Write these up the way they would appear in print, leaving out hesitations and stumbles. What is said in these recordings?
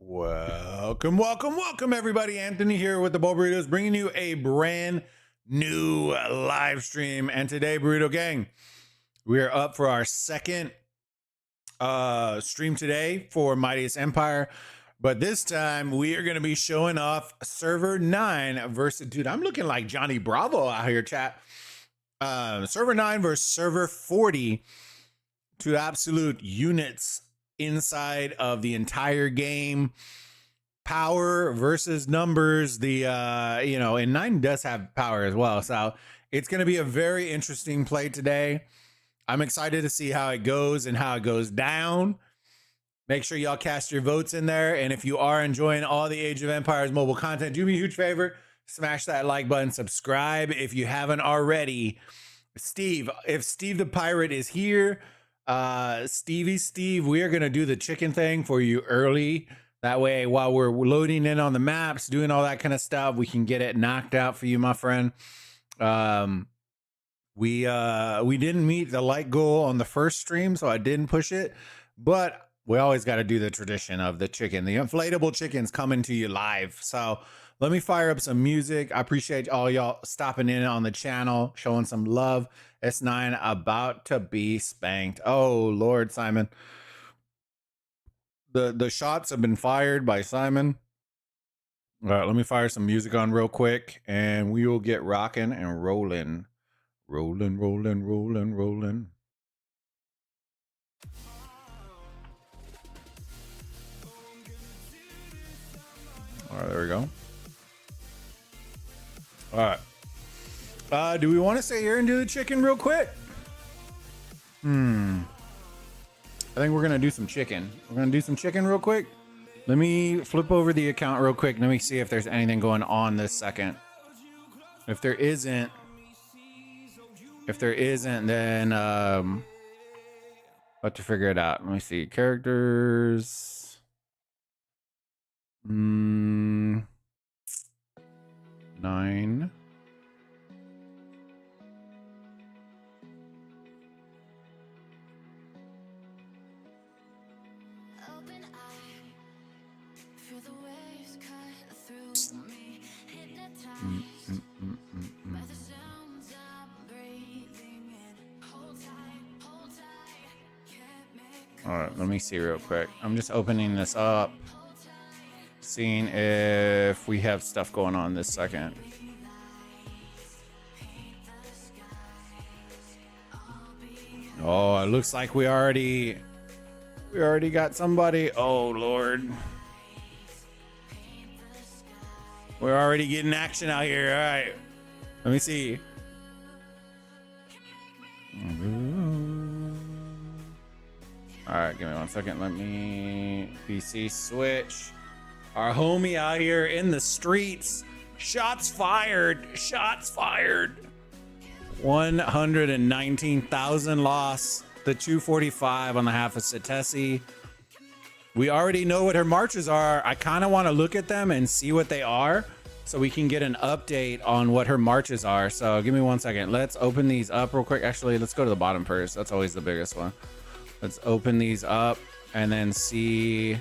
Welcome, everybody. Anthony here with the Bulbaritos, bringing you a brand new live stream. And today, Burrito Gang, we are up for our second stream today for Mightiest Empire. But this time, we are going to be showing off Server 9 versus... Dude, I'm looking like Johnny Bravo out here, chat. Server 9 versus Server 40. Two absolute units inside of the entire game. Power versus numbers. And 9 does have power as well, so it's going to be a very interesting play today. I'm excited to see how it goes and how it goes down. Make sure y'all cast your votes in there, and if you are enjoying all the Age of Empires mobile content, do me a huge favor, smash that like button, subscribe if you haven't already. Steve, if Steve the Pirate is here, Steve, we are going to do the chicken thing for you early. That way, while we're loading in on the maps, doing all that kind of stuff, we can get it knocked out for you, my friend. We didn't meet the like goal on the first stream, so I didn't push it. But we always got to do the tradition of the chicken. The inflatable chicken's coming to you live. So let me fire up some music. I appreciate all y'all stopping in on the channel, showing some love. S9 about to be spanked. Oh, Lord, Simon. The shots have been fired by Simon. All right, let me fire some music on real quick, and we will get rocking and rolling. Rolling. All right, there we go. All right. Do we want to stay here and do the chicken real quick? I think we're going to do some chicken. We're going to do some chicken real quick. Let me flip over the account real quick. Let me see if there's anything going on this second. If there isn't, then I'll have to figure it out. Let me see. Characters. 9. All right, let me see real quick. I'm just opening this up, seeing if we have stuff going on this second. Oh, it looks like we already got somebody. Oh, Lord. We're already getting action out here. All right. Let me see. All right, give me 1 second. Let me PC switch. Our homie out here in the streets. Shots fired. 119,000 loss. The 245 on the half of Satesi. We already know what her marches are. I kind of want to look at them and see what they are so we can get an update on what her marches are. So give me 1 second. Let's open these up real quick. Actually, let's go to the bottom first. That's always the biggest one. Let's open these up and then see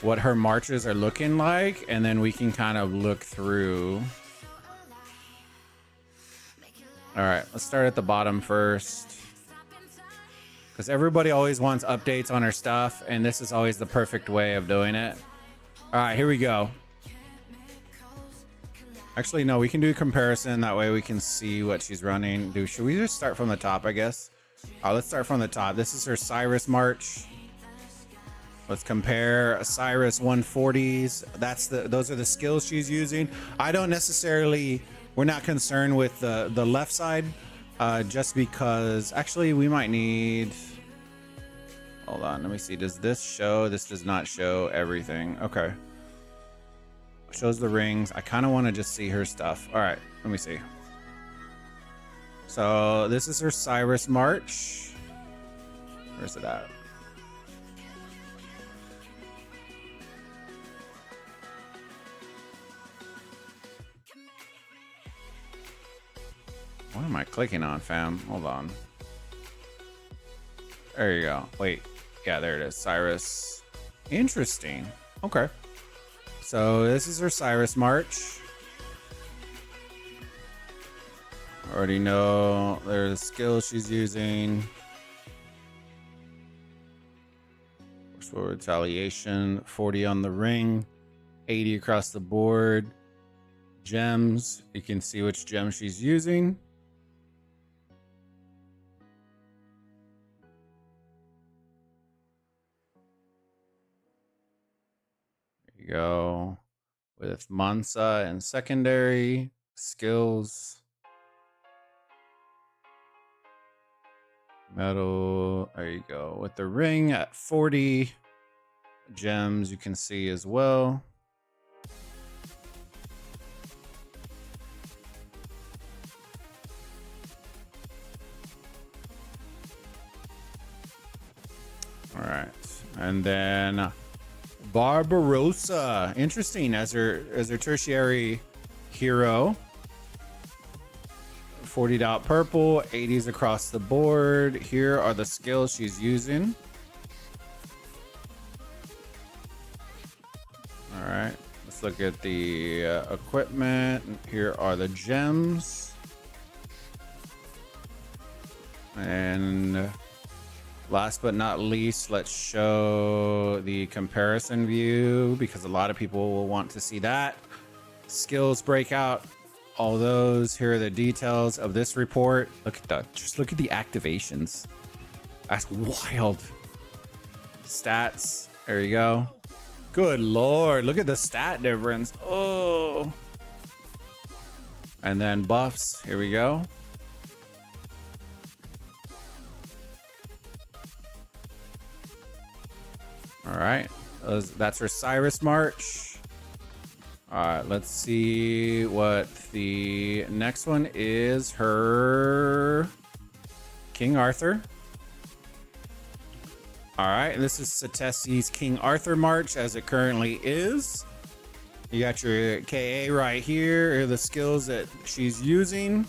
what her marches are looking like, and then we can kind of look through. All right, let's start at the bottom first, because everybody always wants updates on her stuff, and this is always the perfect way of doing it. All right, here we go. Actually, no, we can do a comparison. That way we can see what she's running. Should we just start from the top, I guess? Let's start from the top. This is her Cyrus march. Let's compare Cyrus 140s. Those are the skills she's using. I don't necessarily, we're not concerned with the left side, just because actually we might need, hold on, let me see. Does this show? This does not show everything. Okay. Shows the rings. I kind of want to just see her stuff. All right, let me see. So this is her Cyrus march. Where's it at? What am I clicking on, fam? Hold on. There you go. Wait. Yeah, there it is. Cyrus. Interesting. Okay. So this is her Cyrus March. Already know there's skills she's using. For retaliation, 40 on the ring, 80 across the board. Gems, you can see which gem she's using. There you go. With Mansa and secondary skills. Metal, there you go. With the ring at 40. Gems you can see as well. All right, and then Barbarossa, interesting as her tertiary hero. 40 dot purple, 80s across the board. Here are the skills she's using. All right, let's look at the equipment. Here are the gems. And last but not least, let's show the comparison view because a lot of people will want to see that. Skills breakout, all those. Here are the details of this report. Look at that. Just look at the activations. That's wild. Stats. There you go. Good Lord. Look at the stat difference. Oh. And then buffs. Here we go. All right. That's her Cyrus March. All right, let's see what the next one is. Her King Arthur. All right, this is Satesi's King Arthur March as it currently is. You got your KA right here. Here are the skills that she's using.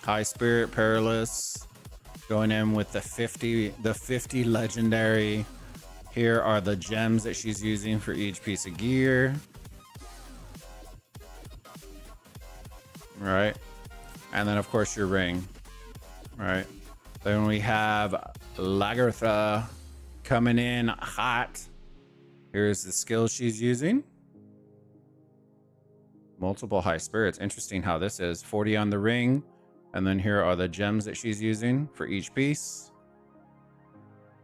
High Spirit, Perilous. Going in with the 50 legendary. Here are the gems that she's using for each piece of gear. Right, and then of course your ring. Right, then we have Lagertha coming in hot. Here's the skills she's using. Multiple high spirits. Interesting how this is 40 on the ring, and then here are the gems that she's using for each piece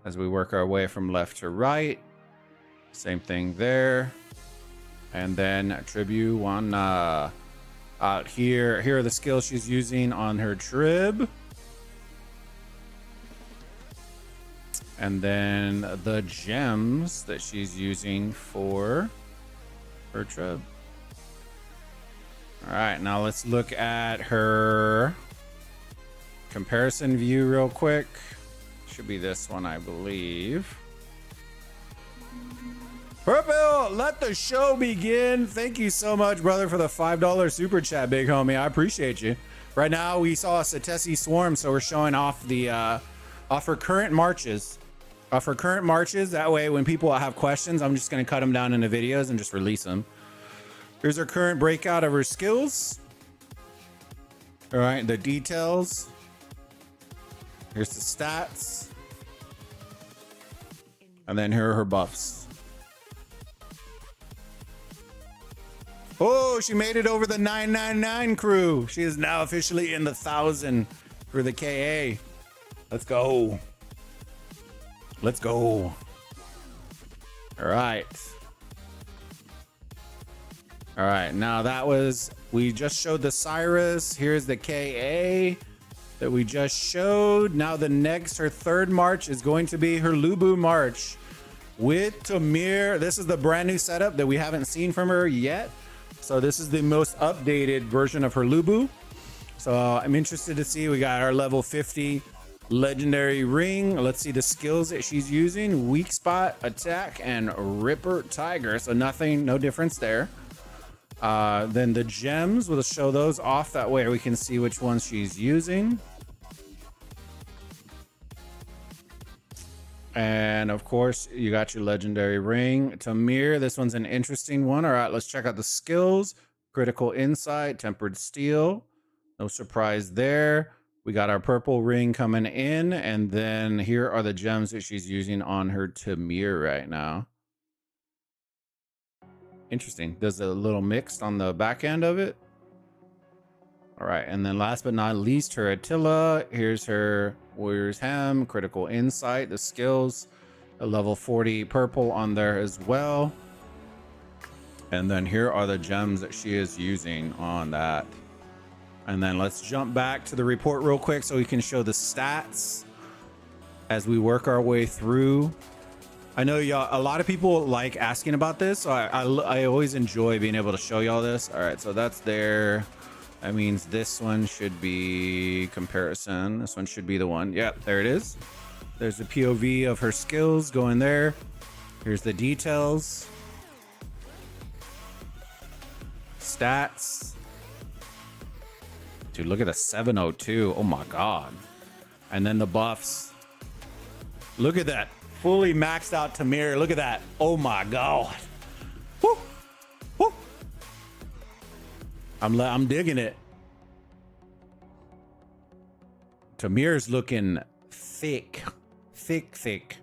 as we work our way from left to right. Same thing there, and then Tribuana. Out here are the skills she's using on her trib. And then the gems that she's using for her trib. All right, now let's look at her comparison view real quick. Should be this one, I believe. Purple, let the show begin. Thank you so much, brother, for the $5 super chat, big homie. I appreciate you. Right now, we saw Satesi Swarm, so we're showing off the off her current marches. Off her current marches. That way, when people have questions, I'm just gonna cut them down into videos and just release them. Here's her current breakout of her skills. All right, the details. Here's the stats. And then here are her buffs. Oh, she made it over the 999 crew. She is now officially in the 1,000 for the KA. Let's go. Let's go. All right. All right. Now that was, we just showed the Cyrus. Here's the KA that we just showed. Now the next, her third march is going to be her Lubu March with Tamir. This is the brand new setup that we haven't seen from her yet. So this is the most updated version of her Lubu. So I'm interested to see. We got our level 50 legendary ring. Let's see the skills that she's using. Weak spot, attack, and Ripper Tiger. So nothing, no difference there. Then the gems, we'll show those off. That way we can see which ones she's using. And of course, you got your legendary ring. Tamir, this one's an interesting one. All right, let's check out the skills. Critical insight, tempered steel. No surprise there. We got our purple ring coming in. And then here are the gems that she's using on her Tamir right now. Interesting. There's a little mixed on the back end of it. All right, and then last but not least, her Attila. Here's her Warrior's Hem, Critical Insight, the skills, a level 40 purple on there as well. And then here are the gems that she is using on that. And then let's jump back to the report real quick so we can show the stats as we work our way through. I know y'all, a lot of people like asking about this, so I always enjoy being able to show y'all this. All right, so that's there. That means this one should be comparison. This one should be the one. Yep, there it is. There's the POV of her skills going there. Here's the details. Stats. Dude, look at the 702. Oh my God. And then the buffs. Look at that. Fully maxed out Tamir. Look at that. Oh my God. Woo. Woo. I'm digging it. Tamir's looking thick. Thick.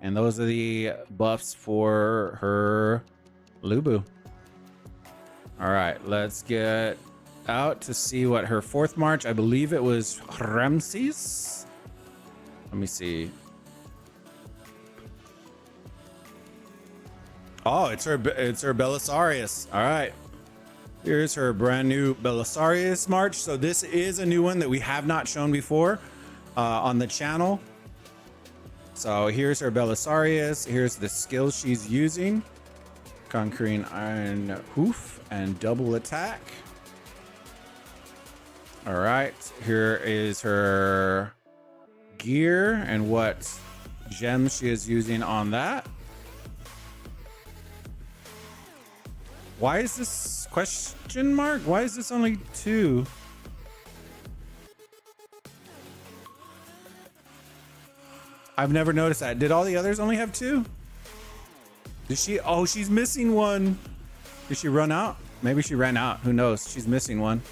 And those are the buffs for her Lubu. All right, let's get out to see what her 4th March. I believe it was Ramses. Let me see. Oh, it's her Belisarius. All right. Here's her brand new Belisarius March. So this is a new one that we have not shown before on the channel. So here's her Belisarius. Here's the skills she's using. Conquering Iron Hoof and double attack. All right. Here is her gear and what gems she is using on that. Why is this question mark? Why is this only 2? I've never noticed that. Did all the others only have 2? Did she? Oh, she's missing one. Did she run out? Maybe she ran out. Who knows? She's missing one.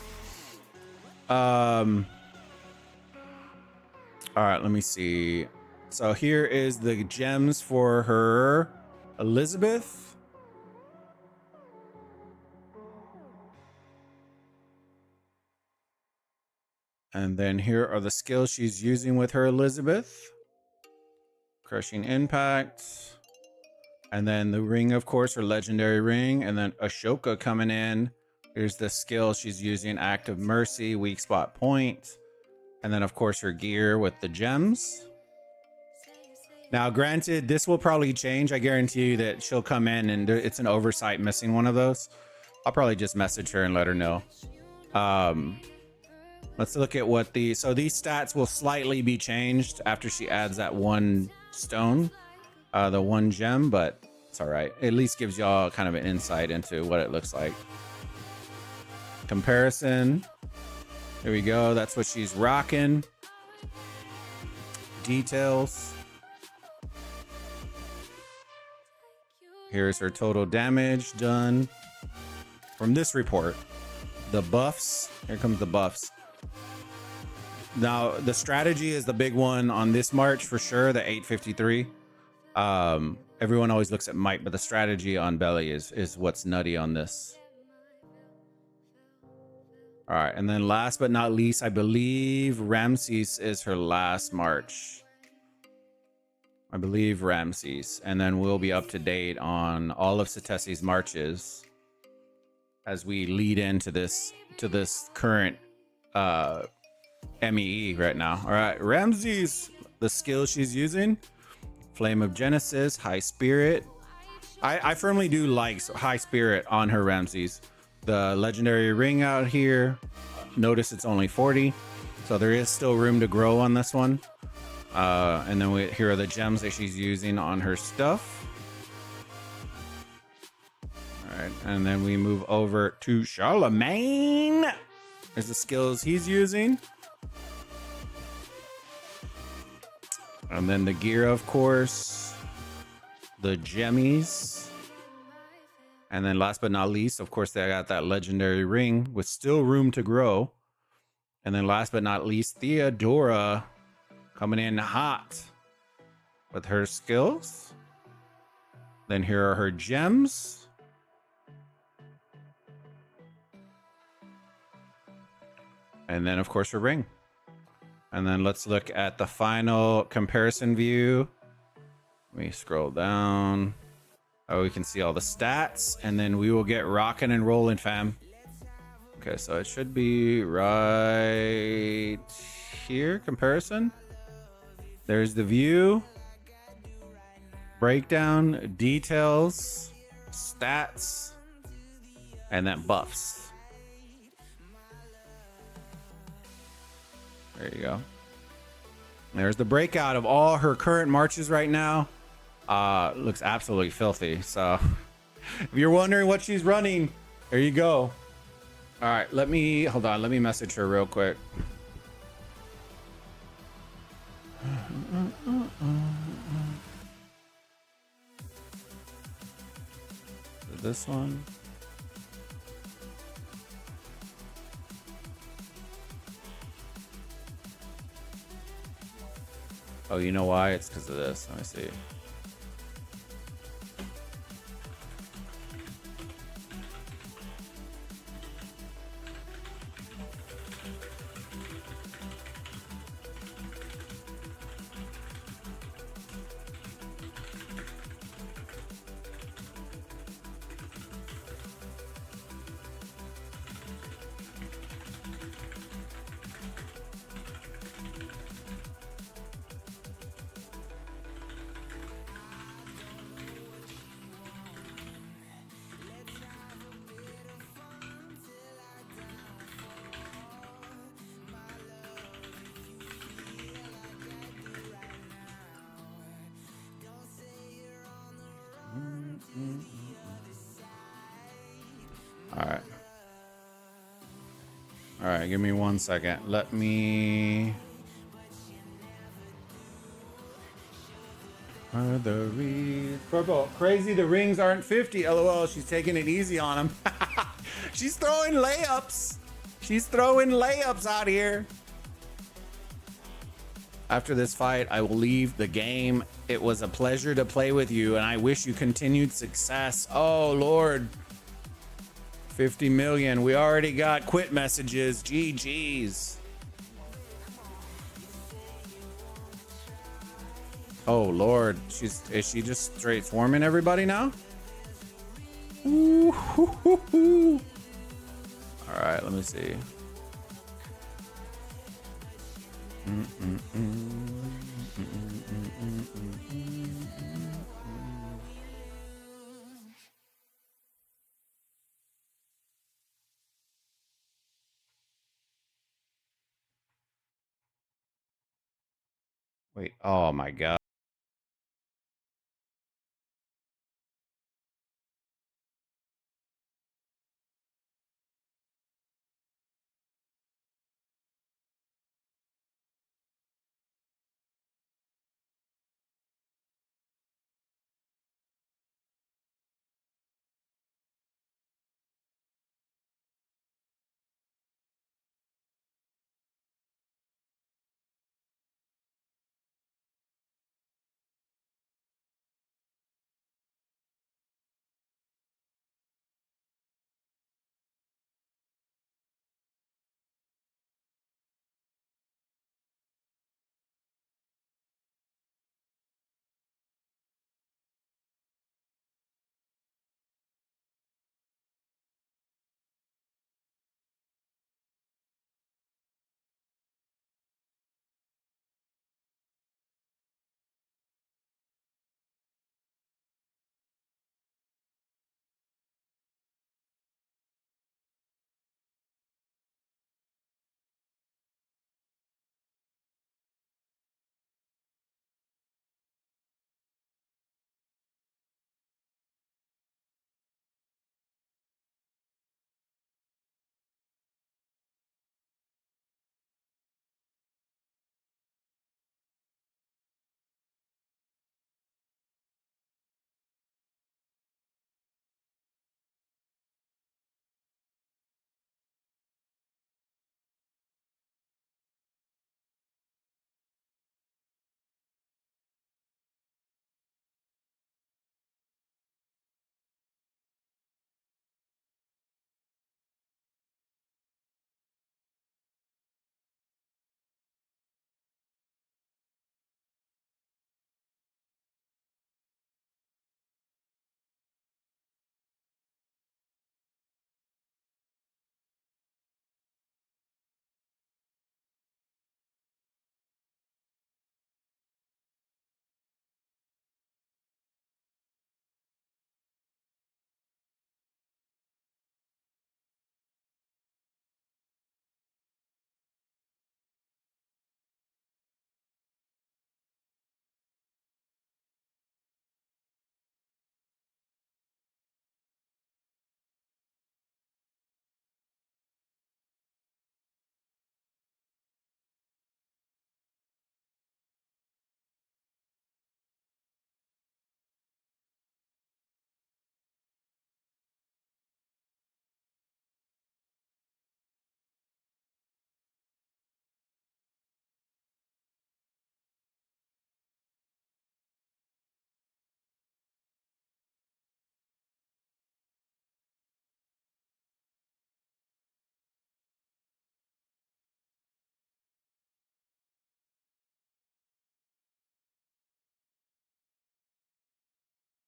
All right, let me see. So here is the gems for her Elizabeth. And then here are the skills she's using with her Elizabeth. Crushing Impact. And then the ring, of course, her legendary ring. And then Ashoka coming in. Here's the skill she's using. Act of Mercy, weak spot point. And then, of course, her gear with the gems. Now, granted, this will probably change. I guarantee you that she'll come in and it's an oversight missing one of those. I'll probably just message her and let her know. Let's look at what so these stats will slightly be changed after she adds that one stone, the one gem, but it's all right. It at least gives y'all kind of an insight into what it looks like. Comparison. Here we go. That's what she's rocking. Details. Here's her total damage done from this report. The buffs. Here comes the buffs. Now, the strategy is the big one on this March for sure, the 853. Everyone always looks at might, but the strategy on Belly is what's nutty on this. All right, and then last but not least, I believe Ramses is her last March. I believe Ramses, and then we'll be up to date on all of Satesi's marches as we lead into this current MEE right now. All right, Ramses, the skill she's using: Flame of Genesis, High Spirit. I firmly do like High Spirit on her Ramses. The legendary ring out here. Notice it's only 40, so there is still room to grow on this one. And then here are the gems that she's using on her stuff. All right, and then we move over to Charlemagne. There's the skills he's using. And then the gear, of course. The gemmies. And then last but not least, of course, they got that legendary ring with still room to grow. And then last but not least, Theodora coming in hot with her skills. Then here are her gems. And then, of course, her ring. And then let's look at the final comparison view. Let me scroll down. Oh, we can see all the stats. And then we will get rocking and rolling, fam. Okay, so it should be right here, comparison. There's the view. Breakdown, details, stats, and then buffs. There you go. There's the breakout of all her current marches right now. Looks absolutely filthy. So if you're wondering what she's running, there you go. All right, hold on. Let me message her real quick. This one. Oh, you know why? It's because of this. Let me see. All right, give me 1 second. Let me... the reeds. Purple. Crazy, the rings aren't 50. LOL, she's taking it easy on him. She's throwing layups. She's throwing layups out here. After this fight, I will leave the game. It was a pleasure to play with you, and I wish you continued success. Oh, Lord. 50 million. We already got quit messages. GG's. Oh, Lord. Is she just straight swarming everybody now? Ooh, hoo, hoo, hoo. All right, let me see. Wait, oh my God.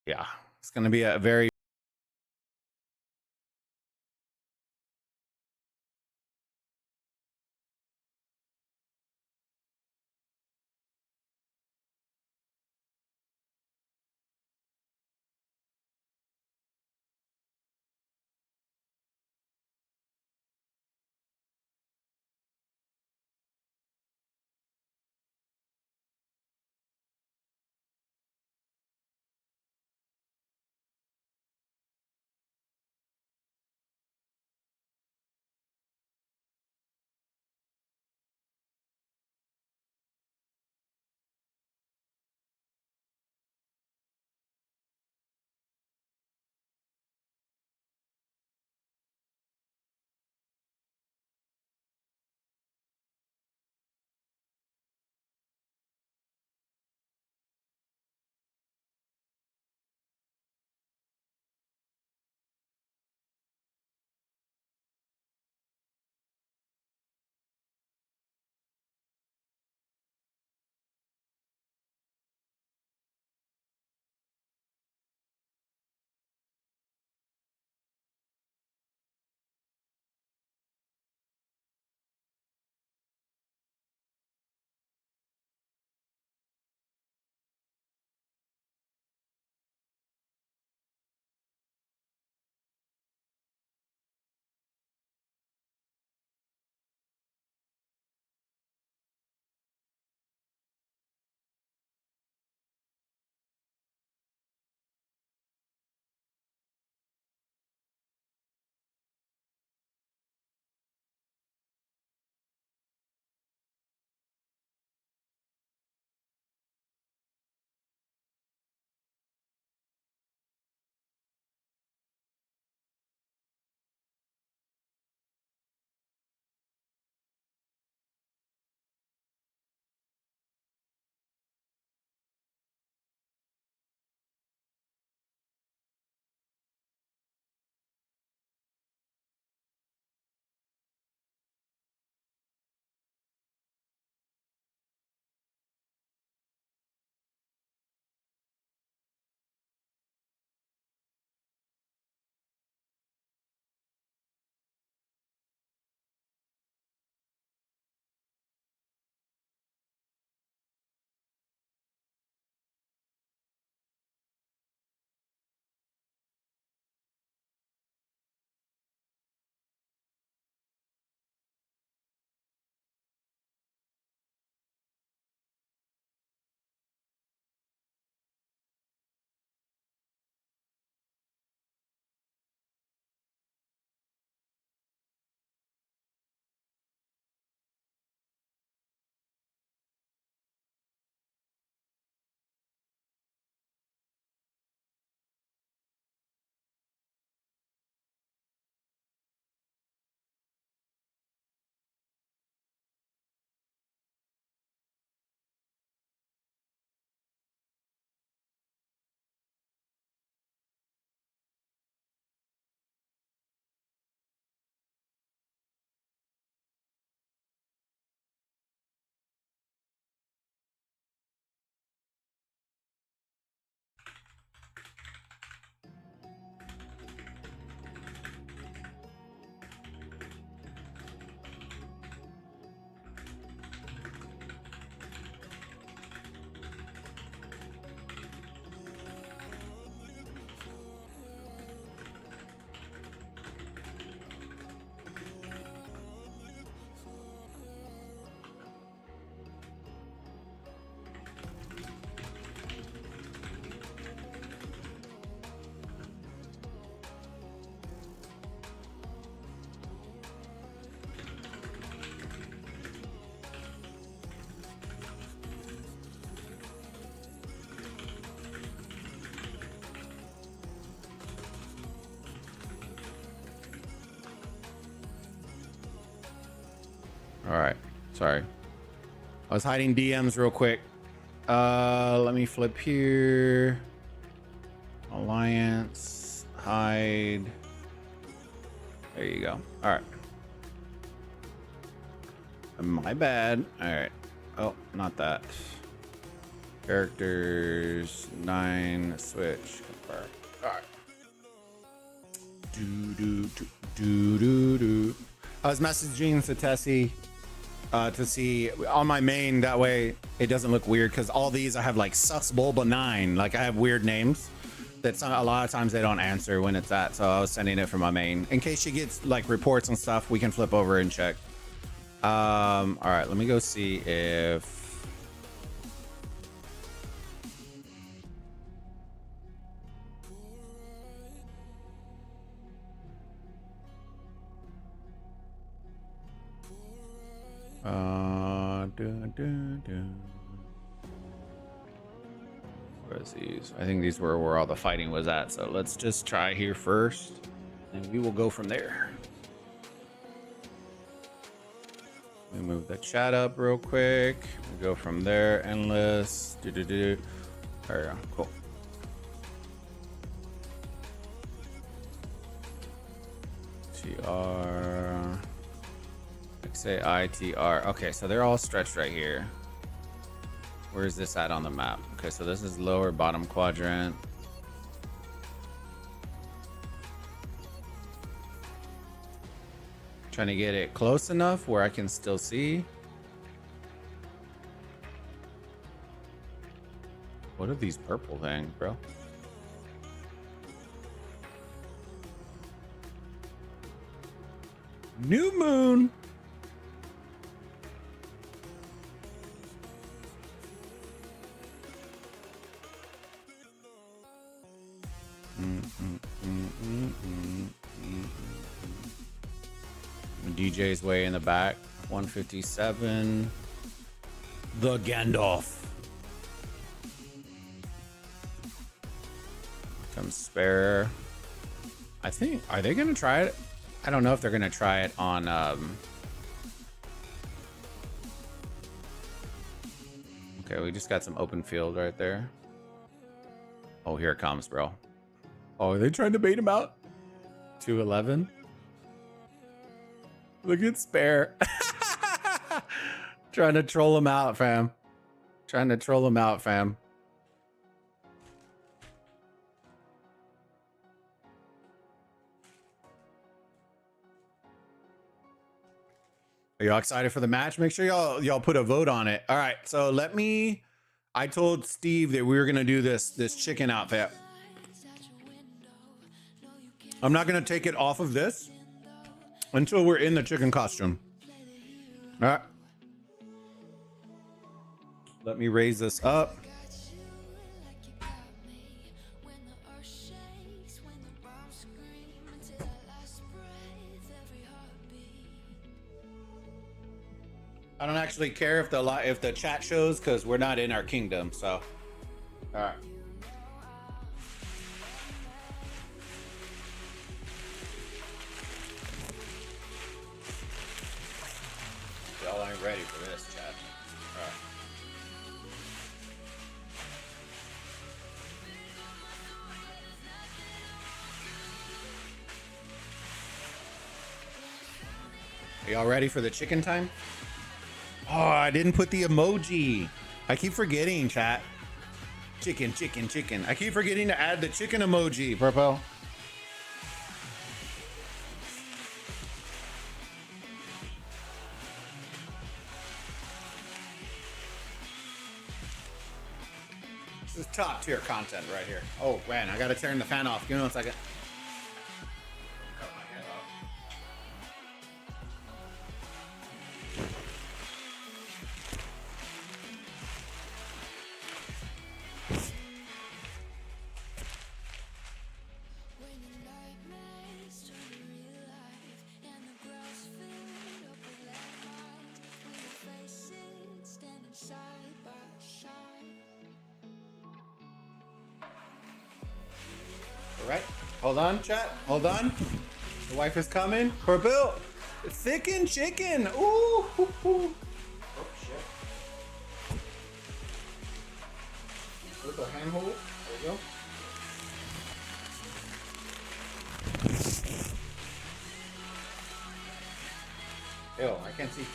Yeah, it's going to be a very all right. Sorry. I was hiding DMs real quick. Let me flip here. Alliance, hide. There you go. All right. My bad. All right. Oh, not that. Characters, 9, switch. All right. Do. I was messaging Satesi to see on my main, that way it doesn't look weird, because all these I have like sus bulba 9, like I have weird names that a lot of times they don't answer when it's that, so I was sending it from my main in case she gets like reports and stuff. We can flip over and check. All right, let me go see if where's these? I think these were where all the fighting was at, so let's just try here first and we will go from there. We move the chat up real quick. We go from there. Endless. There we go. Cool. TR. XAITR. Okay, so they're all stretched right here. Where is this at on the map? Okay, so this is lower bottom quadrant. Trying to get it close enough where I can still see. What are these purple things, bro? New moon. DJ's way in the back. 157. The Gandalf. Comes spare. I think, are they gonna try it? I don't know if they're gonna try it on okay, we just got some open field right there. Oh, here it comes, bro. Oh, are they trying to bait him out? 211. Look at spare. Trying to troll him out, fam. Trying to troll him out, fam. Are y'all excited for the match? Make sure y'all put a vote on it. All right, so I told Steve that we were gonna do this chicken outfit. I'm not gonna take it off of this until we're in the chicken costume. All right. Let me raise this up. I don't actually care if the chat shows, because we're not in our kingdom. So, all right. Y'all ain't ready for this, chat. All right. Are y'all ready for the chicken time? Oh, I didn't put the emoji. I keep forgetting, chat. Chicken, chicken, chicken. I keep forgetting to add the chicken emoji, Purple. This is top tier content right here. Oh, man, I gotta turn the fan off. Give me 1 second. Hold on, chat. Hold on. The wife is coming. Purple. Thicken chicken. Ooh. Ooh, ooh. Oh, shit. With a handhold. There we go. Ew, I can't see. Is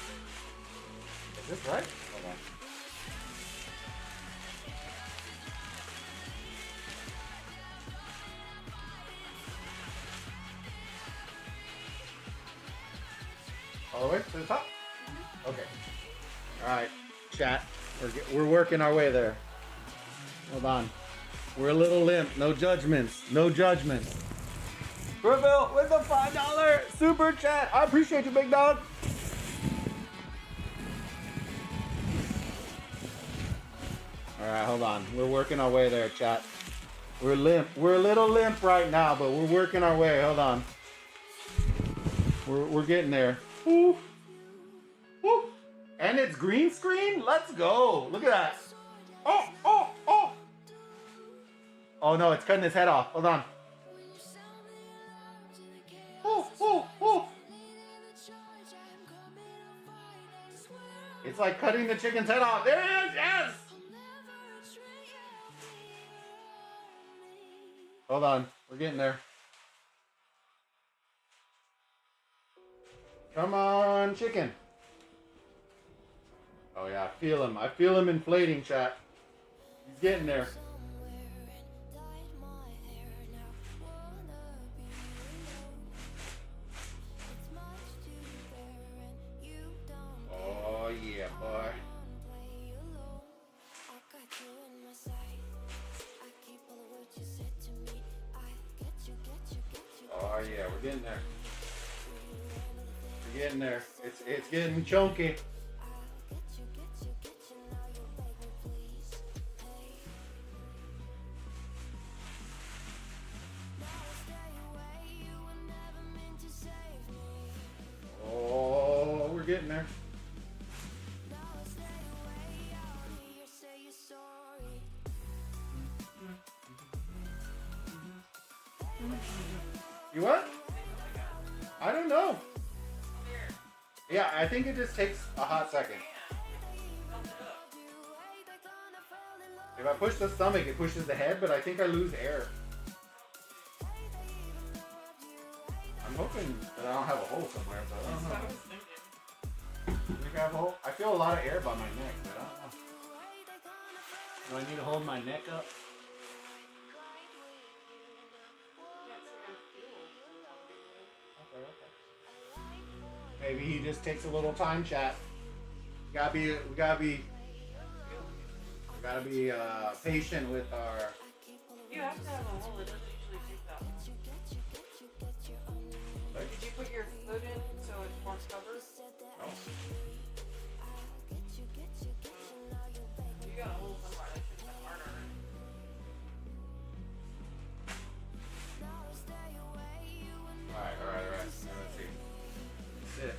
this right? Hold on. All the way to the top? Okay. All right, chat. We're working our way there. Hold on. We're a little limp. No judgments. No judgments. Breville with the $5 super chat. I appreciate you, big dog. All right, hold on. We're working our way there, chat. We're limp. We're a little limp right now, but we're working our way. Hold on. We're getting there. Woo. Woo. And it's green screen? Let's go. Look at that. Oh, oh, oh. Oh no, it's cutting his head off. Hold on. Oh, oh, oh. It's like cutting the chicken's head off. There it is. Yes. Hold on. We're getting there. Come on, chicken. Oh yeah, I feel him. I feel him inflating, chat. He's getting there. Oh yeah, boy. Oh yeah, we're getting there. We're getting there. It's getting chunky. Oh, we're getting there. You what? I don't know. Yeah, I think it just takes a hot second. If I push the stomach, it pushes the head, but I think I lose air. I'm hoping that I don't have a hole somewhere, but I don't know. You think I have a hole? I feel a lot of air by my neck, but I don't know. Do I need to hold my neck up? Maybe he just takes a little time, chat. We gotta be patient with our. You have to have a hole. It doesn't usually take that long. Did you put your foot in so it's more covered? No. You got a hole somewhere. That should have been harder. Alright. Now let's see. Sit.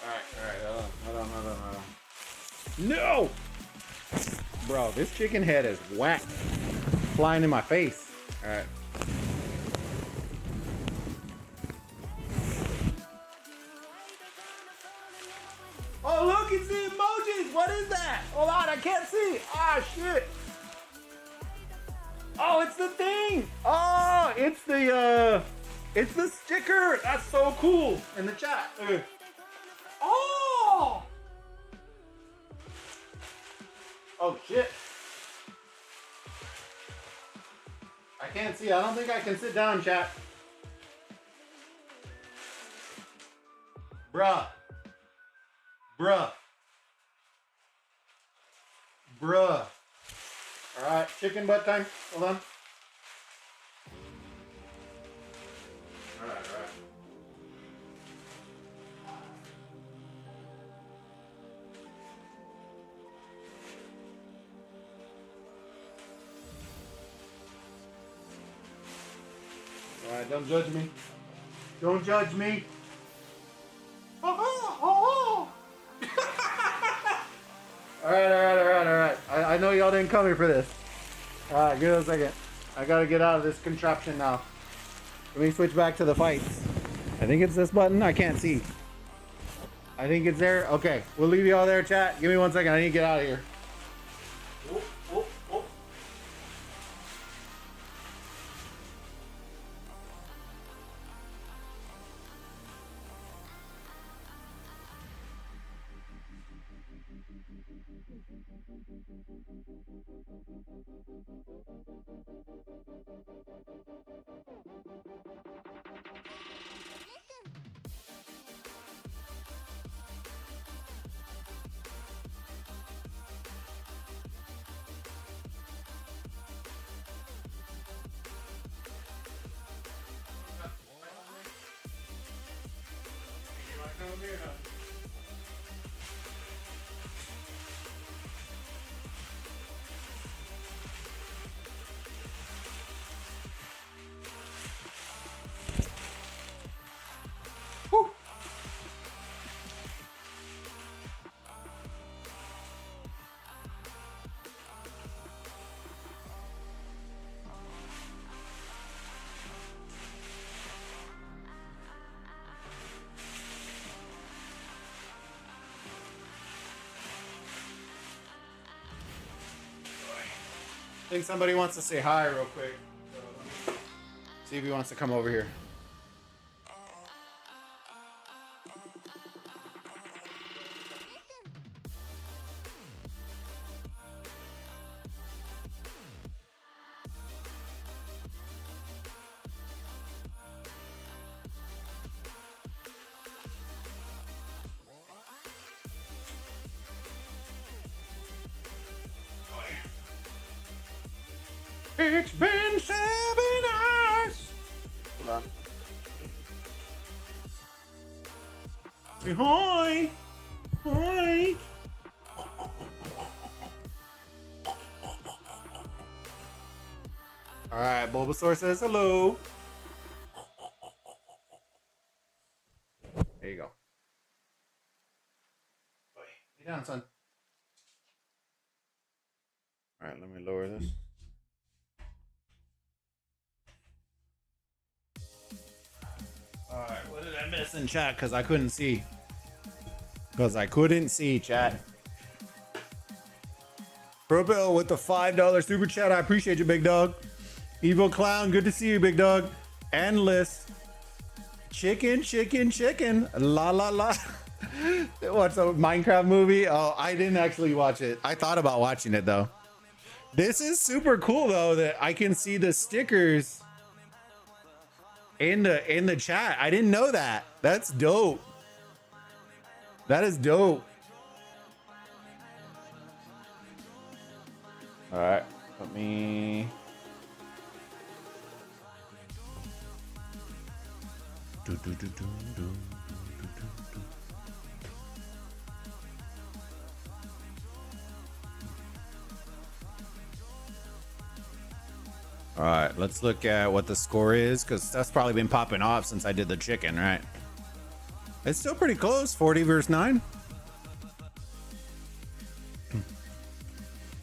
Alright. Hold on. No! Bro, this chicken head is whack. Flying in my face. Alright. Oh, look, it's the emojis. What is that? Hold on, I can't see. Ah, shit. Oh, it's the thing. Oh, it's the sticker. That's so cool. In the chat. Oh. Oh, shit. I can't see. I don't think I can sit down, chat. Bruh. Alright, chicken butt time. Hold on. Alright. Alright, don't judge me. Don't judge me. Alright. I know y'all didn't come here for this. Alright, give it a second. I gotta get out of this contraption now. Let me switch back to the fights. I think it's this button. I can't see. I think it's there. Okay, we'll leave y'all there, chat. Give me 1 second. I need to get out of here. Whew. I think somebody wants to say hi real quick. So let me see if he wants to come over here. It's been 7 hours. Hold on. Say hi. Hi. All right, Bulbasaur says hello. There you go. Lay down, son. All right, let me lower this. All right, what did I miss in chat? Because I couldn't see. Chat. Probill with the $5 super chat. I appreciate you, big dog. Evil Clown, good to see you, big dog. Endless. Chicken. La la la. What's a Minecraft movie? Oh, I didn't actually watch it. I thought about watching it though. This is super cool though that I can see the stickers in the chat. I didn't know that. That's dope. That is dope. All right, let me. All right, let's look at what the score is because that's probably been popping off since I did the chicken, right? It's still pretty close, 40 versus 9.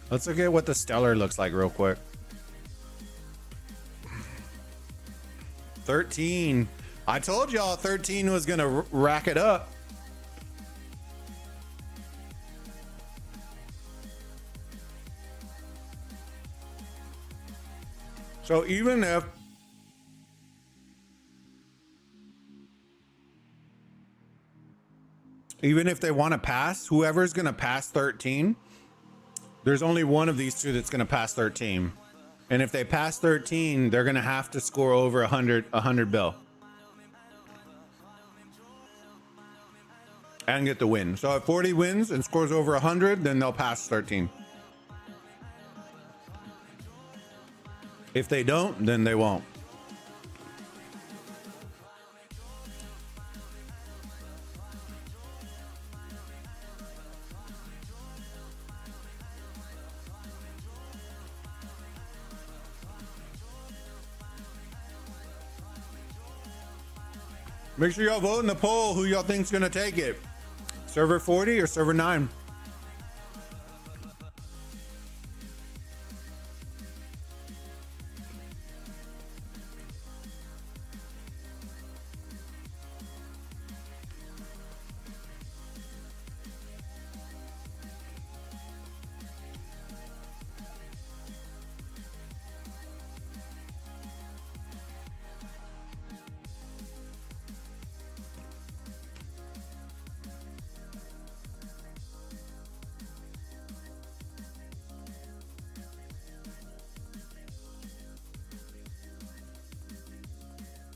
Let's look at what the stellar looks like real quick. 13. I told y'all 13 was gonna rack it up. So even if they want to pass, whoever's going to pass 13, there's only one of these two that's going to pass 13. And if they pass 13, they're going to have to score over 100 bill. And get the win. So if 40 wins and scores over 100, then they'll pass 13. If they don't, then they won't. Make sure y'all vote in the poll who y'all think's gonna take it. Server 40 or server 9?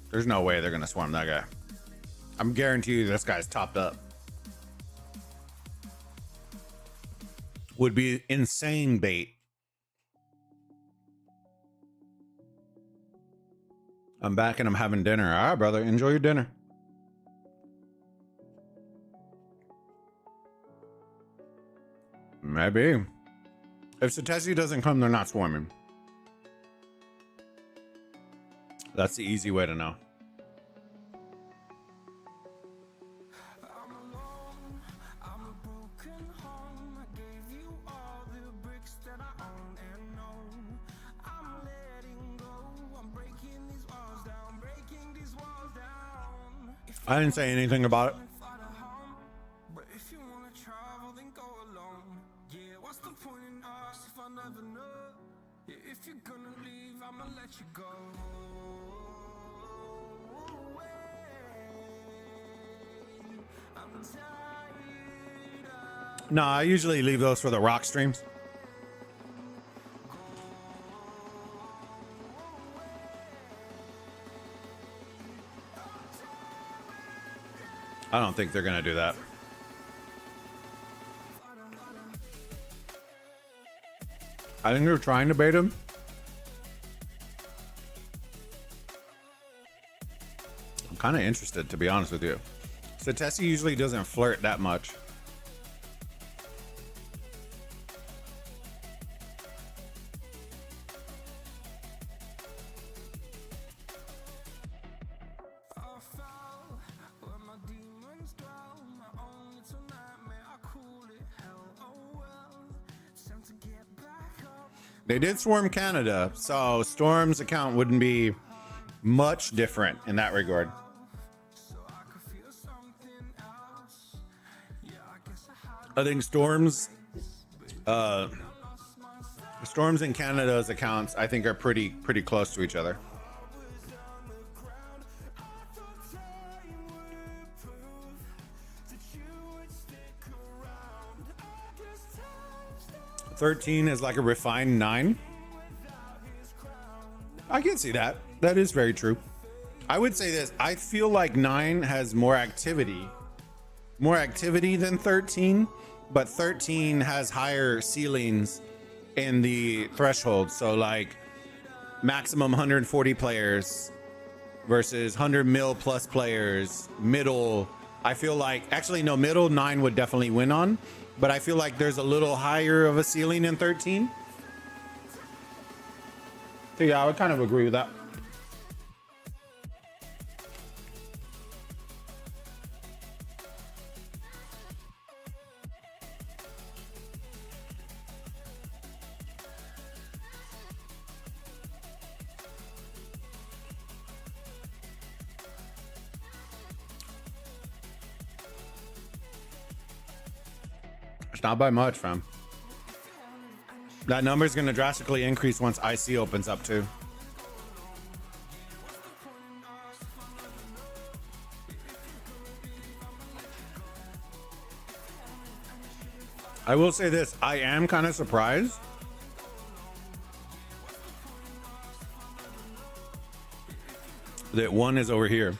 There's no way they're gonna swarm that guy. I'm guarantee you this guy's topped up. Would be insane bait. I'm back and I'm having dinner. All right, brother, enjoy your dinner. Maybe. If Satesi doesn't come, they're not swarming. That's the easy way to know. I didn't say anything about it. No, I usually leave those for the rock streams. I don't think they're gonna do that. I think they're trying to bait him. I'm kind of interested, to be honest with you. Satesi usually doesn't flirt that much. They did swarm Canada, so Storm's account wouldn't be much different in that regard. I think Storm's and Canada's accounts, I think, are pretty close to each other. $13 is like a refined 9. I can see that. That is very true. I would say this. I feel like 9 has more activity than 13, but 13 has higher ceilings in the threshold. So like maximum 140 players versus 100 mil plus players. Middle, I feel like, actually no, middle 9 would definitely win on. But I feel like there's a little higher of a ceiling in 13. So yeah, I would kind of agree with that. It's not by much, fam. That number is going to drastically increase once IC opens up too. I will say this, I am kind of surprised that 1 is over here.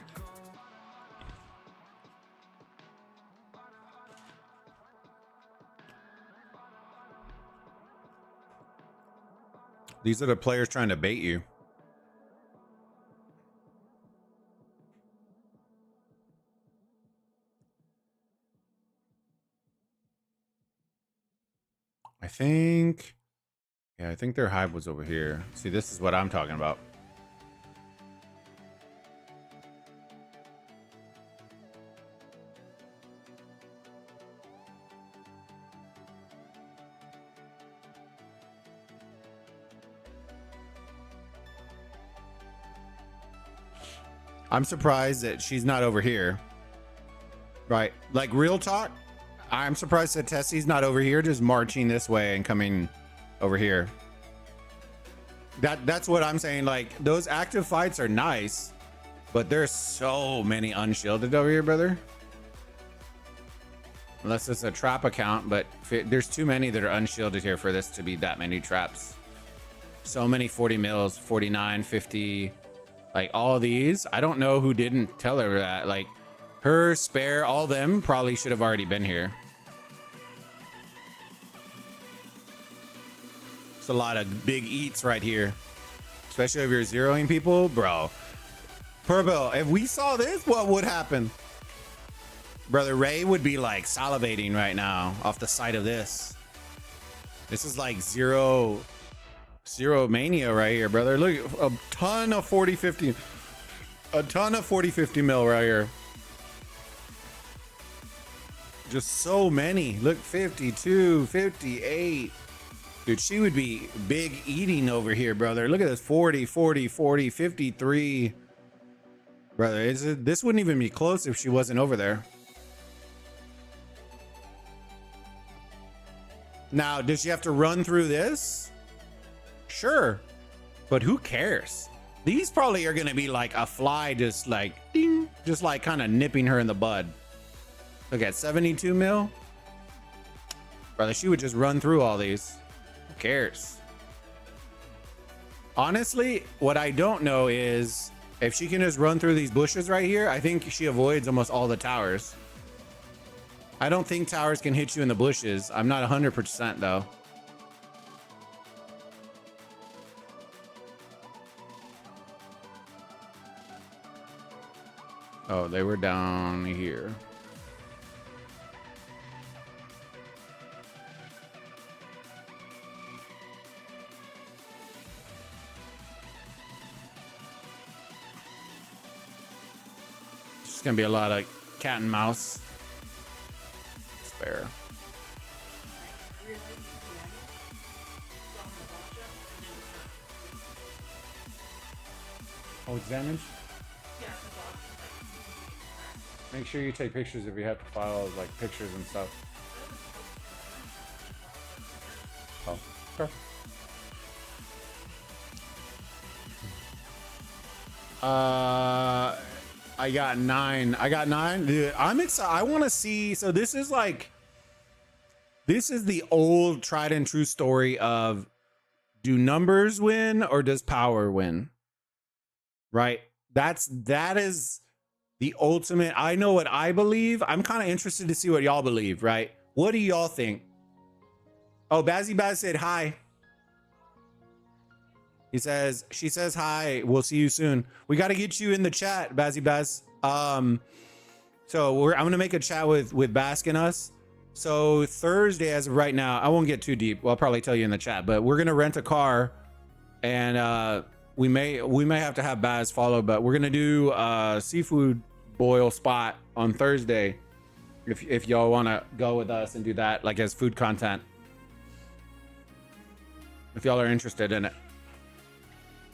These are the players trying to bait you. I think their hive was over here. See, this is what I'm talking about. I'm surprised that she's not over here. Right. Like, real talk, I'm surprised that Tessie's not over here, just marching this way and coming over here. That's what I'm saying. Like, those active fights are nice, but there's so many unshielded over here, brother. Unless it's a trap account, but there's too many that are unshielded here for this to be that many traps. So many 40 mils, 49, 50... Like, all these, I don't know who didn't tell her that. Like, her, Spare, all them probably should have already been here. It's a lot of big eats right here. Especially if you're zeroing people, bro. Purple, if we saw this, what would happen? Brother Ray would be like salivating right now off the sight of this. This is like zero mania right here, brother. Look, a ton of 40-50. A ton of 40-50 mil right here. Just so many. Look, 52, 58. Dude, she would be big eating over here, brother. Look at this. 40, 40, 40, 53. Brother, this wouldn't even be close if she wasn't over there. Now, does she have to run through this? Sure. But who cares? These probably are going to be like a fly just like, ding, just like kind of nipping her in the bud. Look at 72 mil. Brother, she would just run through all these. Who cares? Honestly, what I don't know is if she can just run through these bushes right here, I think she avoids almost all the towers. I don't think towers can hit you in the bushes. I'm not 100% though. Oh, they were down here. It's gonna be a lot of cat and mouse. Spare. Oh, it's damaged? Make sure you take pictures if you have to file like pictures and stuff. Oh, sure. I got 9. I got 9. Dude, I'm excited. I want to see. So this is like, this is the old tried and true story of, do numbers win or does power win? Right? That is the ultimate. I know what I believe. I'm kind of interested to see what y'all believe, right? What do y'all think? Oh, Bazzy Baz said hi. She says hi. We'll see you soon. We got to get you in the chat, Bazzy Baz. So I'm gonna make a chat with Bask and us. So Thursday, as of right now, I won't get too deep. Well, I'll probably tell you in the chat, but we're gonna rent a car, and we may have to have Baz follow, but we're gonna do a seafood boil spot on Thursday. If y'all want to go with us and do that, like as food content, if y'all are interested in it.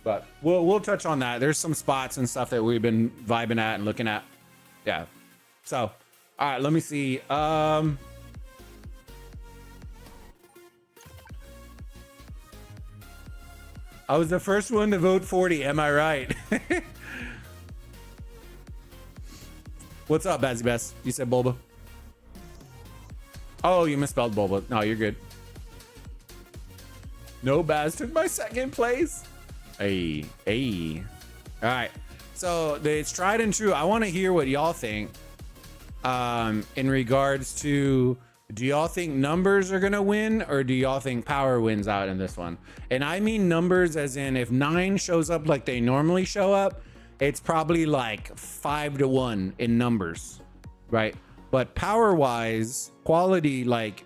But we'll touch on that. There's some spots and stuff that we've been vibing at and looking at. Yeah. So, all right, let me see. I was the first one to vote 40. Am I right? What's up, Bazzy Best? You said Bulba. Oh, you misspelled Bulba. No, you're good. No, Baz took my second place. Hey. All right. So it's tried and true. I want to hear what y'all think in regards to, do y'all think numbers are going to win or do y'all think power wins out in this one? And I mean numbers as in if 9 shows up like they normally show up, it's probably like 5-1 in numbers, right? But power wise, quality, like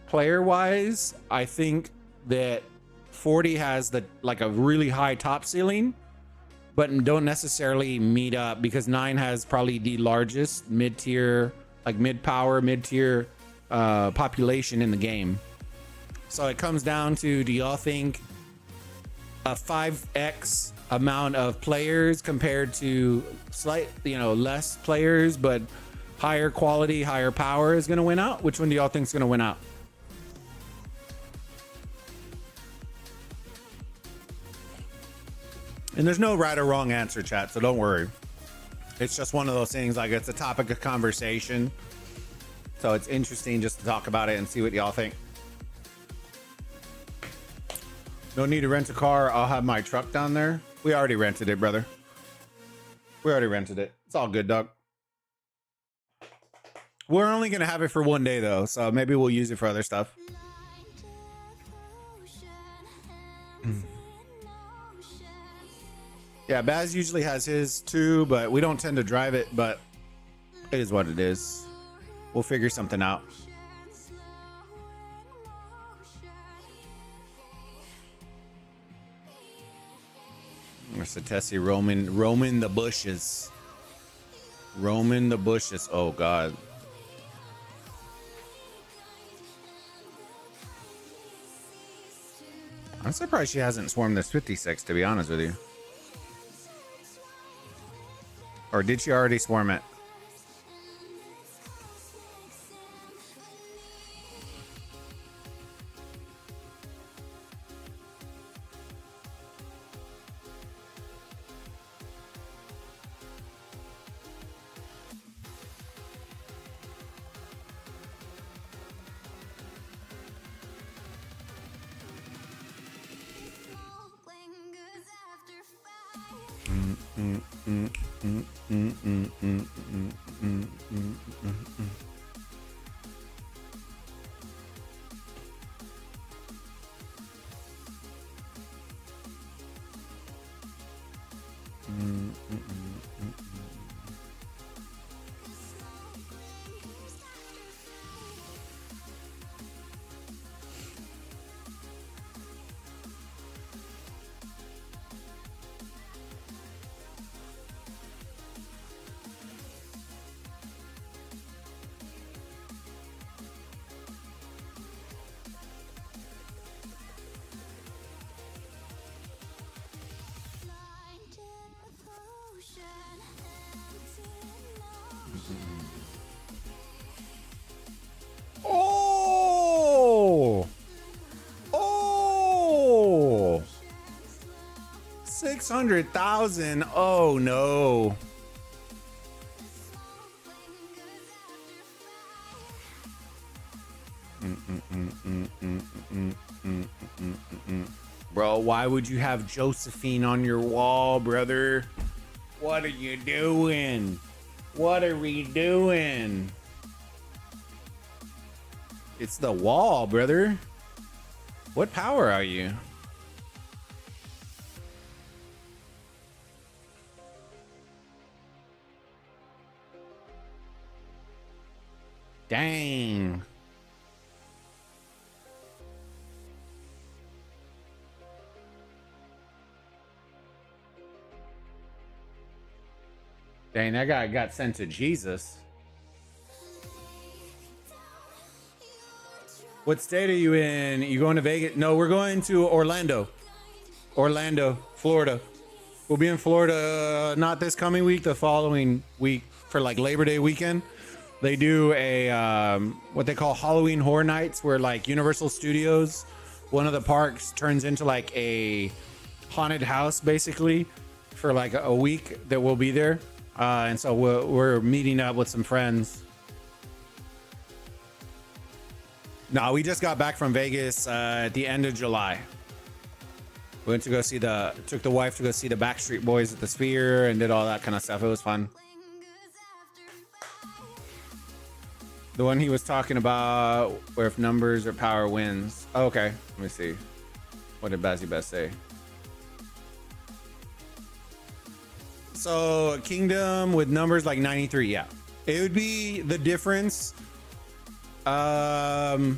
player wise, I think that 40 has like a really high top ceiling, but don't necessarily meet up because 9 has probably the largest mid-tier, like mid-power, mid-tier population in the game. So it comes down to, do y'all think a 5x amount of players compared to less players but higher quality, higher power is going to win out? Which one do y'all think is going to win out? And there's no right or wrong answer, chat, so don't worry. It's just one of those things, like it's a topic of conversation. So it's interesting just to talk about it and see what y'all think. No need to rent a car. I'll have my truck down there. We already rented it, brother. We already rented it. It's all good, dog. We're only going to have it for one day, though, so maybe we'll use it for other stuff. Yeah, Baz usually has his too, but we don't tend to drive it, but it is what it is. We'll figure something out. Satesi roaming the bushes. Roaming the bushes. Oh god. I'm surprised she hasn't swarmed this 56, to be honest with you. Or did she already swarm it? Oh! Oh! 600,000. Oh no. Bro, why would you have Josephine on your wall, brother? What are you doing? What are we doing? It's the wall, brother. What power are you? Dang. Dang, that guy got sent to Jesus. What state are you in? You going to Vegas? No, we're going to Orlando. Orlando, Florida. We'll be in Florida not this coming week, the following week for like Labor Day weekend. They do a what they call Halloween Horror Nights, where like Universal Studios, one of the parks, turns into like a haunted house basically for like a week that we'll be there. And so we're meeting up with some friends. No, we just got back from Vegas at the end of July. We went to go see took the wife to go see the Backstreet Boys at the Sphere and did all that kind of stuff. It was fun. The one he was talking about, where if numbers or power wins. Oh, okay, let me see. What did Bazzy Best say? So Kingdom with numbers like 93, yeah. It would be the difference. The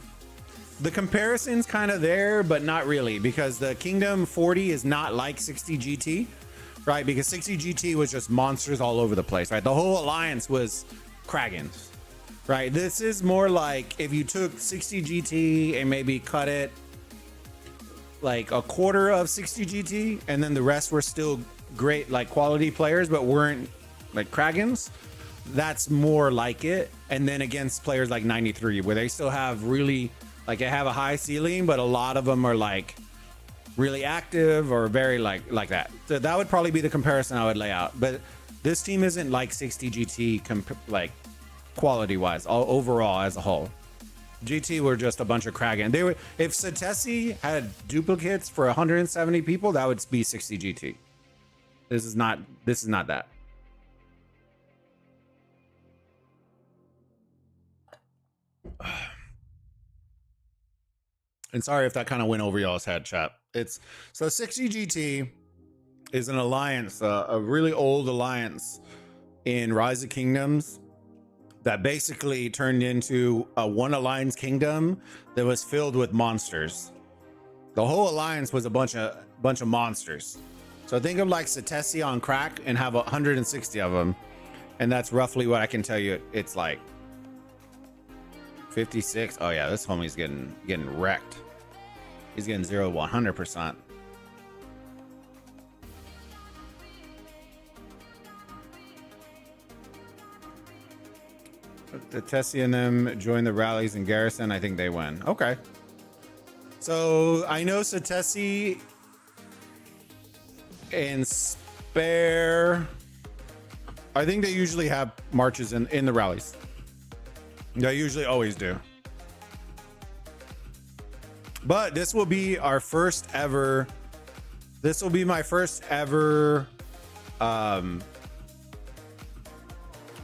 comparison's kind of there, but not really, because the Kingdom 40 is not like 60 GT, right? Because 60 GT was just monsters all over the place, right? The whole alliance was Kragans, right? This is more like if you took 60 GT and maybe cut it like a quarter of 60 GT, and then the rest were still great, like quality players, but weren't like Kragans. That's more like it. And then against players like 93, where they still have really, like, they have a high ceiling, but a lot of them are like really active or very like that. So that would probably be the comparison I would lay out. But this team isn't like 60 GT like quality wise, all overall as a whole. GT were just a bunch of Kragan. They were, if Satesi had duplicates for 170 people, that would be 60 GT. This is not that. And sorry if that kind of went over y'all's head, chat. It's so 60 GT is an alliance, a really old alliance in Rise of Kingdoms that basically turned into a one alliance kingdom that was filled with monsters. The whole alliance was a bunch of monsters. So think of like Satesi on crack and have 160 of them. And that's roughly what I can tell you it's like. 56. Oh yeah, this homie's getting wrecked. He's getting 0 to 100%. The Tessie and them join the rallies in Garrison. I think they win. Okay. So I know Satesi and Spare. I think they usually have marches in the rallies. They usually always do. But this will be our first ever. This will be my first ever. What am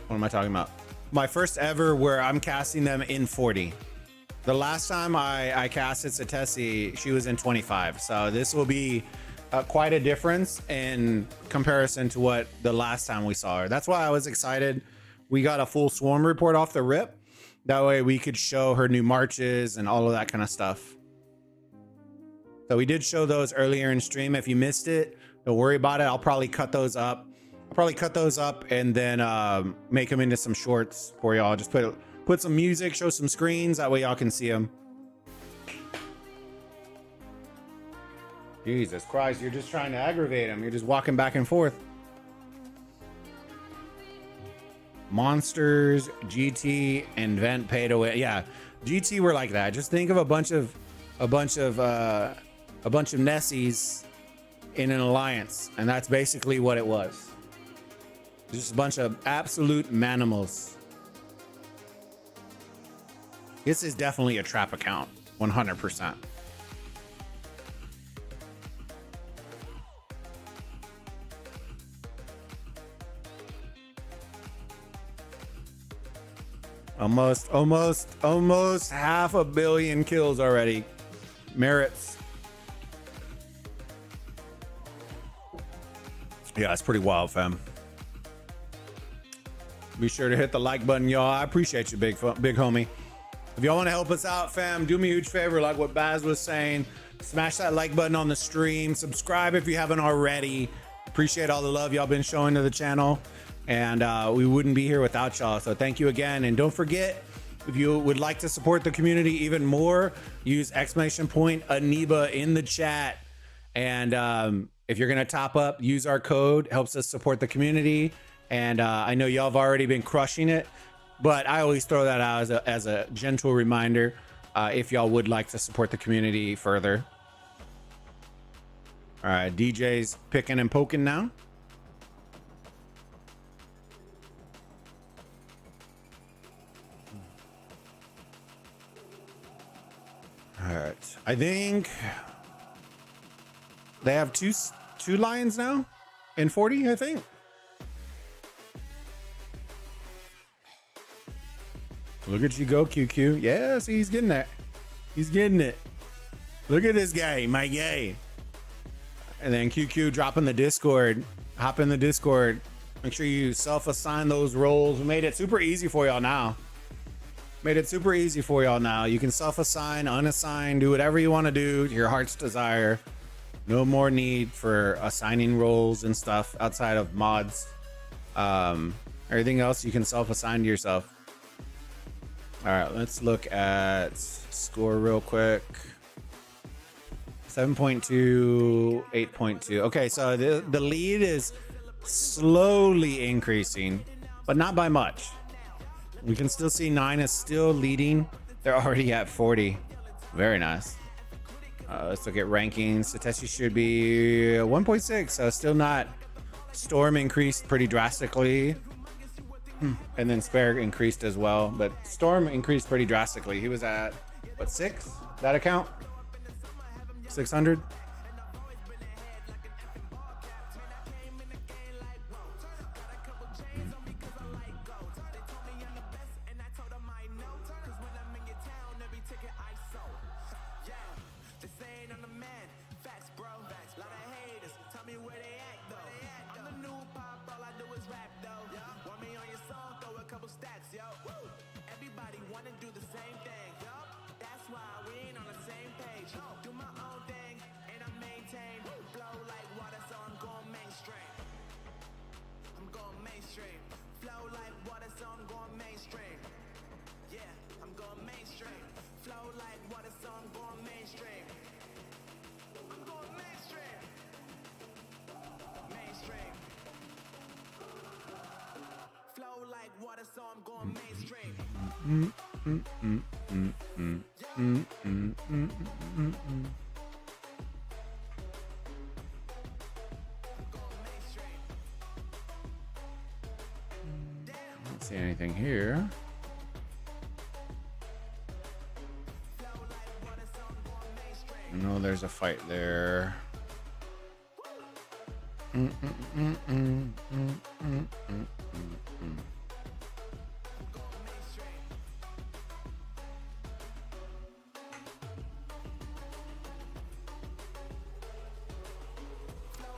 I talking about? My first ever where I'm casting them in 40. The last time I casted Satesi, she was in 25. So this will be quite a difference in comparison to what the last time we saw her. That's why I was excited. We got a full swarm report off the rip. That way we could show her new marches and all of that kind of stuff. So we did show those earlier in stream. If you missed it, don't worry about it. I'll probably cut those up. And then make them into some shorts for y'all. Just put some music, show some screens. That way y'all can see them. Jesus Christ, you're just trying to aggravate him. You're just walking back and forth. Monsters, GT, and Vent paid away. Yeah, GT were like that. Just think of a bunch of Nessies in an alliance, and that's basically what it was. Just a bunch of absolute manimals. This is definitely a trap account, 100%. Almost half a billion kills already. Merits. Yeah, it's pretty wild, fam. Be sure to hit the like button, y'all. I appreciate you, big homie. If y'all want to help us out, fam, do me a huge favor, like what Baz was saying. Smash that like button on the stream. Subscribe if you haven't already. Appreciate all the love y'all been showing to the channel. And we wouldn't be here without y'all. So thank you again. And don't forget, if you would like to support the community even more, use !eneba in the chat. And if you're going to top up, use our code. Helps us support the community. And I know y'all have already been crushing it, but I always throw that out as a gentle reminder if y'all would like to support the community further. All right, DJ's picking and poking now. All right, I think they have two lions now in 40, I think. Look at you go, QQ. Yeah, see, he's getting that. He's getting it. Look at this guy, my guy. And then QQ dropping the Discord. Hop in the Discord. Make sure you self-assign those roles. We made it super easy for y'all now. You can self-assign, unassign, do whatever you want to do to your heart's desire. No more need for assigning roles and stuff outside of mods. Everything else you can self-assign to yourself. All right, let's look at score real quick. 7.2, 8.2. Okay, so the lead is slowly increasing, but not by much. We can still see 9 is still leading. They're already at 40. Very nice. Let's look at rankings. Sateshi should be 1.6, so still not. Storm increased pretty drastically. And then Spare increased as well, but Storm increased pretty drastically. He was at, what, 6? That account? 600? Do my own thing and I maintain flow like water, so I'm going Don't see anything here. I know there's a fight there.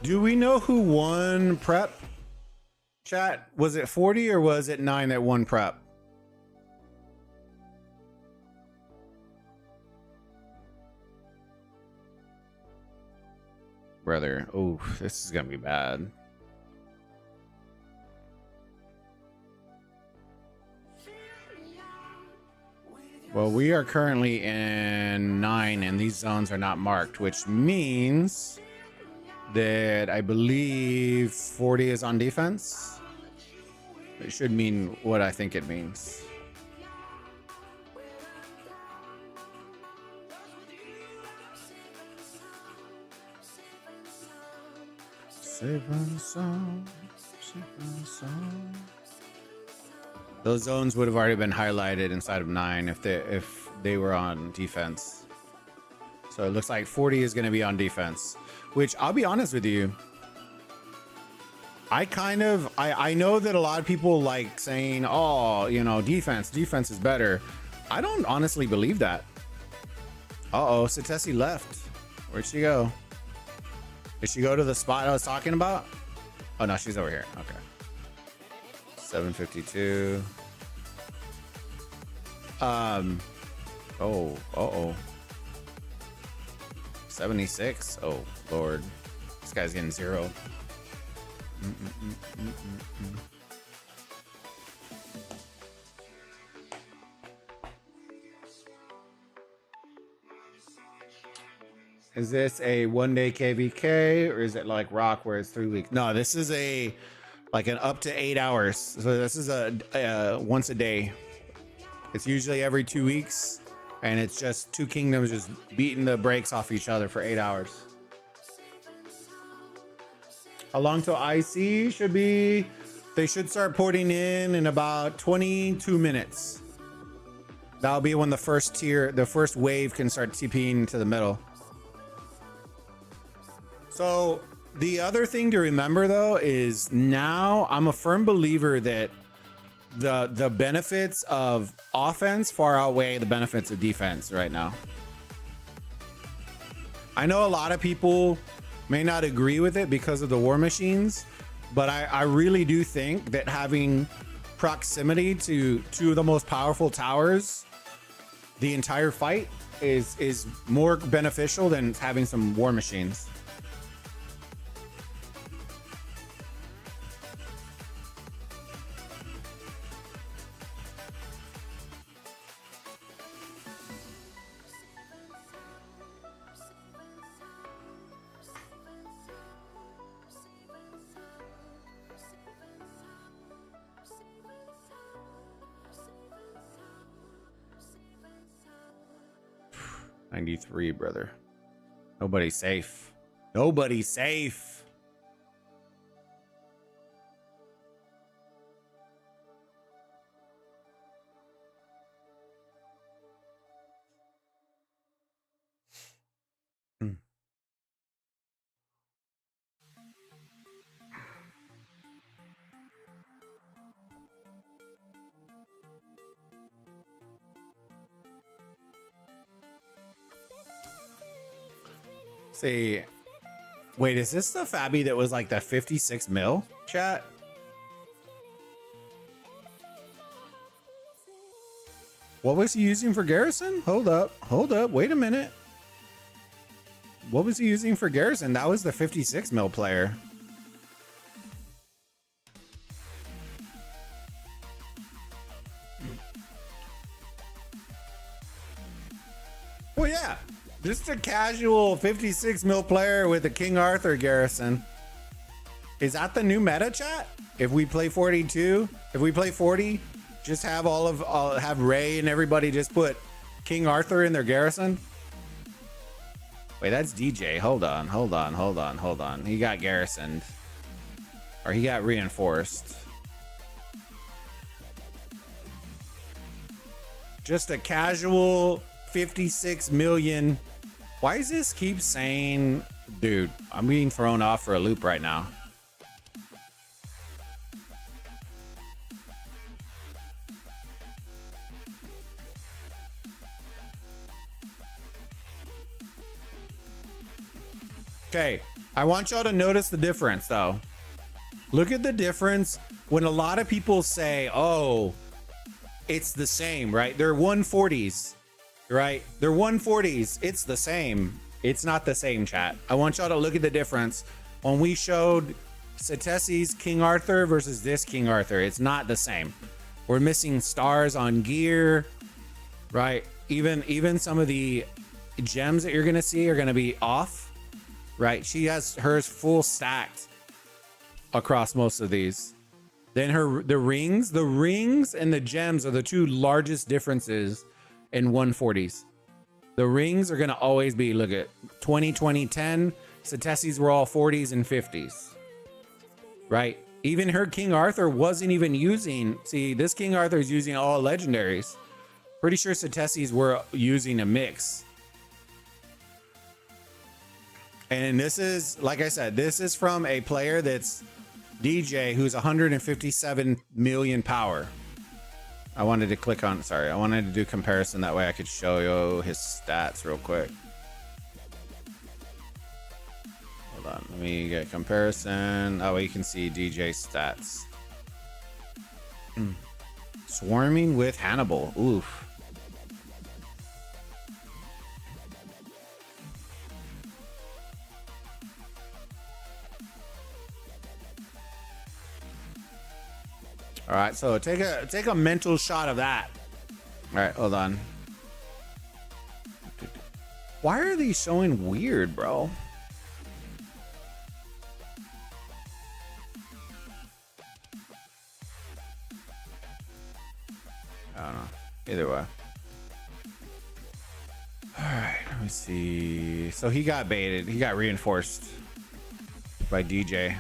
Do we know who won prep? Chat, was it 40 or was it 9 that won prep? Brother, oh, this is gonna be bad. Well, we are currently in 9 and these zones are not marked, which means that I believe 40 is on defense. It should mean what I think it means. Those zones would have already been highlighted inside of 9 if they were on defense. So it looks like 40 is going to be on defense, which I'll be honest with you. I know that a lot of people like saying, oh, you know, defense is better. I don't honestly believe that. Uh-oh, Satesi left. Where'd she go? Did she go to the spot I was talking about? Oh no, she's over here. Okay. 752. Oh, uh-oh. 76. Oh Lord. This guy's getting 0. Is this a 1-day KVK or is it like Rock where it's 3 weeks? No, this is like an up to 8 hours. So this is a once a day. It's usually every 2 weeks, and it's just 2 kingdoms just beating the brakes off each other for 8 hours. How long till IC should be? They should start porting in about 22 minutes. That'll be when the first wave can start TPing to the middle. So the other thing to remember though is now I'm a firm believer that the benefits of offense far outweigh the benefits of defense right now. I know a lot of people may not agree with it because of the war machines, but I really do think that having proximity to 2 of the most powerful towers the entire fight is more beneficial than having some war machines. '93, brother. Nobody's safe. Nobody's safe. See, wait, is this the Fabi that was like the 56 mil chat? What was he using for Garrison? Hold up, wait a minute. What was he using for Garrison? That was the 56 mil player. Well, yeah, just a casual 56 mil player with a King Arthur garrison. Is that the new meta, chat? If we play 42, if we play 40, just have have Ray and everybody just put King Arthur in their garrison. Wait, that's DJ. Hold on. He got garrisoned. Or he got reinforced. Just a casual 56 million. Why does this keep saying, dude, I'm being thrown off for a loop right now. Okay, I want y'all to notice the difference though. Look at the difference when a lot of people say, oh, it's the same, right? They're 140s, right? They're 140s. It's the same. It's not the same, chat. I want y'all to look at the difference. When we showed Satesi's King Arthur versus this King Arthur, it's not the same. We're missing stars on gear, right? Even some of the gems that you're gonna see are gonna be off, right? She has hers full stacked across most of these. Then the rings and the gems are the two largest differences in 140s. The rings are gonna always be, look at 20, 20, 10. Satesi's were all 40s and 50s, right? Even her King Arthur wasn't even using, see, this King Arthur is using all legendaries. Pretty sure Satesi's were using a mix. And this is, like I said, this is from a player that's DJ who's 157 million power. I wanted to click on, sorry, I wanted to do comparison. That way I could show you his stats real quick. Hold on, let me get comparison. That way you can see DJ stats. Swarming with Hannibal, oof. All right, so take a mental shot of that. All right, hold on. Why are these showing weird, bro? I don't know. Either way. All right, let me see. So he got baited. He got reinforced by DJ.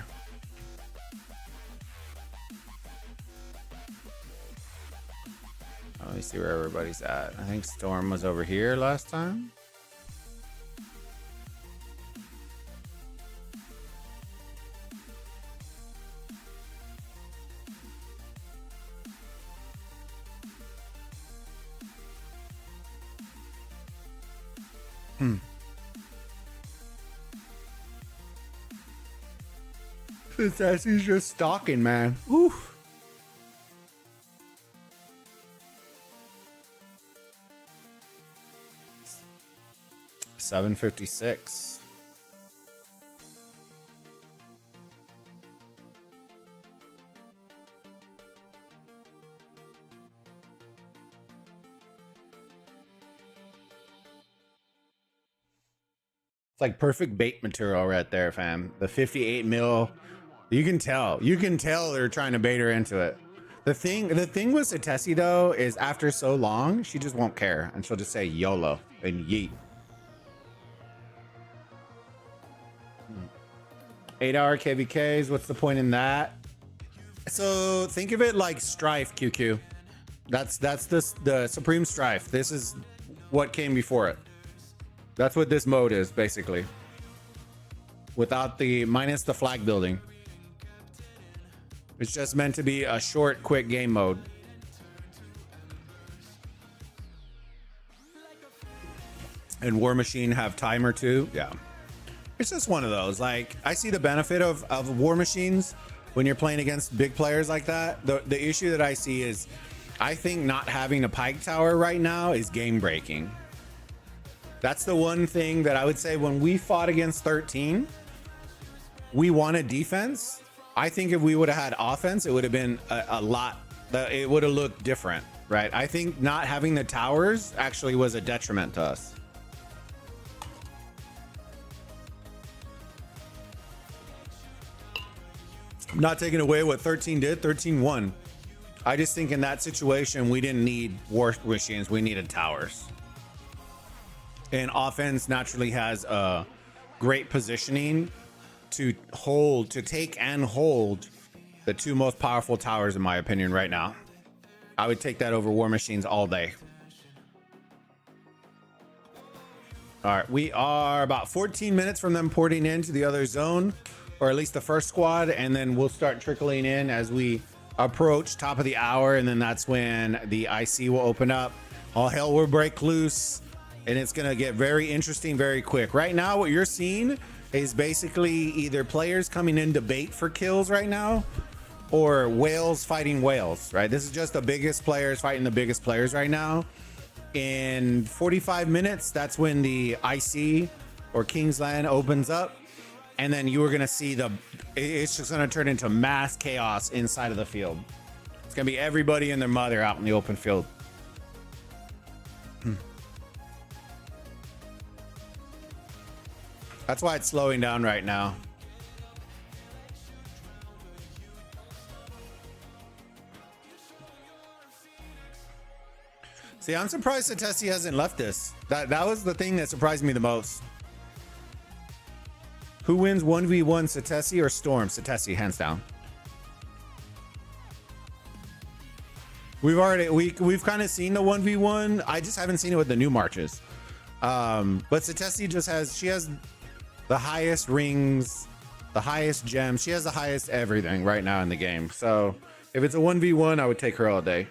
Let me see where everybody's at. I think Storm was over here last time. Sassy's just stalking, man. Oof. $756. It's like perfect bait material right there, fam. The 58 mil. You can tell they're trying to bait her into it. The thing with Satesi though is after so long, she just won't care and she'll just say YOLO and yeet. 8-hour KVKs, what's the point in that? So think of it like Strife QQ. That's the Supreme Strife. This is what came before it. That's what this mode is basically. Without the minus the flag building. It's just meant to be a short, quick game mode. And War Machine have timer too. Yeah. It's just one of those. Like, I see the benefit of War Machines when you're playing against big players like that. The issue that I see is I think not having a pike tower right now is game breaking. That's the one thing that I would say when we fought against 13, we wanted defense. I think if we would have had offense, it would have been a lot, it would have looked different, right? I think not having the towers actually was a detriment to us. Not taking away what 13 did. 13 won. I just think in that situation, we didn't need war machines. We needed towers. And offense naturally has a great positioning to hold, to take and hold the two most powerful towers, in my opinion, right now. I would take that over war machines all day. All right, we are about 14 minutes from them porting into the other zone, or at least the first squad, and then we'll start trickling in as we approach top of the hour, and then that's when the IC will open up. All hell will break loose, and it's gonna get very interesting very quick. Right now, what you're seeing is basically either players coming in to bait for kills right now, or whales fighting whales, right? This is just the biggest players fighting the biggest players right now. In 45 minutes, that's when the IC or Kingsland opens up, and then you are gonna see it's just gonna turn into mass chaos inside of the field. It's gonna be everybody and their mother out in the open field. That's why it's slowing down right now. See, I'm surprised Satesi hasn't left this. That was the thing that surprised me the most. Who wins 1v1, Satesi or Storm? Satesi, hands down. We've kind of seen the 1v1. I just haven't seen it with the new marches. But Satesi she has the highest rings, the highest gems. She has the highest everything right now in the game. So if it's a 1v1, I would take her all day.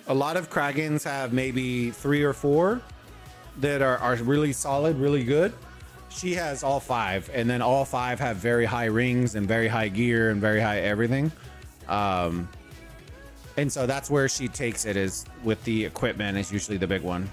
A lot of Kragans have maybe 3 or 4 that are really solid, really good. She has all 5, and then all 5 have very high rings and very high gear and very high everything. And so that's where she takes it, is with the equipment is usually the big one.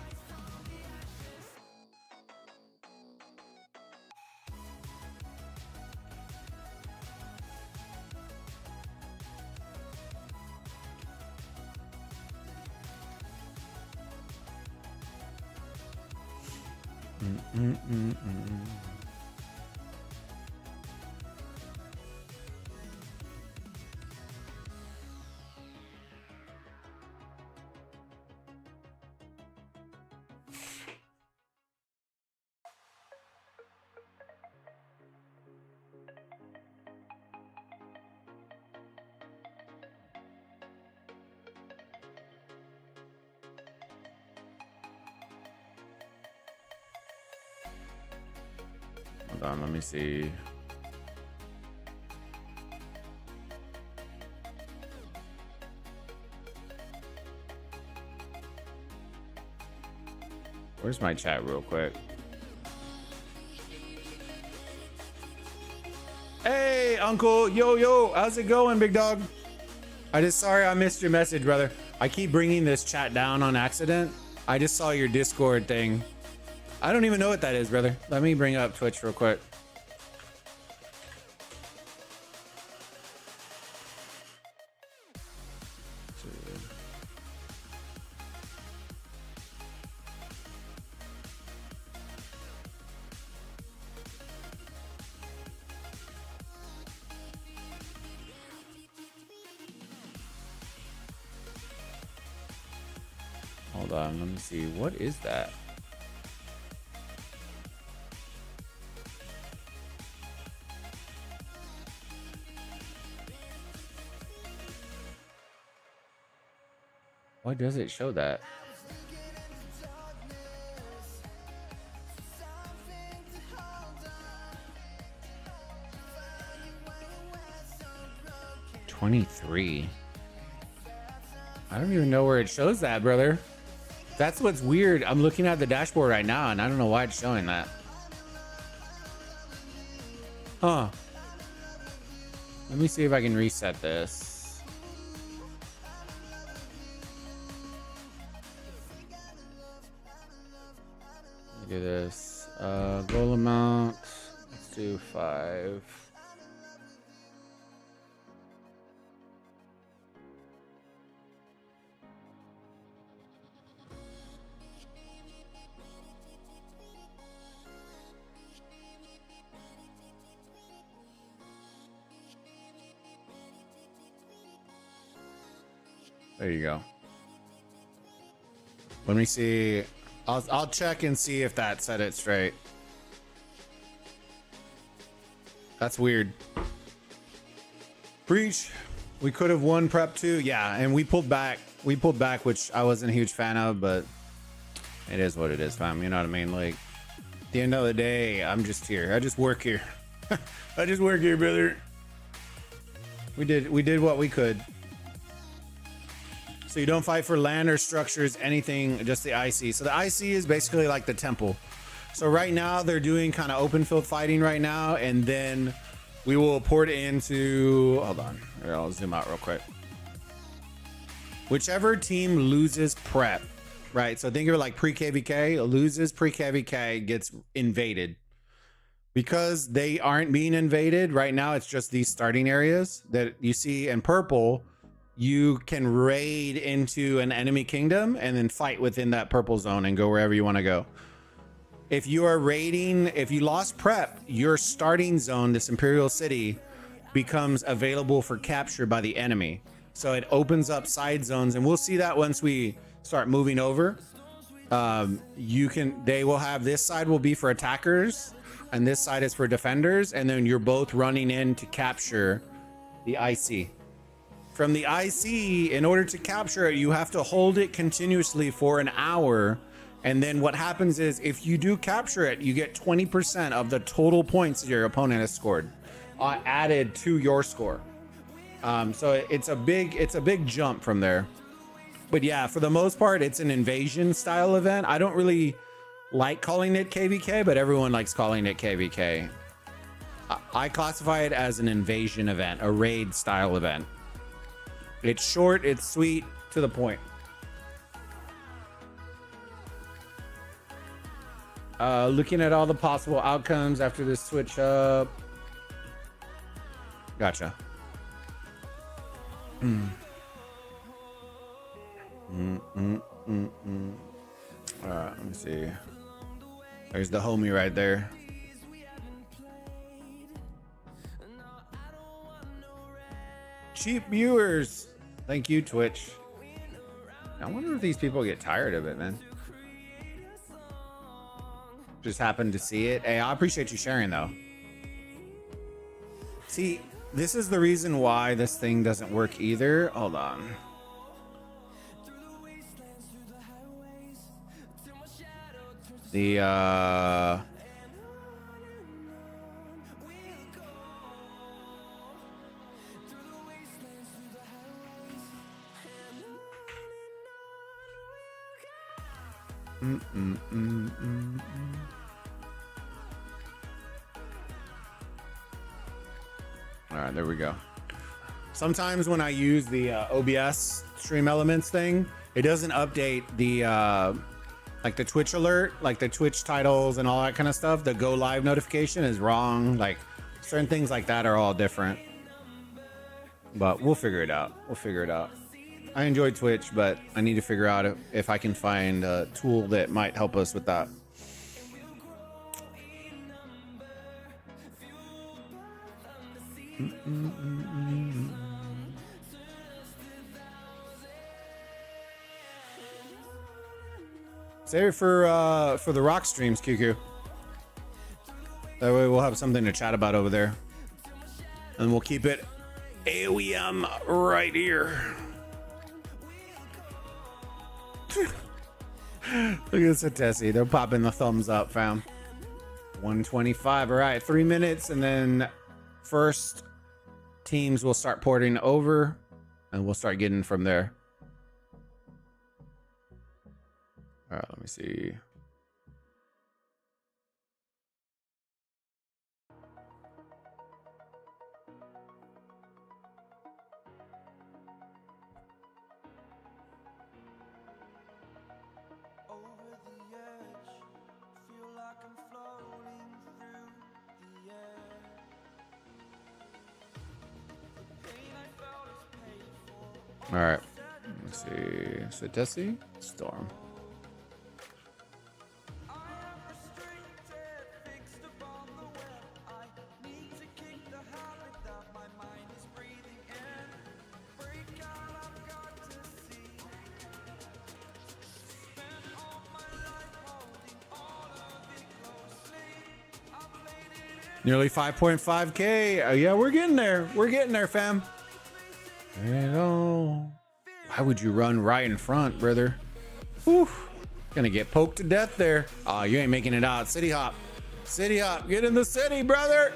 Hold on, let me see. Where's my chat real quick? Hey, Uncle. Yo, how's it going, big dog? Sorry I missed your message, brother. I keep bringing this chat down on accident. I just saw your Discord thing. I don't even know what that is, brother. Let me bring up Twitch real quick. Hold on, let me see. What is that? Why does it show that? $23. I don't even know where it shows that, brother. That's what's weird. I'm looking at the dashboard right now, and I don't know why it's showing that. Huh. Let me see if I can reset this. Let me do this. Goal amount. Let's do 5. There you go. Let me see. I'll check and see if that set it straight. That's weird. Breach. We could have won prep 2. Yeah, and we pulled back. We pulled back, which I wasn't a huge fan of, but it is what it is, fam. You know what I mean? Like, at the end of the day, I'm just here. I just work here. I just work here, brother. We did what we could. So you don't fight for land or structures, anything, just the IC. So the IC is basically like the temple. So right now they're doing kind of open field fighting right now, and then we will port into, hold on, here, I'll zoom out real quick. Whichever team loses prep, right? So think of it like pre-KVK, loses pre-KVK, gets invaded. Because they aren't being invaded right now, it's just these starting areas that you see in purple. You can raid into an enemy kingdom and then fight within that purple zone and go wherever you want to go. If you are raiding, if you lost prep, your starting zone, this Imperial City, becomes available for capture by the enemy. So it opens up side zones, and we'll see that once we start moving over. They will have, this side will be for attackers and this side is for defenders, and then you're both running in to capture the IC. From the IC, in order to capture it, you have to hold it continuously for an hour. And then what happens is, if you do capture it, you get 20% of the total points your opponent has scored added to your score. So it's a big jump from there. But yeah, for the most part, it's an invasion style event. I don't really like calling it KVK, but everyone likes calling it KVK. I classify it as an invasion event, a raid style event. It's short, it's sweet, to the point. Looking at all the possible outcomes after this switch up. Gotcha. Let me see. There's the homie right there. Cheap viewers. Thank you, Twitch. I wonder if these people get tired of it, man. Just happened to see it. Hey, I appreciate you sharing, though. See, this is the reason why this thing doesn't work either. Hold on. The All right, there we go. Sometimes when I use the OBS stream elements thing, it doesn't update the like the Twitch alert, like the Twitch titles and all that kind of stuff. The go live notification is wrong. Like certain things like that are all different. But we'll figure it out. We'll figure it out. I enjoy Twitch, but I need to figure out if I can find a tool that might help us with that. Save it for the rock streams, QQ. That way we'll have something to chat about over there. And we'll keep it aoem right here. Look at this Tessie. They're popping the thumbs up, fam. 125. All right, 3 minutes, and then first teams will start porting over, and we'll start getting from there. All right, let me see. All right, let's see. So Tessie, Storm. Nearly 5.5K. Yeah, we're getting there. We're getting there, fam. There you go. Why would you run right in front, brother? Whew. Gonna get poked to death there. Oh, you ain't making it out. City hop. City hop. Get in the city, brother.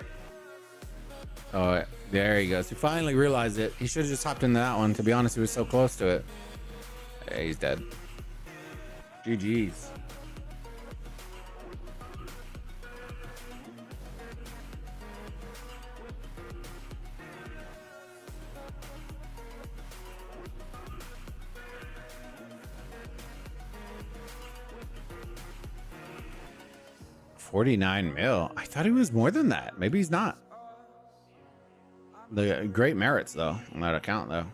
Oh, there he goes. He finally realized it. He should have just hopped into that one. To be honest, he was so close to it. Hey, he's dead. GG's. $49 million. I thought he was more than that. Maybe he's not. The great merits though on that account though.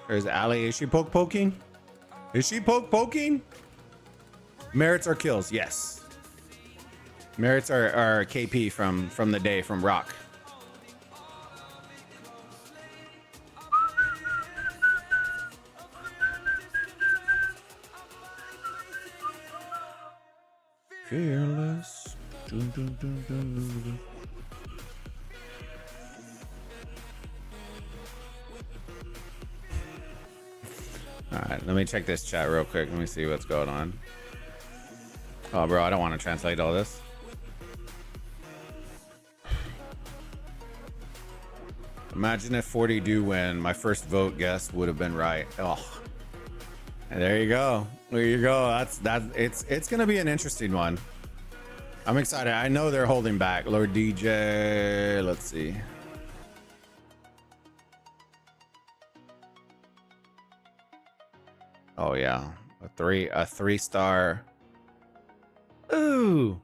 There's Ali. Is she poking? Is she poking? Merits or kills? Yes. Merits are KP from the day from Rock. Fearless. Dun, dun, dun, dun, dun, dun. All right, let me check this chat real quick. Let me see what's going on. Oh, bro, I don't want to translate all this. Imagine if 40 do win. My first vote guess would have been right. Oh, and there you go. There you go. It's gonna be an interesting one. I'm excited. I know they're holding back. Lord DJ. Let's see. Oh yeah, a three star. Ooh,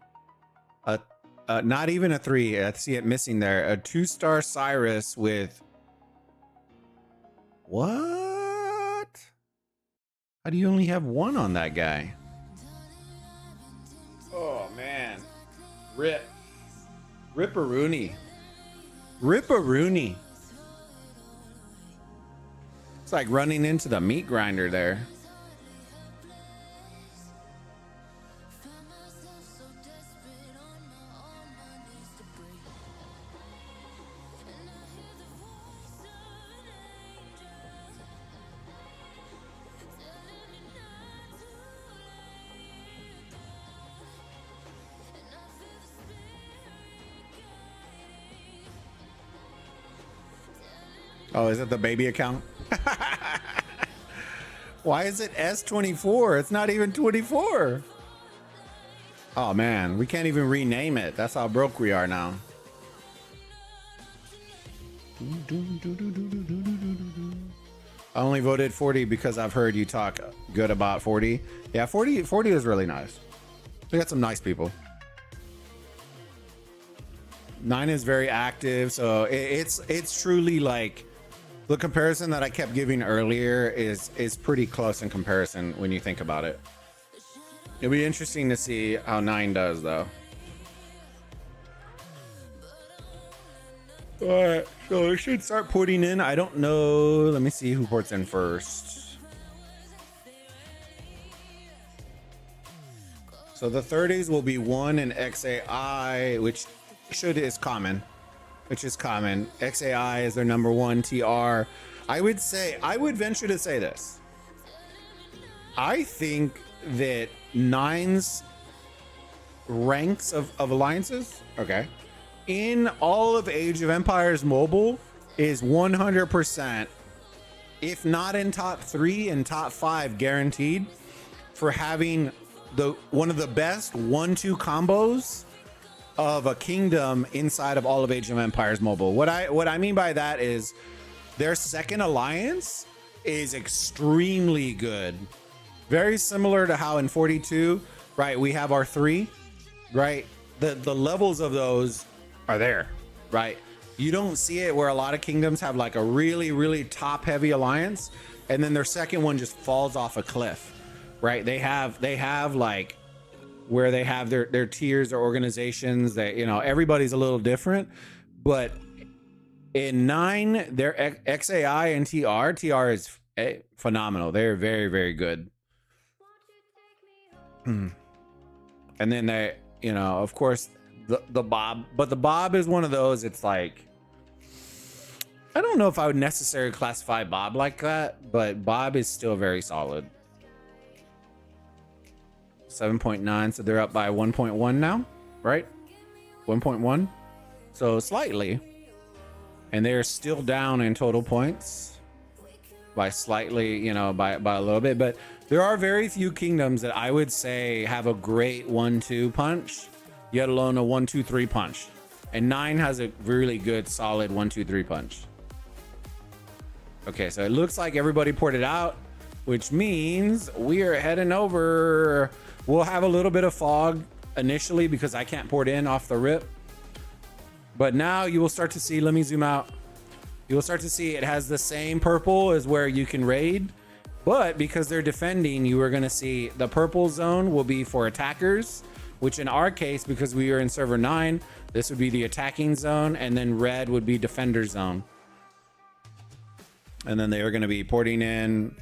not even a 3. I see it missing there. A 2-star Cyrus with what? How do you only have 1 on that guy? Oh man, Ripperoonie. It's like running into the meat grinder there. Oh, is it the baby account? Why is it S24? It's not even 24. Oh man, we can't even rename it. That's how broke we are now. I only voted 40 because I've heard you talk good about 40. Yeah, 40 is really nice. We got some nice people. 9 is very active, so it's truly like the comparison that I kept giving earlier is pretty close in comparison when you think about it. It'll be interesting to see how 9 does though. All right, so we should start putting in. I don't know. Let me see who ports in first. So the 30s will be 1 in XAI, which is common. XAI is their number 1 TR. I would venture to say this. I think that 9's ranks of alliances, okay, in all of Age of Empires Mobile is 100%, if not in top 3 and top 5 guaranteed, for having one of the best 1-2 combos of a kingdom inside of all of Age of Empires Mobile. What I mean by that is their second alliance is extremely good. Very similar to how in 42, right, we have our 3, right? The levels of those are there, right? You don't see it where a lot of kingdoms have like a really, really top heavy alliance. and then their second one just falls off a cliff, right? They have like where they have their tiers or organizations that, you know, everybody's a little different, but in 9, their XAI and TR is phenomenal. They're very, very good. And then they, you know, of course, the Bob, but the Bob is one of those, it's like, I don't know if I would necessarily classify Bob like that, but Bob is still very solid. 7.9, so they're up by 1.1 now, right? 1.1, so slightly. And they're still down in total points by slightly, you know, by a little bit. But there are very few kingdoms that I would say have a great 1-2 punch, yet alone a 1-2-3 punch. And 9 has a really good, solid 1-2-3 punch. Okay, so it looks like everybody ported out, which means we are heading over. We'll have a little bit of fog initially because I can't port in off the rip. But now you will start to see, let me zoom out. You will start to see it has the same purple as where you can raid. But because they're defending, you are going to see the purple zone will be for attackers, which in our case, because we are in server 9, this would be the attacking zone, and then red would be defender zone. And then they are going to be porting in.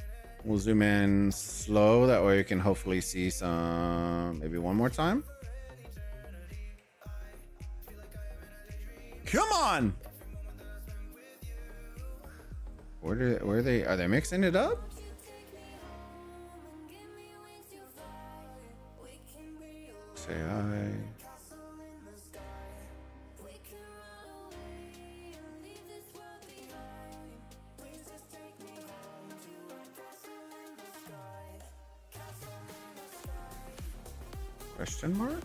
We'll zoom in slow. That way you can hopefully see some, maybe one more time. Come on. Where are they mixing it up? Say hi. Question mark?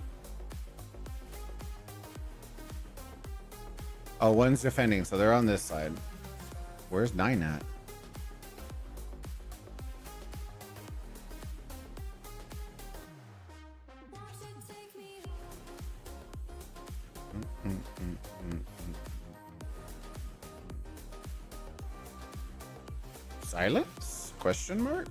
Oh, one's defending, so they're on this side. Where's 9 at? Silence? Question mark?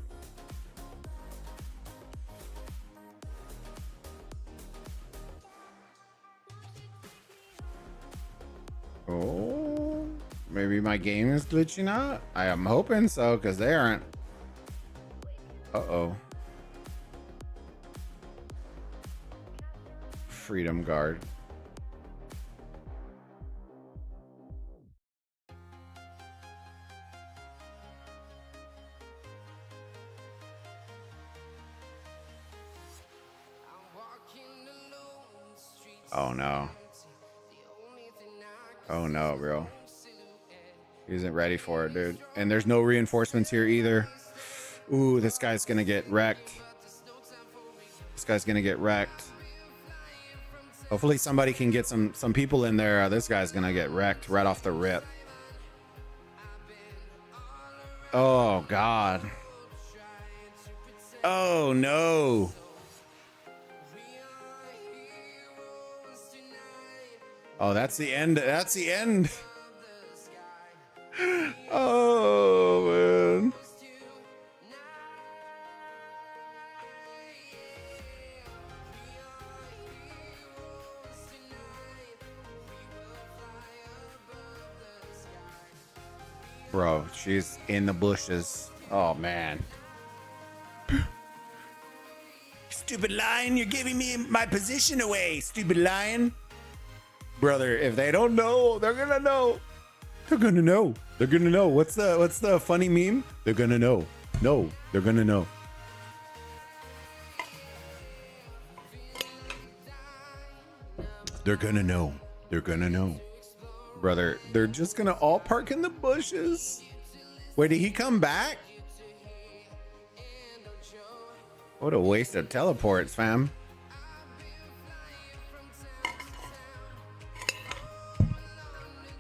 Oh, maybe my game is glitching out. I am hoping so, because they aren't. Uh-oh. Freedom Guard. Oh no. Oh no, bro. He isn't ready for it, dude. And there's no reinforcements here either. Ooh, this guy's gonna get wrecked. This guy's gonna get wrecked. Hopefully somebody can get some people in there. This guy's gonna get wrecked right off the rip. Oh God. Oh no. Oh, that's the end. That's the end. Oh, man. Bro, she's in the bushes. Oh, man. Stupid lion, you're giving me my position away, stupid lion. Brother, if they don't know, they're gonna know. They're gonna know. They're gonna know. What's the funny meme? They're gonna know. No, they're gonna know. They're gonna know. They're gonna know. Brother, they're just gonna all park in the bushes. Wait, did he come back? What a waste of teleports, fam.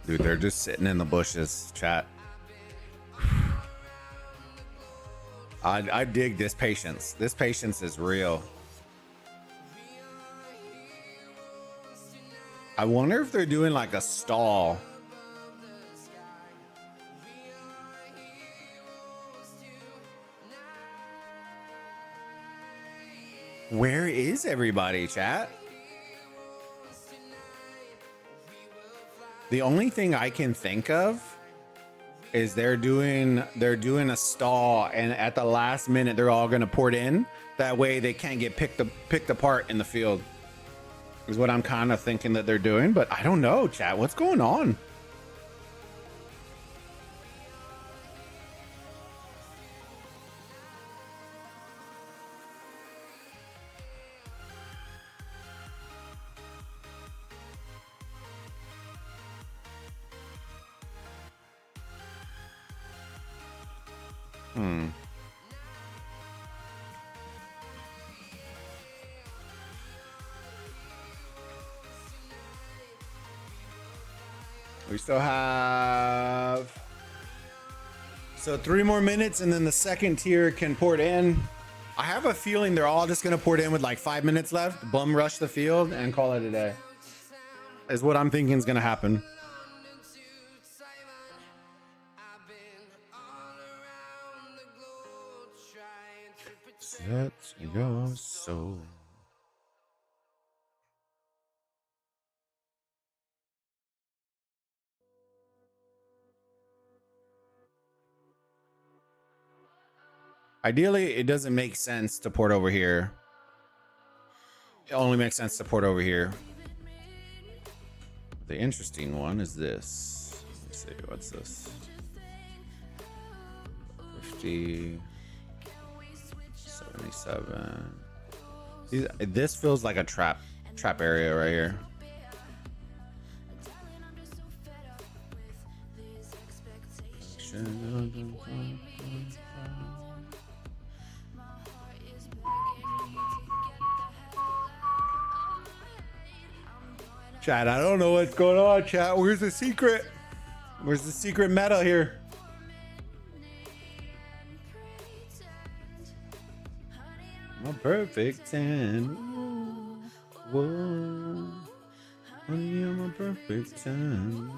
Dude, they're just sitting in the bushes, chat. I dig this patience. This patience is real. I wonder if they're doing like a stall. Where is everybody, chat? The only thing I can think of is they're doing a stall, and at the last minute they're all gonna port in. That way they can't get picked apart in the field. Is what I'm kind of thinking that they're doing, but I don't know, chat. What's going on? We still have 3 more minutes, and then the second tier can port in. I have a feeling they're all just gonna port in with like 5 minutes left, bum rush the field, and call it a day. Is what I'm thinking is gonna happen. Set your soul. Ideally, it doesn't make sense to port over here. It only makes sense to port over here. The interesting one is this. Let's see, what's this? 50, 77. This feels like a trap area right here. Chat, I don't know what's going on, chat. Where's the secret? Where's the secret meta here? My perfect 10. Whoa. Honey, I'm a perfect 10.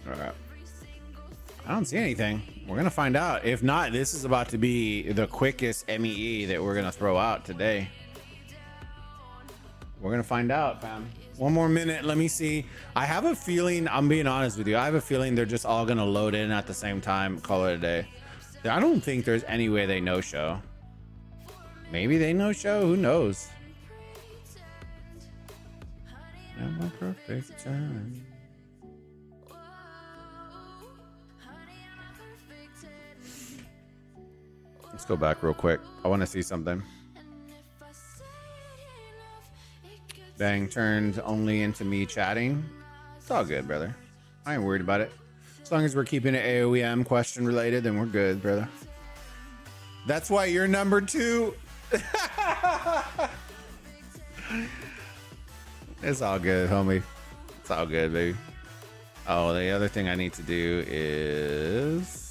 All right. I don't see anything. We're gonna find out. If not, this is about to be the quickest MEE that we're gonna throw out today. We're gonna find out, fam. One more minute. Let me see. I have a feeling, I'm being honest with you, I have a feeling they're just all gonna load in at the same time, call it a day. I don't think there's any way they no show. Maybe they no show, who knows? Not my perfect time. Let's go back real quick. I want to see something. Bang turned only into me chatting. It's all good, brother. I ain't worried about it. As long as we're keeping it aoem question related, then we're good, brother. That's why you're number 2. It's all good, homie. It's all good, baby. Oh, the other thing I need to do is...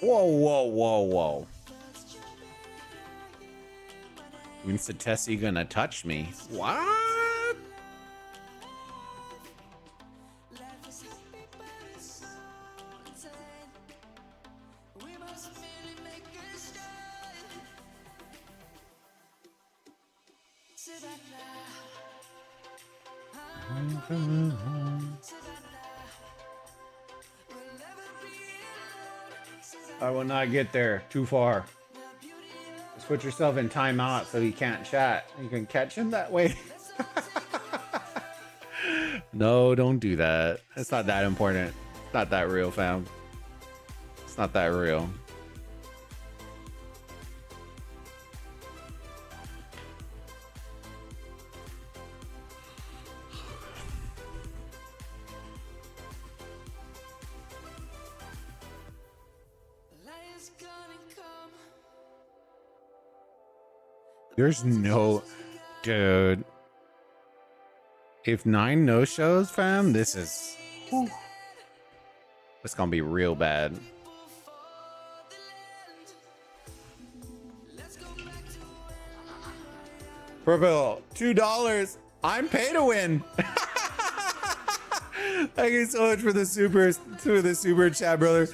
Whoa, whoa, whoa, whoa. When's the Tessie gonna touch me? What? I will not get there too far. Just put yourself in timeout so you can't chat. You can catch him that way. No, don't do that. It's not that important. It's not that real, fam. It's not that real. There's no, dude. If 9 no-shows, fam, this is, whew, it's gonna be real bad. Purple, $2. I'm pay to win. Thank you so much for the super chat, brother.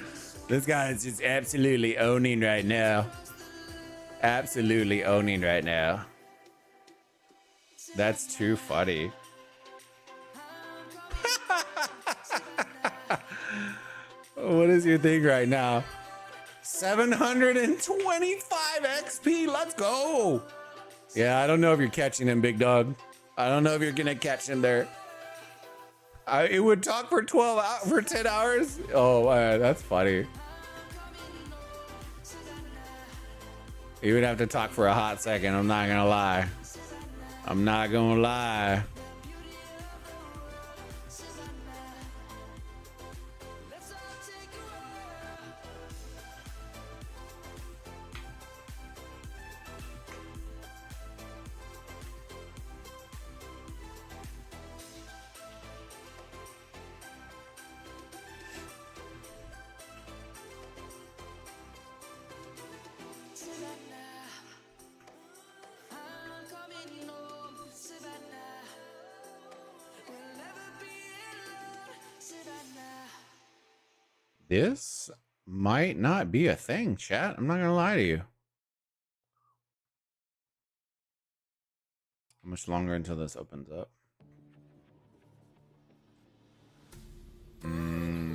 This guy is just absolutely owning right now. Absolutely owning right now. That's too funny. What is your thing right now? 725 XP. Let's go. Yeah, I don't know if you're catching him, big dog. I don't know if you're gonna catch him there. It would talk for 10 hours. Oh, that's funny. You would have to talk for a hot second. I'm not gonna lie. I'm not gonna lie. This might not be a thing, chat. I'm not gonna lie to you. How much longer until this opens up?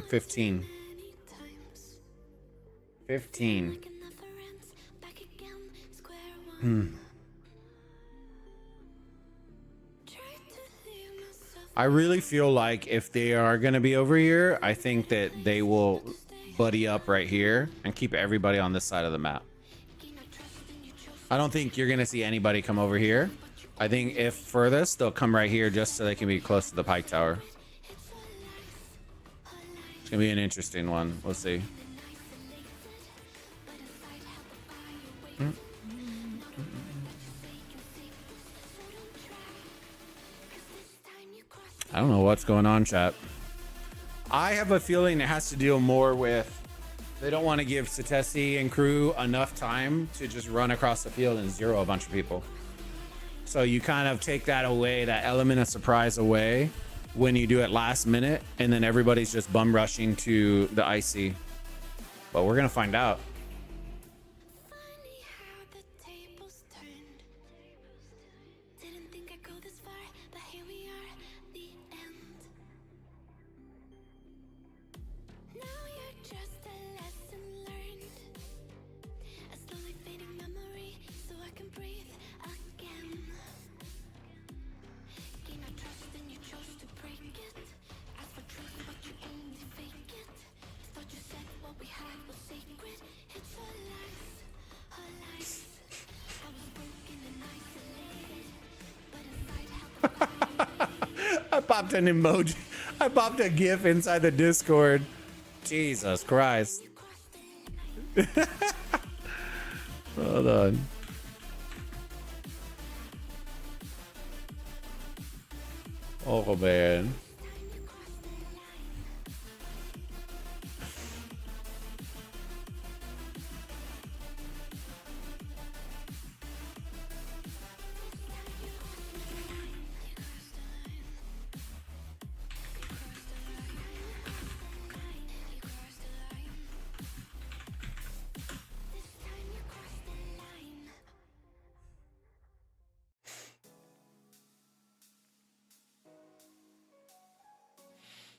15. 15. I really feel like if they are going to be over here, I think that they will buddy up right here and keep everybody on this side of the map. I don't think you're going to see anybody come over here. I think if furthest, they'll come right here just so they can be close to the pike tower. It's going to be an interesting one. We'll see. I don't know what's going on, chat. I have a feeling it has to deal more with they don't want to give Satesi and crew enough time to just run across the field and zero a bunch of people. So you kind of take that away, that element of surprise away when you do it last minute, and then everybody's just bum rushing to the IC. But we're going to find out. I popped an emoji. I popped a GIF inside the Discord. Jesus Christ. Hold on. Oh man.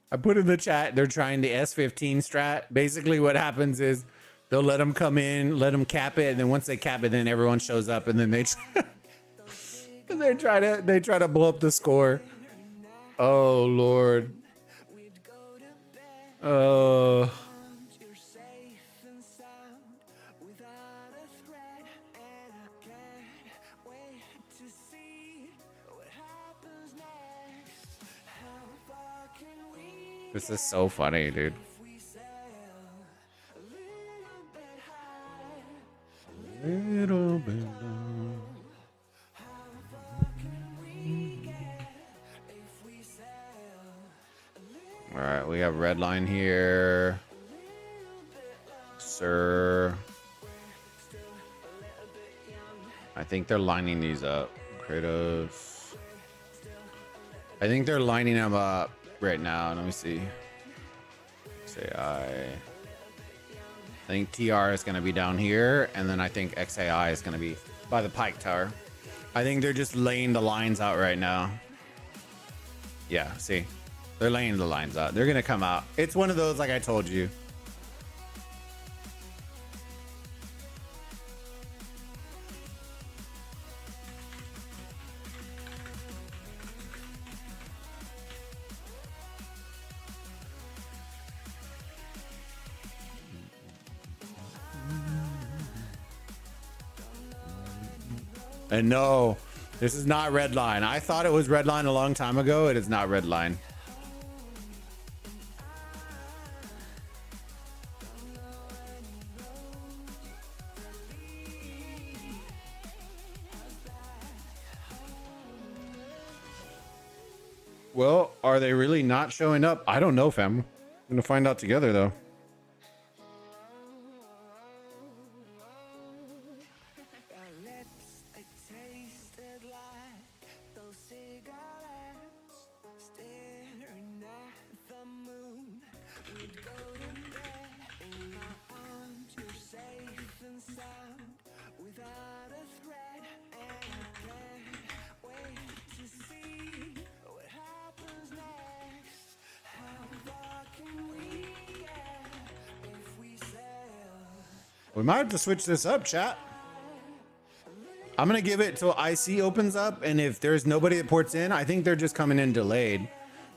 I put in the chat, they're trying the S15 strat. Basically what happens is they'll let them come in, let them cap it, and then once they cap it, then everyone shows up, and then they they try to blow up the score. Oh Lord. Oh. This is so funny, dude. Little bit low. All right, we have red line here, sir. I think they're lining these up. Kratos. I think they're lining them up right now. Let me see. Say I think TR is going to be down here, and then I think XAI is going to be by the Pike Tower. I think they're just laying the lines out right now. Yeah, see? They're laying the lines out. They're going to come out. It's one of those, like I told you. And no, this is not red line. I thought it was red line a long time ago. It is not red line. Well, are they really not showing up? I don't know, fam. We're gonna find out together, though. We might have to switch this up, chat. I'm going to give it till IC opens up, and if there's nobody that ports in, I think they're just coming in delayed.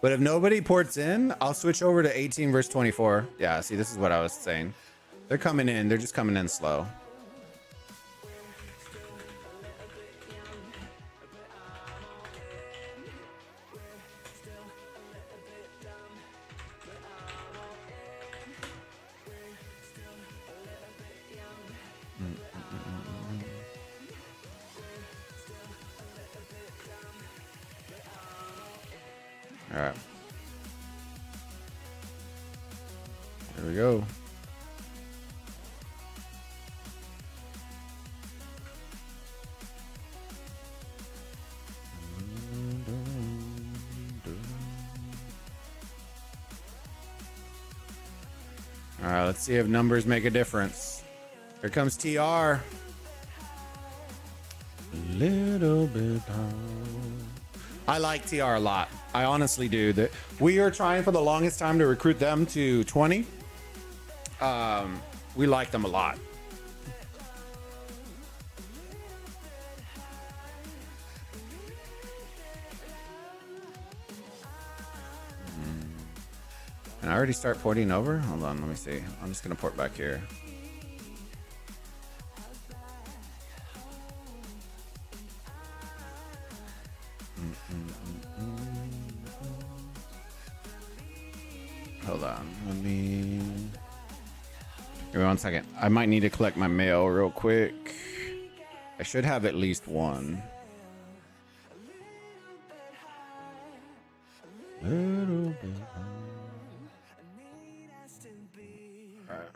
But if nobody ports in, I'll switch over to 18 verse 24. Yeah, see, this is what I was saying. They're coming in. They're just coming in slow. All right. There we go. All right, let's see if numbers make a difference. Here comes TR. Little bit down. I like TR a lot. I honestly do. We are trying for the longest time to recruit them to 20. We like them a lot. Can I already start porting over? Hold on, let me see. I'm just gonna port back here. Hold on, let me... Give me 1 second. I might need to collect my mail real quick. I should have at least one. Little bit high. All right.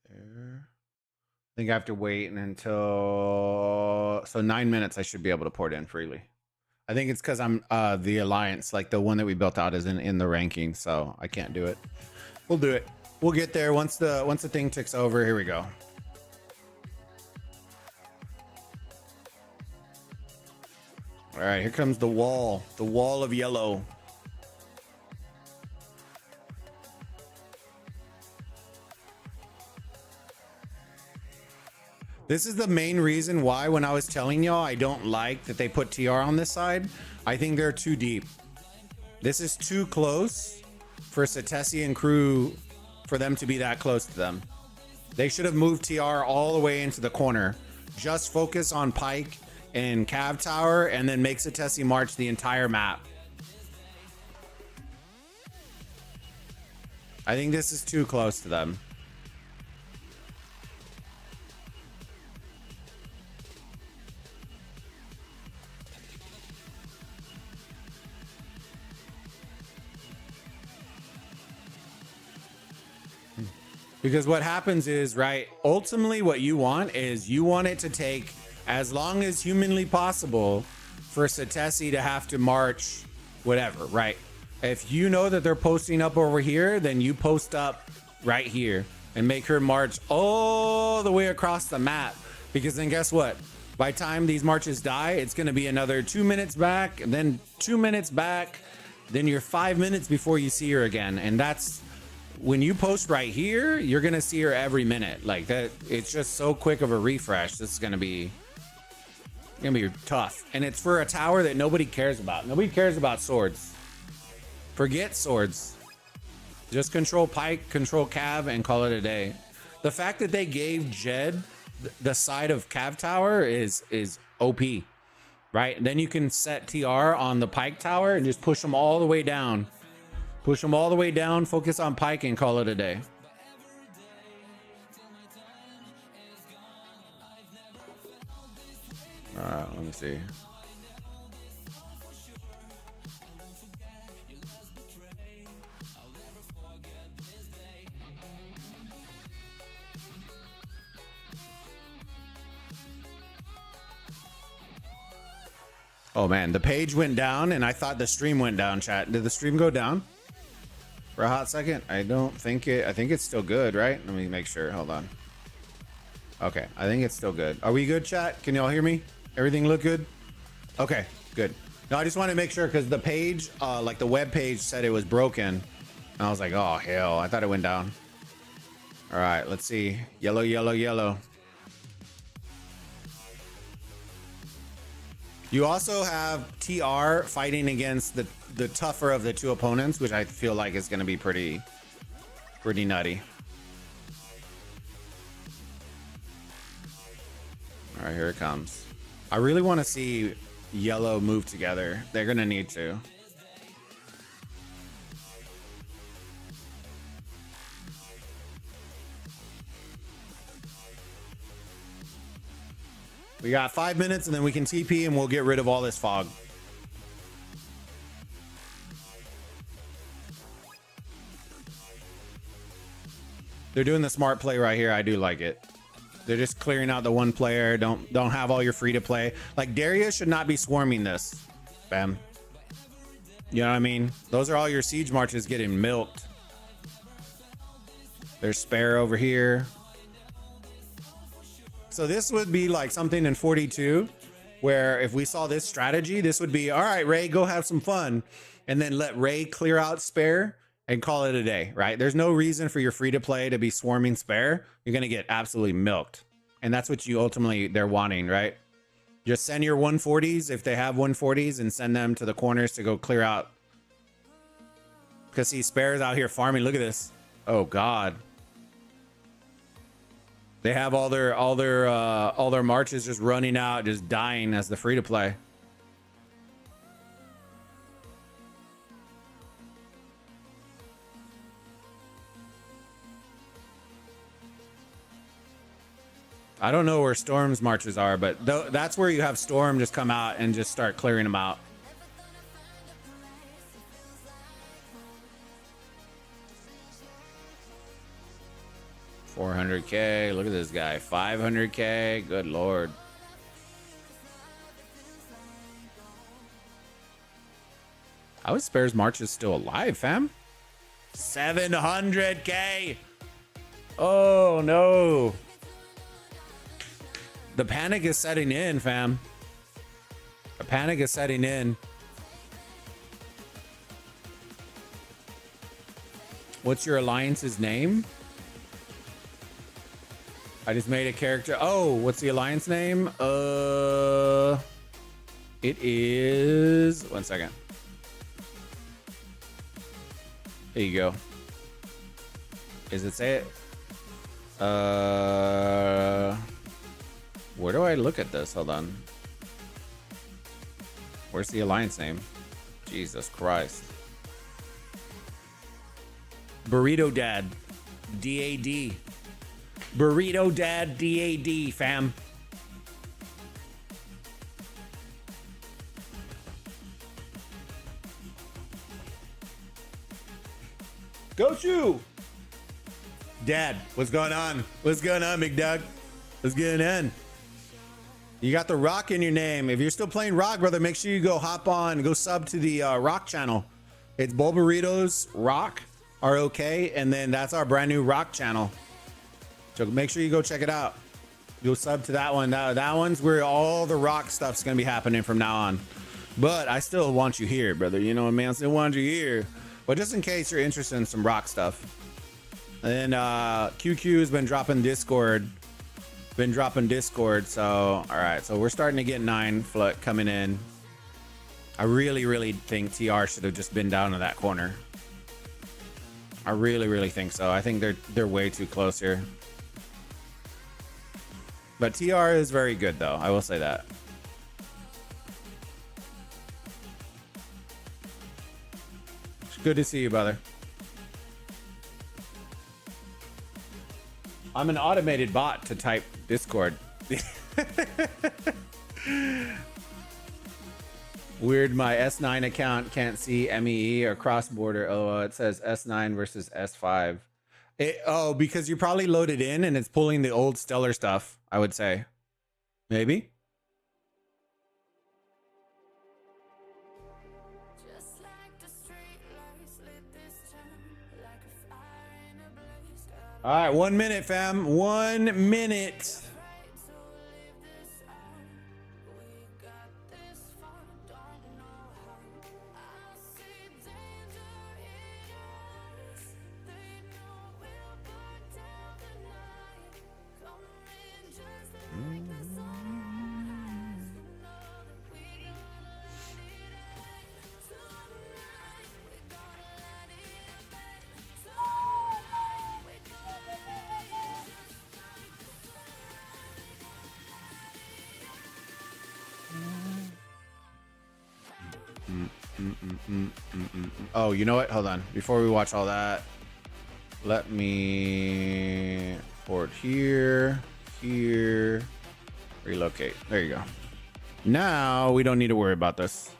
There. I think I have to wait until 9 minutes. I should be able to port in freely. I think it's because I'm the alliance, like the one that we built out, isn't in the ranking, so I can't do it. We'll do it. We'll get there once the thing ticks over. Here we go. All right, here comes the wall of yellow. This is the main reason why when I was telling y'all I don't like that they put TR on this side. I think they're too deep. This is too close for Satesi and crew for them to be that close to them. They should have moved TR all the way into the corner. Just focus on Pike and Cav Tower and then make Satesi march the entire map. I think this is too close to them. Because what happens is, right, ultimately what you want is you want it to take as long as humanly possible for Satesi to have to march whatever, right? If you know that they're posting up over here, then you post up right here and make her march all the way across the map. Because then guess what? By the time these marches die, it's going to be another 2 minutes back, and then 2 minutes back. Then you're 5 minutes before you see her again. And that's... when you post right here, you're gonna see her every minute like that. It's just so quick of a refresh. This is gonna be tough, and it's for a tower that nobody cares about. Nobody cares about swords. Forget swords. Just control Pike, control Cav, and call it a day. The fact that they gave Jed the side of Cav Tower is OP, right? Then you can set TR on the Pike Tower and just push them all the way down. Push them all the way down, focus on Pike, and call it a day. All right, let me see. Oh man, the page went down and I thought the stream went down, chat. Did the stream go down? For a hot second? I don't think it. I think it's still good, right? Let me make sure. Hold on. Okay, I think it's still good. Are we good, chat? Can y'all hear me? Everything look good? Okay, good. No, I just want to make sure because the page, like the web page said it was broken. And I was like, oh, hell. I thought it went down. All right, let's see. Yellow, yellow, yellow. You also have TR fighting against the tougher of the two opponents, which I feel like is going to be pretty nutty. All right, here it comes. I really want to see yellow move together. They're going to need to. We got 5 minutes and then we can TP and we'll get rid of all this fog. They're doing the smart play right here. I do like it. They're just clearing out the one player. Don't have all your free to play. Like Darius should not be swarming this. Bam. You know what I mean? Those are all your siege marches getting milked. There's spare over here. So this would be like something in 42 where if we saw this strategy, this would be, all right, Ray, go have some fun. And then let Ray clear out spare and call it a day, right? There's no reason for your free to play to be swarming spare. You're going to get absolutely milked. And that's what you ultimately, they're wanting, right? Just send your 140s if they have 140s and send them to the corners to go clear out. Because see, spares out here farming. Look at this. Oh God. They have all their marches just running out, just dying as the free to play. I don't know where Storm's marches are, but that's where you have Storm just come out and just start clearing them out. $400K. Look at this guy. $500K. Good Lord. How is Spares March is still alive, fam? 700K. Oh no. The panic is setting in, fam. The panic is setting in. What's your alliance's name? I just made a character. Oh, what's the alliance name? It is, 1 second. There you go. Is it say it? Where do I look at this? Hold on. Where's the alliance name? Jesus Christ. Burrito Dad. DAD. Burrito Dad DAD, fam. Go Chew! Dad, what's going on? What's going on, big dog? What's going on? You got the Rock in your name. If you're still playing Rock, brother, make sure you go hop on, go sub to the Rock channel. It's Bulbaritos Rock, R-O-K, and then that's our brand new Rock channel. So make sure you go check it out. You'll sub to that one. That one's where all the Rock stuff's gonna be happening from now on. But I still want you here, brother. You know what I mean? I still want you here. But just in case you're interested in some Rock stuff. And then QQ has been dropping Discord. So all right, so we're starting to get 9 flood coming in. I really think TR should have just been down to that corner. I really think so. I think they're way too close here. But TR is very good though, I will say that. It's good to see you, brother. I'm an automated bot to type Discord. Weird, my S9 account can't see MEE or cross border. Oh, it says S9 versus S5. Oh, because you probably loaded in and it's pulling the old Stellar stuff, I would say. Maybe. All right, 1 minute, fam. 1 minute. Oh, you know what? Hold on. Before we watch all that, let me port here, relocate. There you go. Now we don't need to worry about this.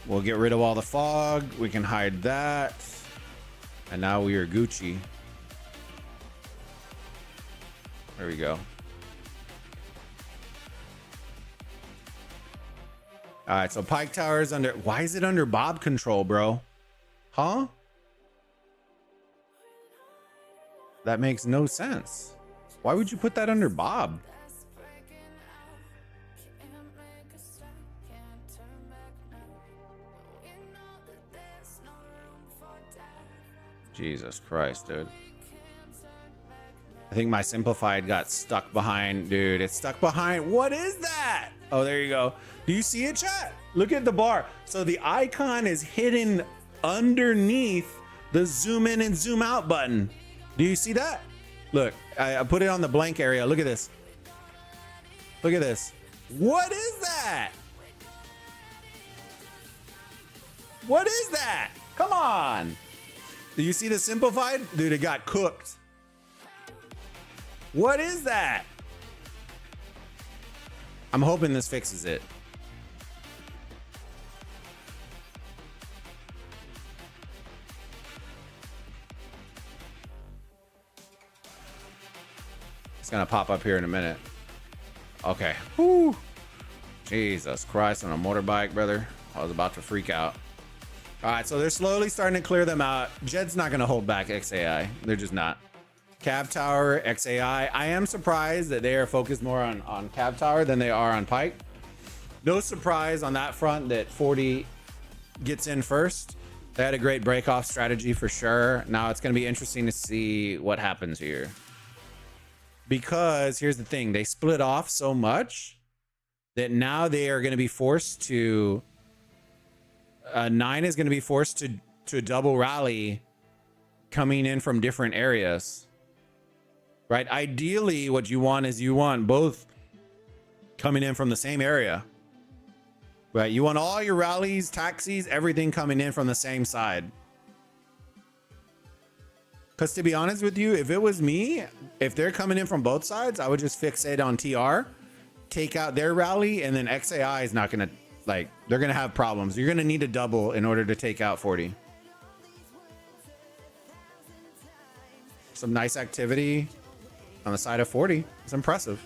We'll get rid of all the fog. We can hide that. And now we are Gucci. There we go. All right, so Pike Tower is under... Why is it under Bob control, bro? Huh? That makes no sense. Why would you put that under Bob? Jesus Christ, dude. I think my simplified got stuck behind. Dude, it's stuck behind. What is that? Oh, there you go. Do you see it, chat? Look at the bar. So the icon is hidden underneath the zoom in and zoom out button. Do you see that? Look, I put it on the blank area. Look at this. Look at this. What is that? What is that? Come on. Do you see the simplified? Dude, it got cooked. What is that? I'm hoping this fixes it. It's gonna pop up here in a minute. Okay. Whew. Jesus Christ, on a motorbike, brother. I was about to freak out. All right, so they're slowly starting to clear them out. Jed's not going to hold back XAI. They're just not. Cab Tower, XAI. I am surprised that they are focused more on Cab Tower than they are on Pike. No surprise on that front that 40 gets in first. They had a great break-off strategy for sure. Now it's going to be interesting to see what happens here. Because here's the thing. They split off so much that now they are going to be forced to... 9 is going to be forced to double rally coming in from different areas, right? Ideally, what you want is you want both coming in from the same area, right? You want all your rallies, taxis, everything coming in from the same side. Because to be honest with you, if it was me, if they're coming in from both sides, I would just fixate on TR, take out their rally, and then XAI is not going to... Like, they're going to have problems. You're going to need a double in order to take out 40. Some nice activity on the side of 40. It's impressive.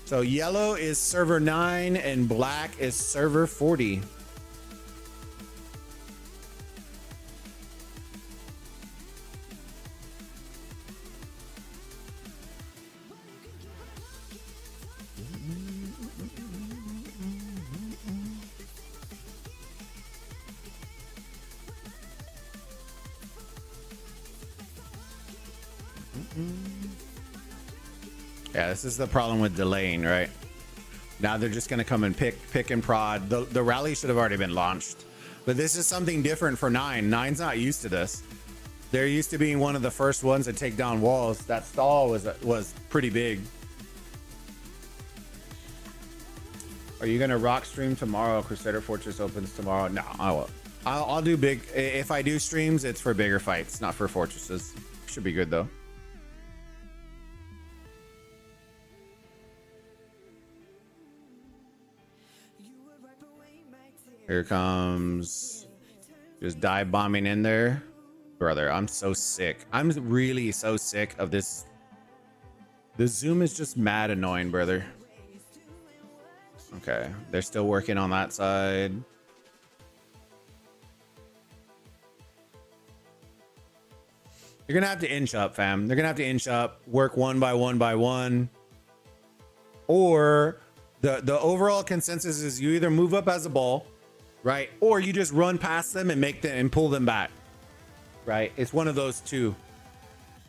So yellow is server 9 and black is server 40. Yeah, this is the problem with delaying, right? Now they're just going to come and pick and prod. The rally should have already been launched. But this is something different for 9. 9's not used to this. They're used to being one of the first ones to take down walls. That stall was pretty big. Are you going to rock stream tomorrow? Crusader Fortress opens tomorrow. No, I won't. I'll do big. If I do streams, it's for bigger fights, not for fortresses. Should be good though. Here comes just dive bombing in there. Brother, I'm so sick. I'm really so sick of this. The zoom is just mad annoying, brother. Okay, they're still working on that side. You're gonna have to inch up, fam. They're gonna have to inch up, work one by one by one. Or the overall consensus is you either move up as a ball, right? Or you just run past them and make them and pull them back, right? It's one of those two.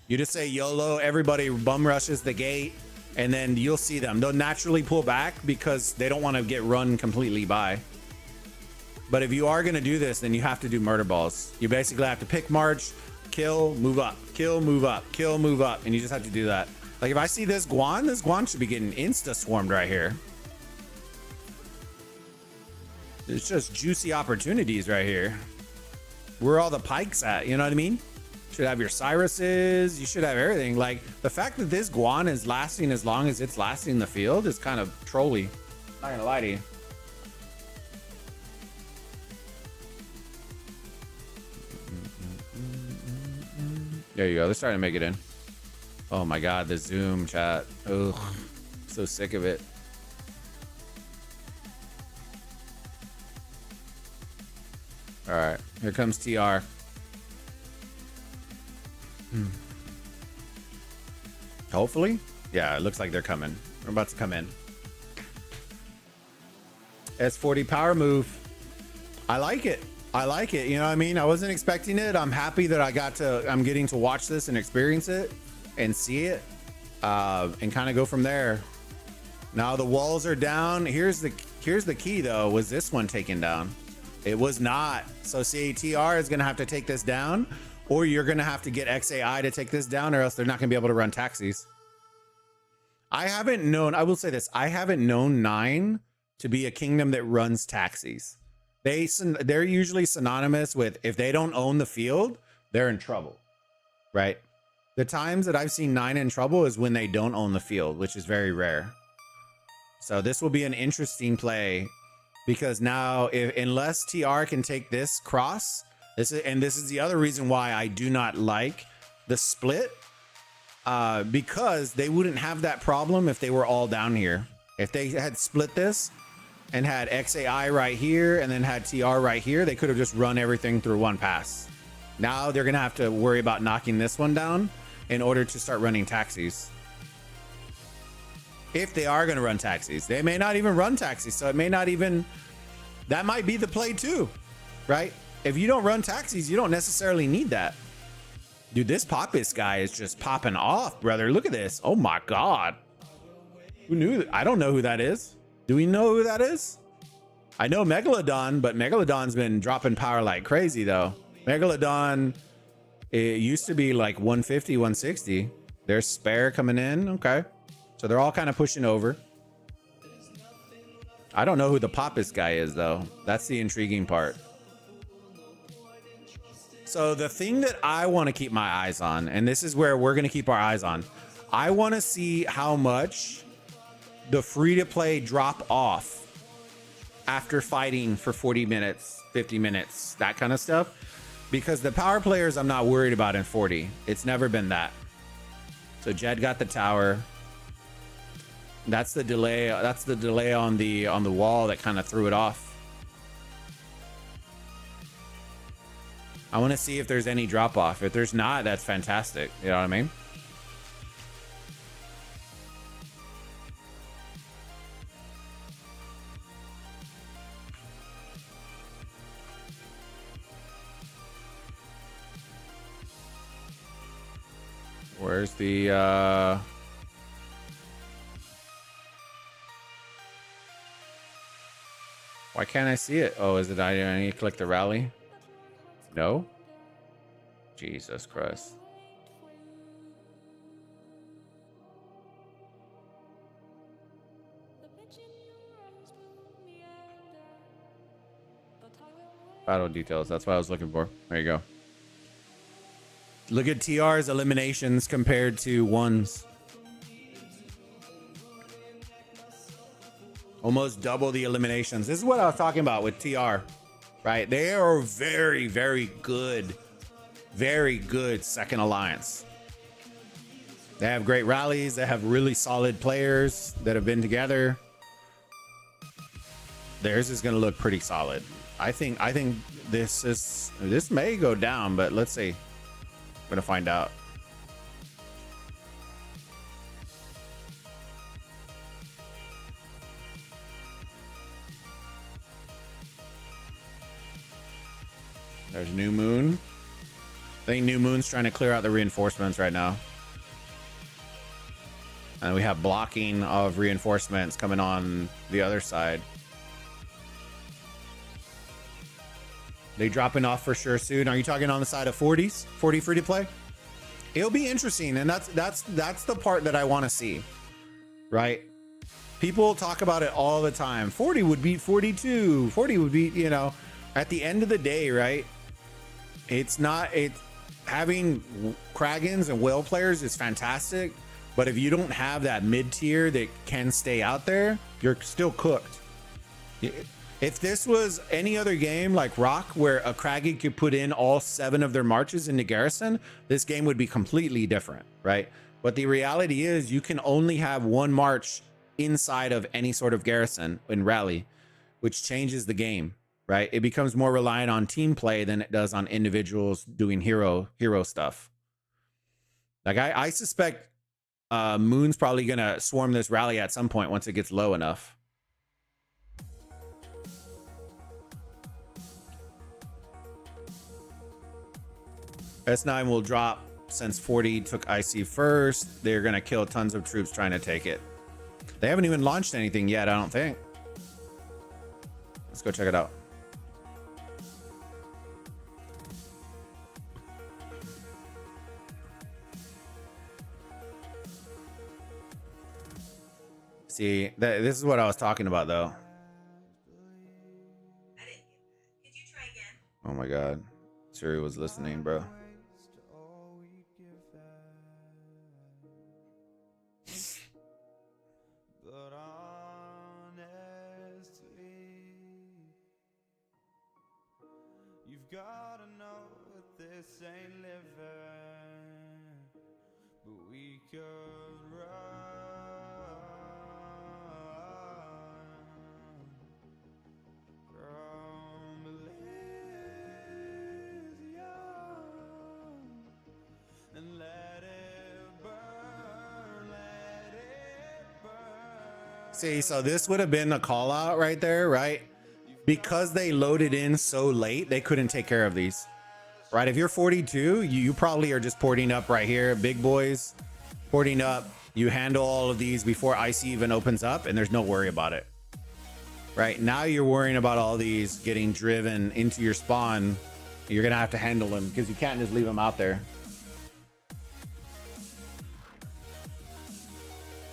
You just say YOLO, everybody bum rushes the gate, and then you'll see them. They'll naturally pull back because they don't want to get run completely by. But if you are going to do this, then you have to do murder balls. You basically have to pick march, kill, move up, kill, move up, kill, move up. And you just have to do that. Like if I see this Guan should be getting insta swarmed right here. It's just juicy opportunities right here. Where are all the pikes at? You know what I mean? Should have your Cyruses. You should have everything. Like the fact that this Guan is lasting as long as it's lasting in the field is kind of trolly. Not gonna lie to you. There you go. They're starting to make it in. Oh my God, the zoom chat. Ugh, so sick of it. All right, here comes TR. Hopefully. Yeah, it looks like they're coming. We're about to come in. S40 power move. I like it. I like it. You know what I mean? I wasn't expecting it. I'm happy that I'm getting to watch this and experience it and see it and kind of go from there. Now the walls are down. Here's the key though. Was this one taken down? It was not. So CATR is going to have to take this down, or you're going to have to get XAI to take this down, or else they're not going to be able to run taxis. I will say this. I haven't known 9 to be a kingdom that runs taxis. They're usually synonymous with if they don't own the field, they're in trouble, right? The times that I've seen 9 in trouble is when they don't own the field, which is very rare. So this will be an interesting play because now unless TR can take this cross, this is the other reason why I do not like the split. because they wouldn't have that problem if they were all down here. If they had split this and had XAI right here and then had TR right here, they could have just run everything through one pass. Now they're gonna have to worry about knocking this one down in order to start running taxis. If they are gonna run taxis, they may not even run taxis, so it may not even, that might be the play too, right? If you don't run taxis, you don't necessarily need that. Dude, this Poppies guy is just popping off, brother. Look at this. Oh my God. Who knew? I don't know who that is. Do we know who that is? I know Megalodon, but Megalodon's been dropping power like crazy though. Megalodon, it used to be like 150, 160. There's Spare coming in. Okay. So they're all kind of pushing over. I don't know who the Poppies guy is though. That's the intriguing part. So the thing that I want to keep my eyes on, and this is where we're going to keep our eyes on, I want to see how much the free-to-play drop off after fighting for 40 minutes, 50 minutes, that kind of stuff. Because the power players I'm not worried about in 40. It's never been that. So Jed got the tower. That's the delay. That's the delay on the wall that kind of threw it off. I want to see if there's any drop off. If there's not, that's fantastic. You know what I mean? Where's the why can't I see it? Oh, is it I need to click the rally? No? Jesus Christ. Battle details. That's what I was looking for. There you go. Look at TR's eliminations compared to ones. Almost double the eliminations. This is what I was talking about with TR, right? They are very, very good second alliance. They have great rallies. They have really solid players that have been together. Theirs is going to look pretty solid. I think this may go down, but let's see. I'm gonna find out. There's New Moon. I think New Moon's trying to clear out the reinforcements right now. And we have blocking of reinforcements coming on the other side. They dropping off for sure soon. Are you talking on the side of 40s? 40 free to play? It'll be interesting, and that's the part that I want to see, right? People talk about it all the time. 40 would beat 42. 40 would beat, you know, at the end of the day, right? It's not, having Kragans and whale players is fantastic, but if you don't have that mid tier that can stay out there, you're still cooked. If this was any other game like Rock, where a Kragan could put in all 7 of their marches into Garrison, this game would be completely different, right? But the reality is you can only have 1 march inside of any sort of Garrison in Rally, which changes the game, right? It becomes more reliant on team play than it does on individuals doing hero stuff. Like I suspect Moon's probably going to swarm this Rally at some point once it gets low enough. S9 will drop since 40 took IC first. They're going to kill tons of troops trying to take it. They haven't even launched anything yet, I don't think. Let's go check it out. See, this is what I was talking about, though. Could you try again? Oh my God. Siri was listening, bro. You've gotta know that this ain't living, but we See, so this would have been a call out right there, right? Because they loaded in so late, they couldn't take care of these. Right? If you're 42, you probably are just porting up right here. Big boys, porting up. You handle all of these before IC even opens up, and there's no worry about it. Right? Now you're worrying about all these getting driven into your spawn. You're going to have to handle them because you can't just leave them out there.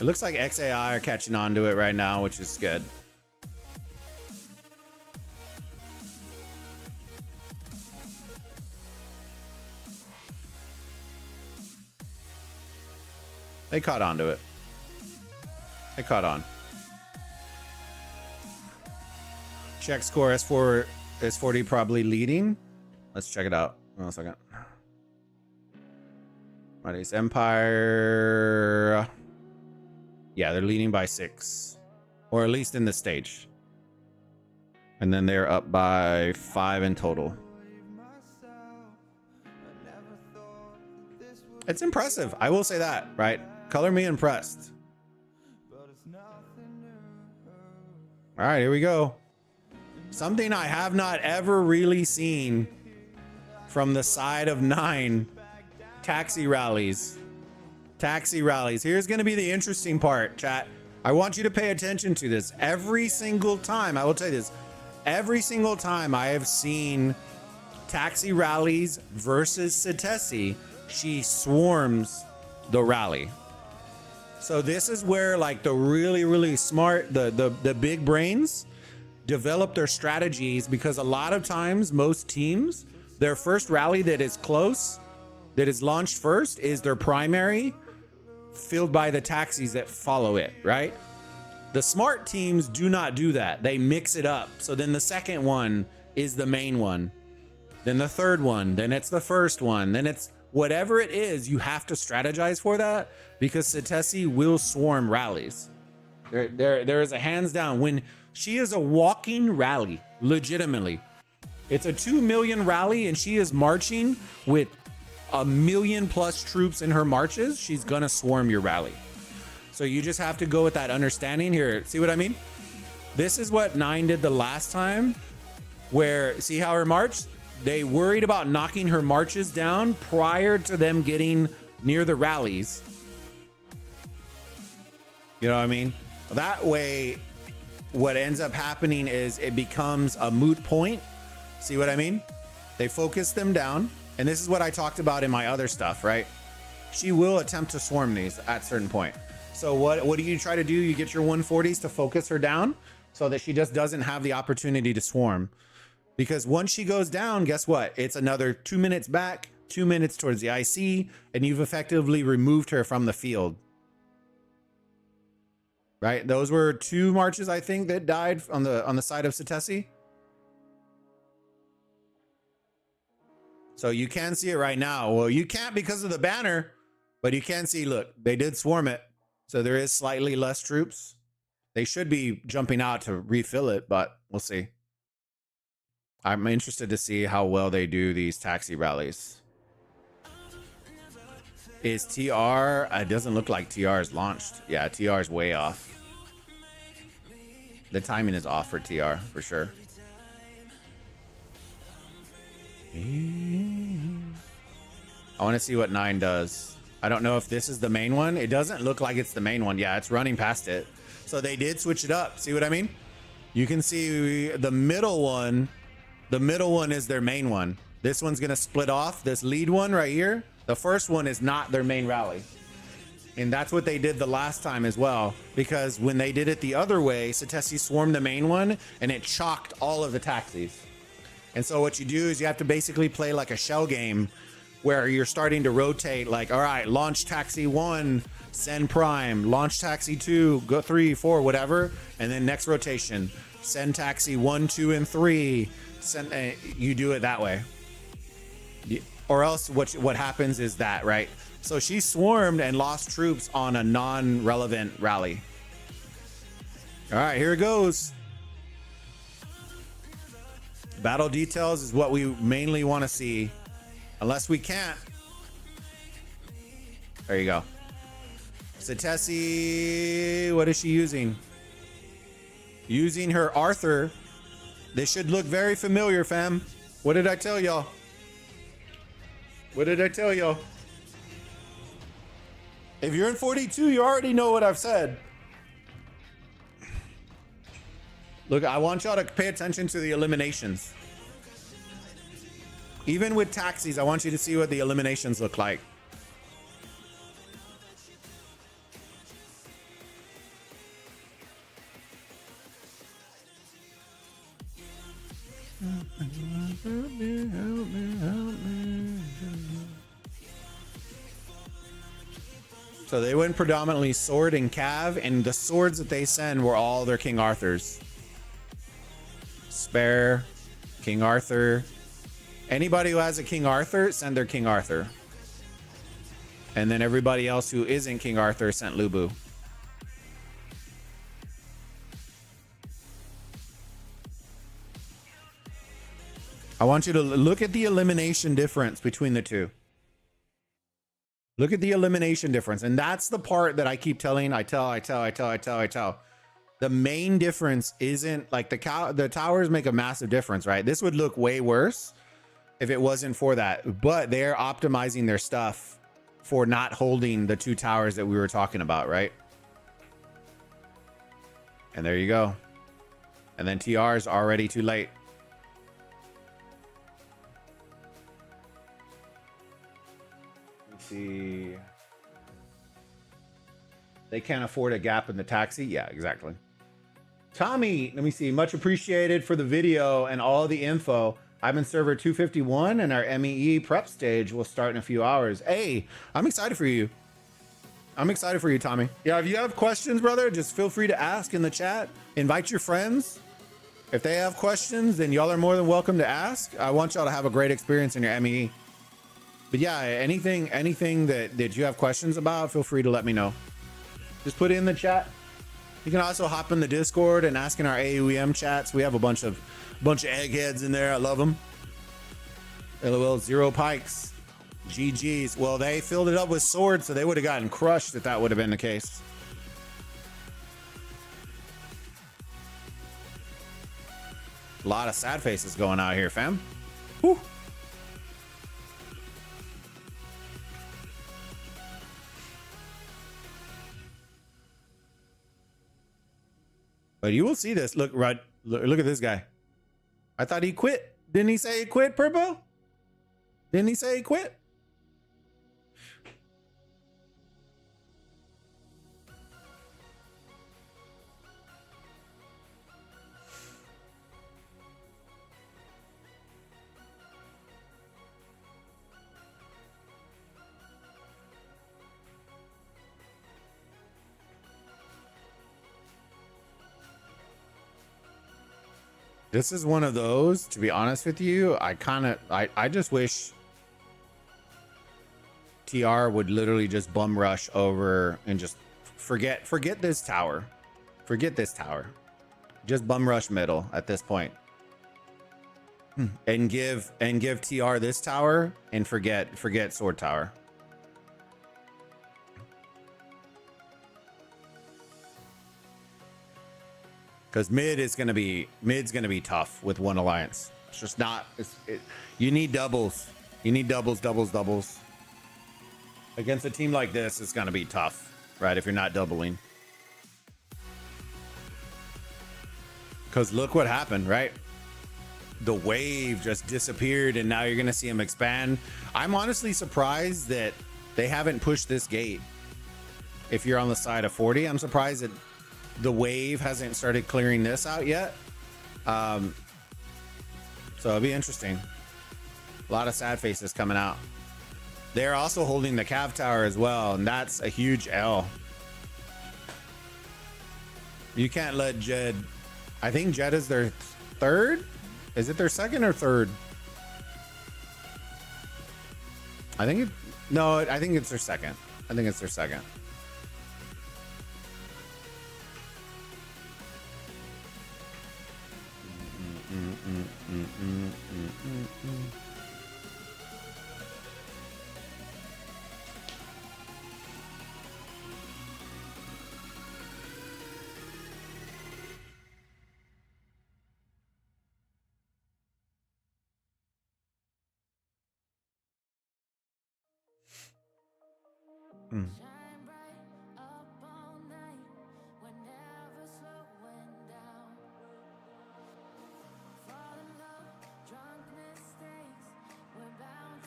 It looks like XAI are catching on to it right now, which is good. They caught on to it. They caught on. Check score S40 probably leading. Let's check it out. Hold on a second. Mighty's Empire. Yeah, they're leading by 6, or at least in this stage. And then they're up by 5 in total. It's impressive. I will say that, right? Color me impressed. All right, here we go. Something I have not ever really seen from the side of 9. Taxi rallies. Taxi rallies. Here's going to be the interesting part, chat. I want you to pay attention to this. Every single time, I will tell you this, every single time I have seen taxi rallies versus Satesi, she swarms the rally. So this is where like the really smart, the big brains develop their strategies, because a lot of times most teams, their first rally that is close, that is launched first, is their primary, filled by the taxis that follow it, right? The smart teams do not do that. They mix it up. So then the second one is the main one. Then the third one, then it's the first one, then it's whatever it is. You have to strategize for that, because Satesi will swarm rallies. There is a hands down, when she is a walking rally, legitimately. It's a 2 million rally and she is marching with 1 million plus troops in her marches. She's gonna swarm your rally. So you just have to go with that understanding here. See what I mean? This is what 9 did the last time, where, see how her march? They worried about knocking her marches down prior to them getting near the rallies. You know what I mean? That way, what ends up happening is it becomes a moot point. See what I mean? They focus them down. And this is what I talked about in my other stuff, right? She will attempt to swarm these at a certain point. So what do you try to do? You get your 140s to focus her down so that she just doesn't have the opportunity to swarm. Because once she goes down, guess what? It's another 2 minutes back, 2 minutes towards the IC, and you've effectively removed her from the field. Right? Those were 2 marches, I think, that died on the side of Satesi. So you can see it right now. Well, you can't because of the banner, but you can see, look, they did swarm it. So there is slightly less troops. They should be jumping out to refill it, but we'll see. I'm interested to see how well they do these taxi rallies. Is TR? It doesn't look like TR is launched. Yeah, TR is way off. The timing is off for TR, for sure. I want to see what 9 does. I don't know if this is the main one. It doesn't look like it's the main one. Yeah, it's running past it. So they did switch it up. See what I mean? You can see the middle one. The middle one is their main one. This one's going to split off. This lead one right here. The first one is not their main rally. And that's what they did the last time as well. Because when they did it the other way, Satesi swarmed the main one and it chocked all of the taxis. And so what you do is you have to basically play like a shell game where you're starting to rotate, like, all right, launch taxi 1, send prime, launch taxi 2, go 3, 4, whatever. And then next rotation, send taxi 1, 2, and 3. Send, you do it that way. or else what happens is that, right? So she swarmed and lost troops on a non-relevant rally. All right, here it goes. Battle details is what we mainly want to see, unless we can't. There you go. Satesi, what is she using? Using her Arthur. This should look very familiar, fam. What did I tell y'all? What did I tell y'all? If you're in 42, you already know what I've said. Look, I want y'all to pay attention to the eliminations. Even with taxis, I want you to see what the eliminations look like. So they went predominantly sword and cav, and the swords that they send were all their King Arthurs. Spare, King Arthur. Anybody who has a King Arthur, send their King Arthur. And then everybody else who isn't King Arthur sent Lubu. I want you to look at the elimination difference between the two. Look at the elimination difference. And that's the part that I keep telling. I tell. The main difference isn't like the towers make a massive difference, right? This would look way worse if it wasn't for that. But they're optimizing their stuff for not holding the two towers that we were talking about, right? And there you go. And then TR is already too late. See, they can't afford a gap in the taxi. Yeah, exactly. Tommy, let me see. Much appreciated for the video and all the info. I'm in server 251 and our MEE prep stage will start in a few hours. Hey, I'm excited for you. I'm excited for you, Tommy. Yeah, if you have questions, brother, just feel free to ask in the chat. Invite your friends. If they have questions, then y'all are more than welcome to ask. I want y'all to have a great experience in your MEE. But yeah, anything that you have questions about, feel free to let me know. Just put it in the chat. You can also hop in the Discord and ask in our aoem chats. We have a bunch of eggheads in there. I love them. LOL, 0 pikes. GG's. Well, they filled it up with swords, so they would have gotten crushed if that would have been the case. A lot of sad faces going out here, fam. Whew. But you will see this. Look, Rod, look at this guy. I thought he quit. Didn't he say he quit, Purple? Didn't he say he quit? This is one of those, to be honest with you, I just wish TR would literally just bum rush over and just forget this tower. Forget this tower. Just bum rush middle at this point. And give TR this tower and forget sword tower. Because mid's gonna be tough with one alliance. It's just not. You need doubles. You need doubles. Against a team like this, it's gonna be tough, right? If you're not doubling. Because look what happened, right? The wave just disappeared, and now you're gonna see them expand. I'm honestly surprised that they haven't pushed this gate. If you're on the side of 40, I'm surprised that the wave hasn't started clearing this out yet. So it'll be interesting. A lot of sad faces coming out. They're also holding the Cav Tower as well, and that's a huge L. You can't let Jed. I think Jed is their third. Is it their second or third? I think it, no, I think it's their second. I think it's their second.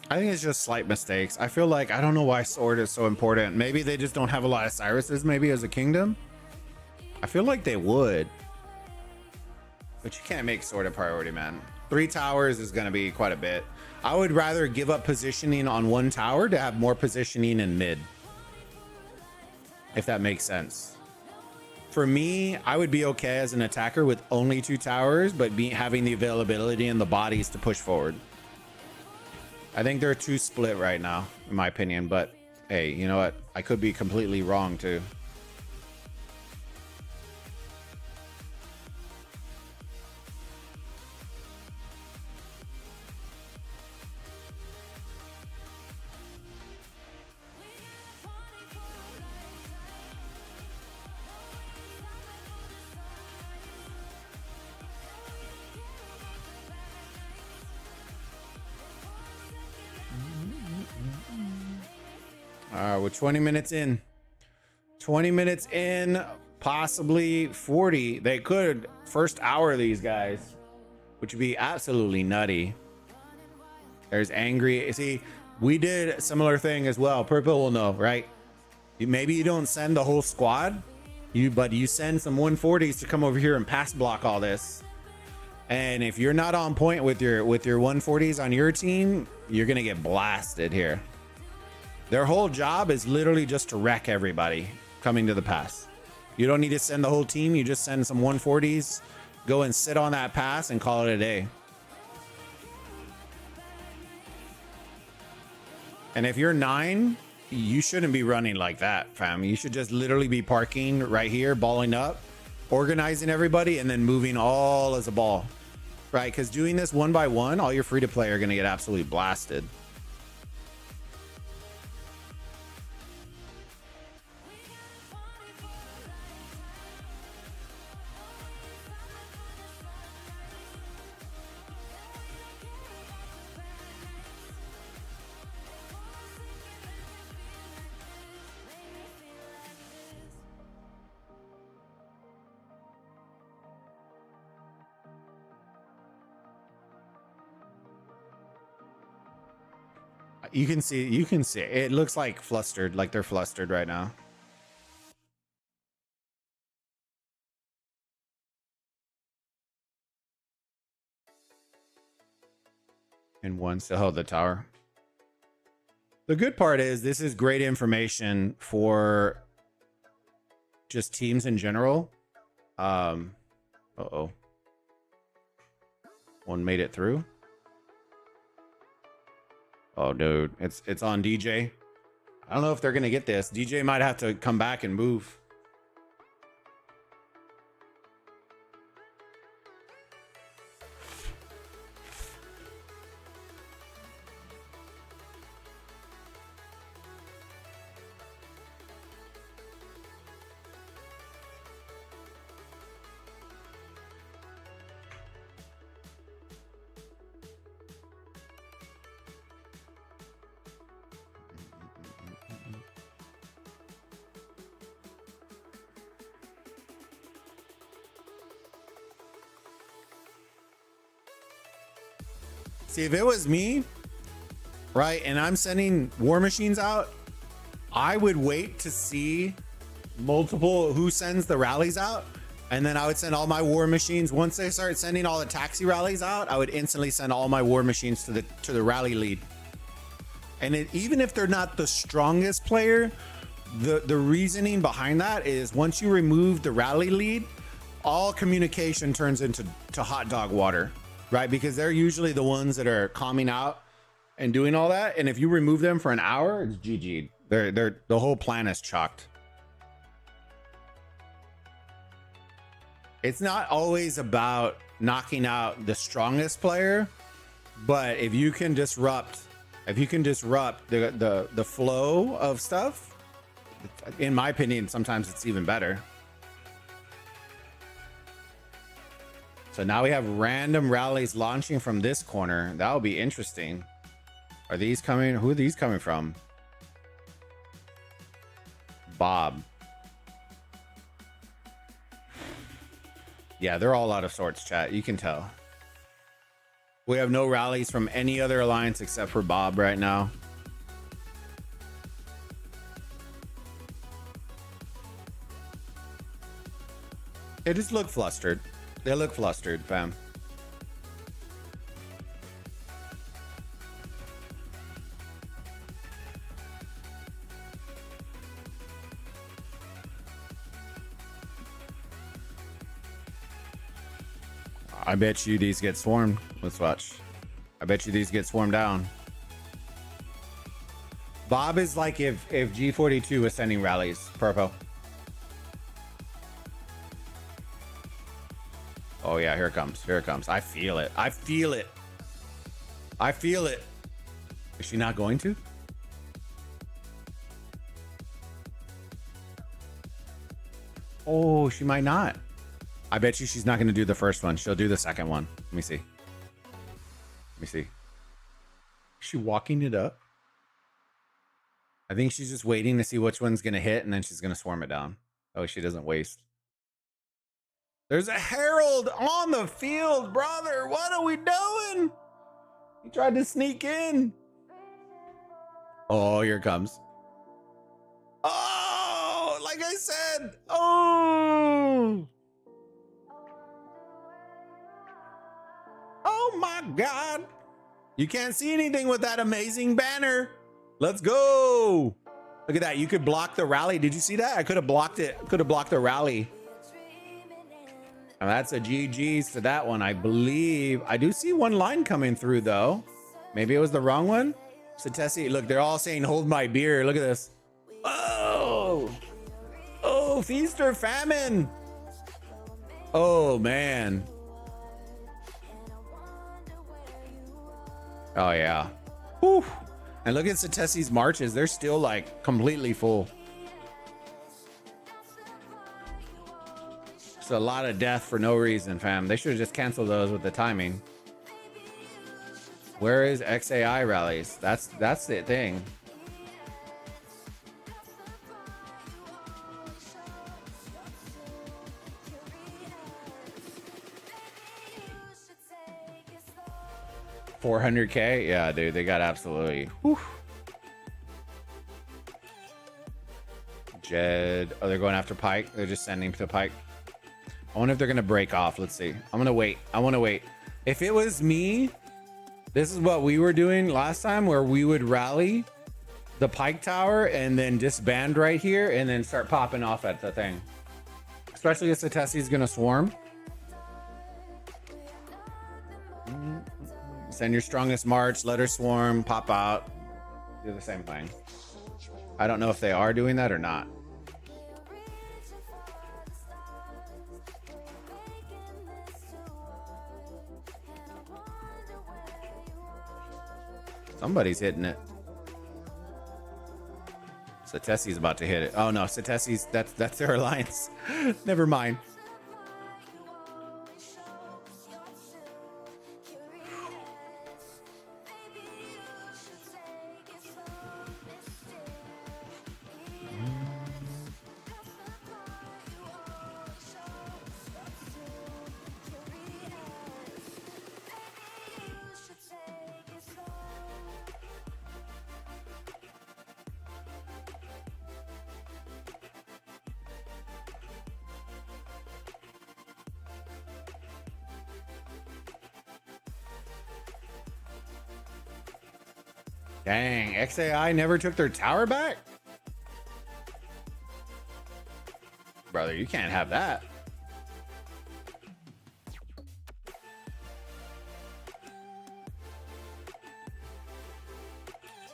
I think it's just slight mistakes. I feel like I don't know why sword is so important. Maybe they just don't have a lot of Cyruses maybe as a kingdom. I feel like they would. But you can't make sword a priority, man. 3 towers is going to be quite a bit. I would rather give up positioning on 1 tower to have more positioning in mid. If that makes sense. For me, I would be okay as an attacker with only 2 towers, but having the availability and the bodies to push forward. I think they're too split right now, in my opinion, but hey, you know what? I could be completely wrong too. We're 20 minutes in. 20 minutes in, possibly 40. They could first hour these guys, which would be absolutely nutty. There's angry. See, we did a similar thing as well. Purple will know, right? Maybe you don't send the whole squad, but you send some 140s to come over here and pass block all this. And if you're not on point with your 140s on your team, you're gonna get blasted here. Their whole job is literally just to wreck everybody coming to the pass. You don't need to send the whole team. You just send some 140s, go and sit on that pass and call it a day. And if you're 9, you shouldn't be running like that, fam. You should just literally be parking right here, balling up, organizing everybody, and then moving all as a ball, right? Because doing this 1 by 1, all your free to play are going to get absolutely blasted. You can see it looks like flustered, like they're flustered right now. And one still held the tower. The good part is this is great information for just teams in general. Uh-oh. One made it through. Oh, dude, it's on DJ. I don't know if they're gonna get this. DJ might have to come back and move. See, if it was me, right, and I'm sending war machines out, I would wait to see multiple who sends the rallies out, and then I would send all my war machines. Once they start sending all the taxi rallies out, I would instantly send all my war machines to the rally lead. And even if they're not the strongest player, the reasoning behind that is once you remove the rally lead, all communication turns into hot dog water. Right, because they're usually the ones that are calming out and doing all that. And if you remove them for an hour, it's GG. They're the whole plan is chalked. It's not always about knocking out the strongest player, but if you can disrupt the flow of stuff, in my opinion, sometimes it's even better. So now we have random rallies launching from this corner. That'll be interesting. Are these coming? Who are these coming from? Bob. Yeah, they're all out of sorts, chat. You can tell. We have no rallies from any other alliance except for Bob right now. They just look flustered. They look flustered, fam. I bet you these get swarmed. Let's watch. I bet you these get swarmed down. Bob is like if G42 was sending rallies. Purpo. Oh yeah, here it comes. Here it comes. I feel it. I feel it. I feel it. Is she not going to? Oh, she might not. I bet you she's not going to do the first one. She'll do the second one. Let me see. Let me see. Is she walking it up? I think she's just waiting to see which one's going to hit, and then she's going to swarm it down. Oh, she doesn't waste. There's a herald on the field, brother. What are we doing? He tried to sneak in. Oh, here it comes. Oh, like I said. Oh. Oh my God. You can't see anything with that amazing banner. Let's go. Look at that. You could block the rally. Did you see that? I could have blocked it. Could have blocked the rally. And that's a GG's to that one, I believe. I do see one line coming through, though. Maybe it was the wrong one. Satesi, look, they're all saying, hold my beer. Look at this. Oh. Oh, feast or famine. Oh, man. Oh, yeah. Whew. And look at Satesi's marches. They're still, like, completely full. It's a lot of death for no reason, fam. They should have just canceled those with the timing. Where is XAI rallies? That's the thing. $400K? Yeah, dude, they got absolutely. Whew. Jed. Oh, they're going after Pike. They're just sending to Pike. I wonder if they're gonna break off. Let's see. I'm gonna wait. I want to wait. If it was me, this is what we were doing last time, where we would rally the Pike Tower and then disband right here and then start popping off at the thing. Especially if Satesi's gonna swarm. Send your strongest march, let her swarm, pop out, do the same thing. I don't know if they are doing that or not. Somebody's hitting it. Satesi's about to hit it. Oh no, Satesi's that's their alliance. Never mind. Dang, XAI never took their tower back? Brother, you can't have that.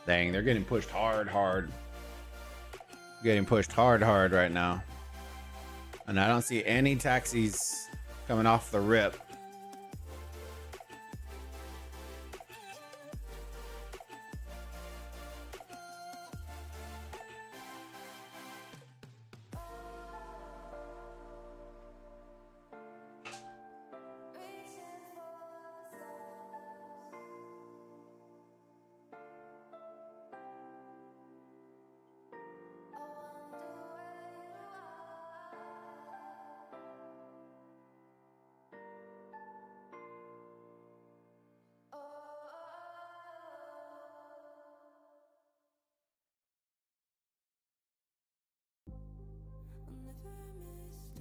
Dang, they're getting pushed hard. Getting pushed hard right now. And I don't see any taxis coming off the rip.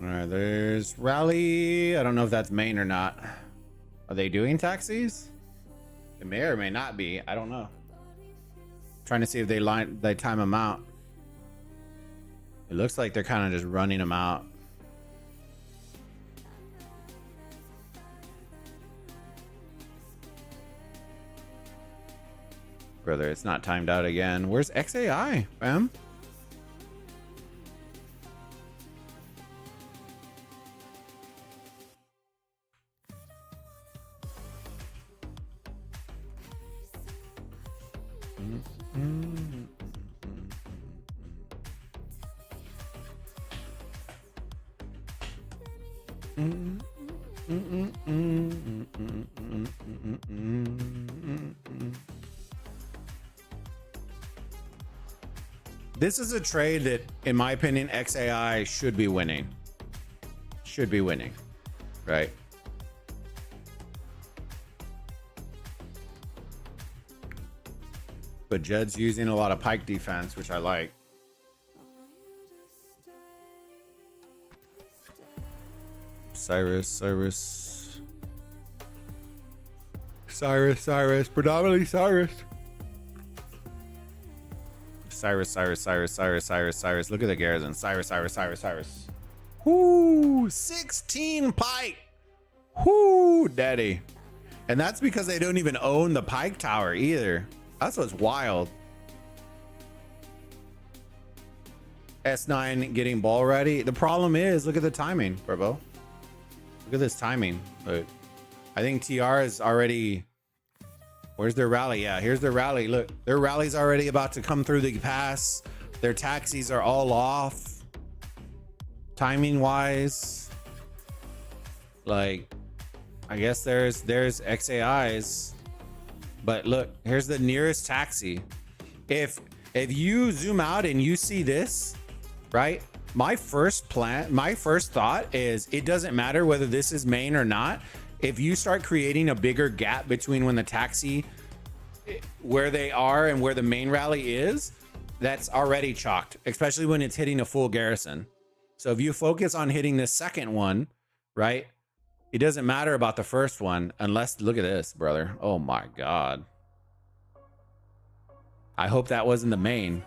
All right, there's Rally. I don't know if that's Maine or not. Are they doing taxis? It may or may not be. I don't know. Trying to see if they time them out. It looks like they're kind of just running them out. Brother, it's not timed out again. Where's XAI, fam? This is a trade that, in my opinion, XAI should be winning. Should be winning, right? But Jed's using a lot of pike defense, which I like. Cyrus, predominantly Cyrus. Cyrus. Look at the garrison. Cyrus. Whoo, 16 pike. Whoo, daddy. And that's because they don't even own the pike tower either. That's what's wild. S9 getting ball ready. The problem is, look at the timing, Burbo. Look at this timing. But I think TR is already... Where's their rally? Yeah, here's their rally. Look, their rally's already about to come through the pass. Their taxis are all off. Timing wise. Like, I guess there's XAIs. But look, here's the nearest taxi. If you zoom out and you see this, right? My first thought is it doesn't matter whether this is Maine or not. If you start creating a bigger gap between when the taxi, where they are and where the main rally is, that's already chalked, especially when it's hitting a full garrison. So if you focus on hitting the second one, right? It doesn't matter about the first one unless, look at this, brother. Oh my God. I hope that wasn't the main.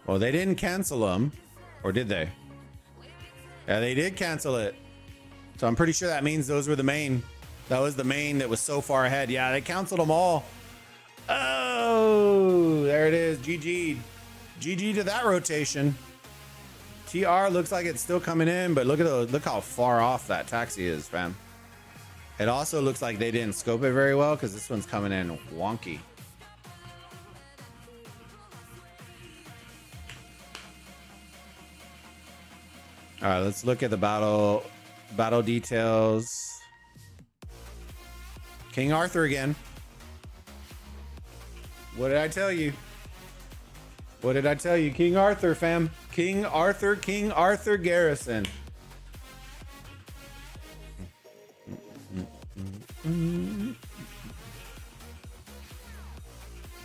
Well, they didn't cancel them, or did they? Yeah, they did cancel it. So I'm pretty sure that means those were the main. That was the main that was so far ahead. Yeah, they canceled them all. Oh, there it is. GG to that rotation. TR looks like it's still coming in, but look how far off that taxi is, fam. It also looks like they didn't scope it very well because this one's coming in wonky. All right, let's look at the battle details. King Arthur again. What did I tell you? What did I tell you? King Arthur, fam. King Arthur Garrison.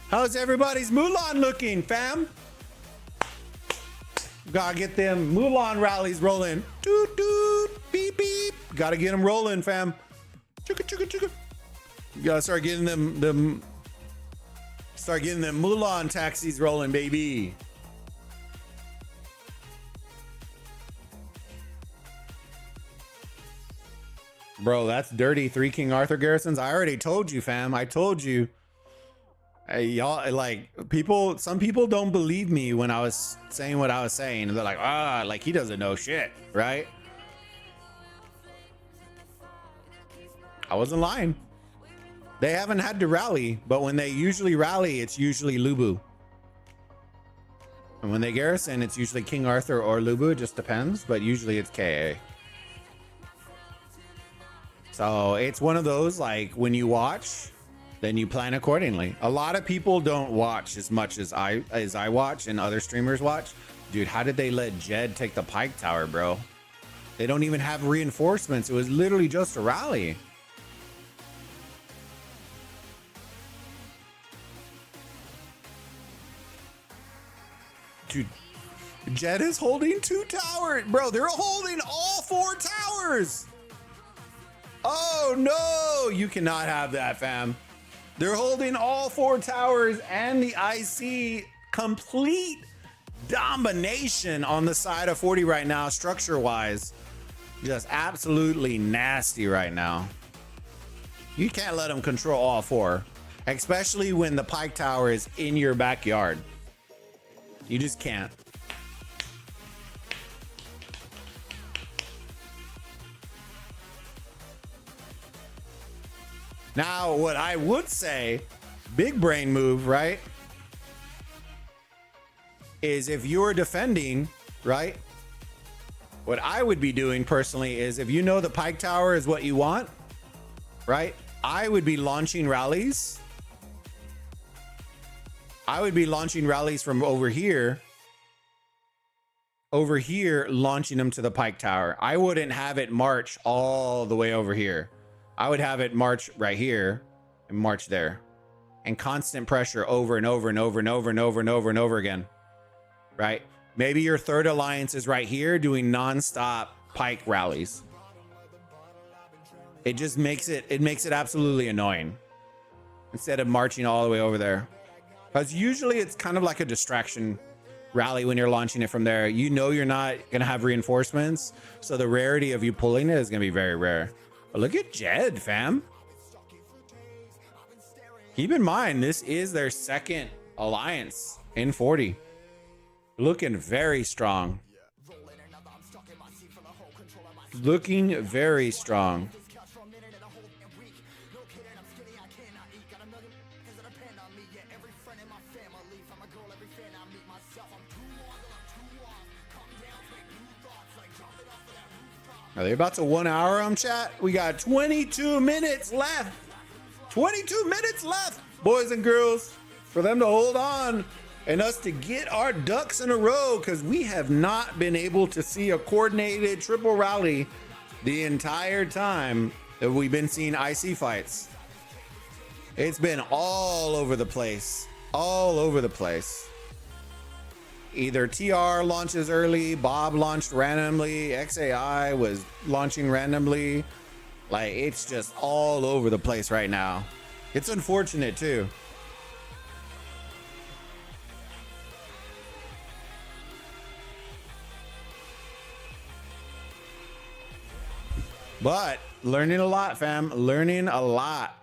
How's everybody's Mulan looking, fam? Gotta get them Mulan rallies rolling. Toot toot. beep, beep. Gotta get them rolling, fam. Chugga, chugga, chugga. You gotta start getting them Mulan taxis rolling, baby. Bro, that's dirty. 3 King Arthur garrisons. I already told you, fam. I told you. Hey, y'all, like, some people don't believe me when I was saying what I was saying. They're like, like he doesn't know shit, right? I wasn't lying. They haven't had to rally, but when they usually rally, it's usually Lubu. And when they garrison, it's usually King Arthur or Lubu. It just depends, but usually it's KA. So it's one of those, like, when you watch, then you plan accordingly. A lot of people don't watch as much as I watch and other streamers watch. Dude, how did they let Jed take the Pike Tower, bro? They don't even have reinforcements. It was literally just a rally. Dude, Jed is holding 2 towers. Bro, they're holding all 4 towers. Oh, no. You cannot have that, fam. They're holding all 4 towers and the IC. Complete domination on the side of 40 right now, structure-wise. Just absolutely nasty right now. You can't let them control all 4, especially when the Pike Tower is in your backyard. You just can't. Now, what I would say, big brain move, right? Is if you're defending, right? What I would be doing personally is if you know the Pike Tower is what you want, right? I would be launching rallies. I would be launching rallies from over here, launching them to the Pike Tower. I wouldn't have it march all the way over here. I would have it march right here and march there, and constant pressure over and over and over and over and over and over and over again, right? Maybe your third alliance is right here doing nonstop Pike rallies. It just makes it absolutely annoying instead of marching all the way over there. Because usually it's kind of like a distraction rally when you're launching it from there. You know you're not going to have reinforcements, so the rarity of you pulling it is going to be very rare. But look at Jed, fam. Keep in mind, this is their second alliance in 40. Looking very strong. Looking very strong. Are they about to 1 hour chat? We got 22 minutes left. 22 minutes left, boys and girls, for them to hold on and us to get our ducks in a row, because we have not been able to see a coordinated triple rally the entire time that we've been seeing IC fights. It's been all over the place. All over the place. Either TR launches early, Bob launched randomly, XAI was launching randomly. Like, it's just all over the place right now. It's unfortunate too. But learning a lot, fam. Learning a lot.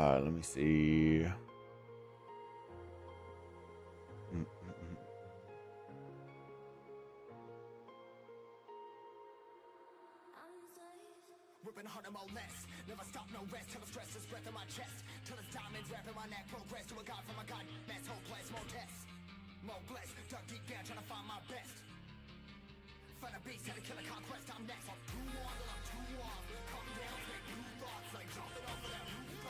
Let me see. Ripping hard on my less. Never stop, no rest. Till the stress is breath in my chest. Till it's diamonds wrapping my neck. Progress to a god from a god. Mass hopeless, more tests. More blessed. Dug deep down, trying to find my best. Find a beast, had to kill a conquest. I'm next. I'm too on till I'm too off. Come down, take new thoughts. Like jumping off of that rooftop.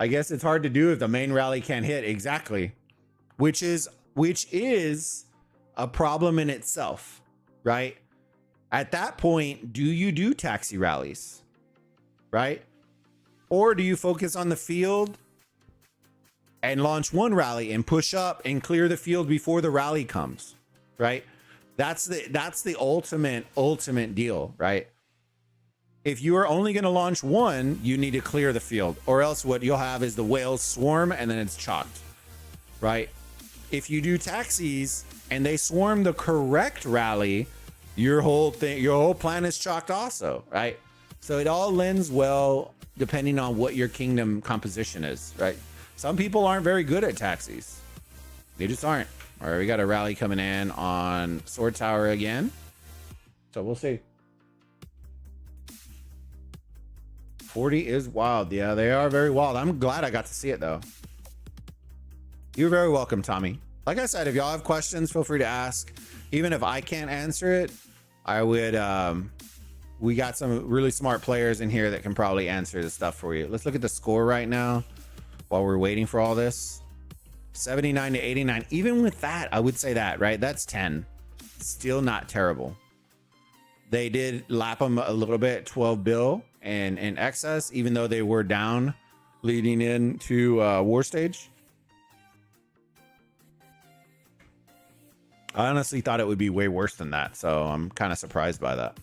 I guess it's hard to do if the main rally can't hit. Exactly. Which is a problem in itself, right? At that point, do you do taxi rallies, right? Or do you focus on the field and launch one rally and push up and clear the field before the rally comes, right? That's the ultimate deal, right? If you are only going to launch one, you need to clear the field, or else what you'll have is the whales swarm and then it's chalked, right? If you do taxis and they swarm the correct rally, your whole plan is chalked also, right? So it all lends well depending on what your kingdom composition is, right? Some people aren't very good at taxis. They just aren't. All right, we got a rally coming in on Sword Tower again. So we'll see. 40 is wild. Yeah, they are very wild. I'm glad I got to see it though. You're very welcome, Tommy. Like I said, if y'all have questions, feel free to ask. Even if I can't answer it, I would, we got some really smart players in here that can probably answer the stuff for you. Let's look at the score right now while we're waiting for all this. 79 to 89. Even with that, I would say that, right? That's 10. Still not terrible. They did lap them a little bit, 12 bill and in excess, even though they were down leading into war stage. I honestly thought it would be way worse than that, so I'm kind of surprised by that.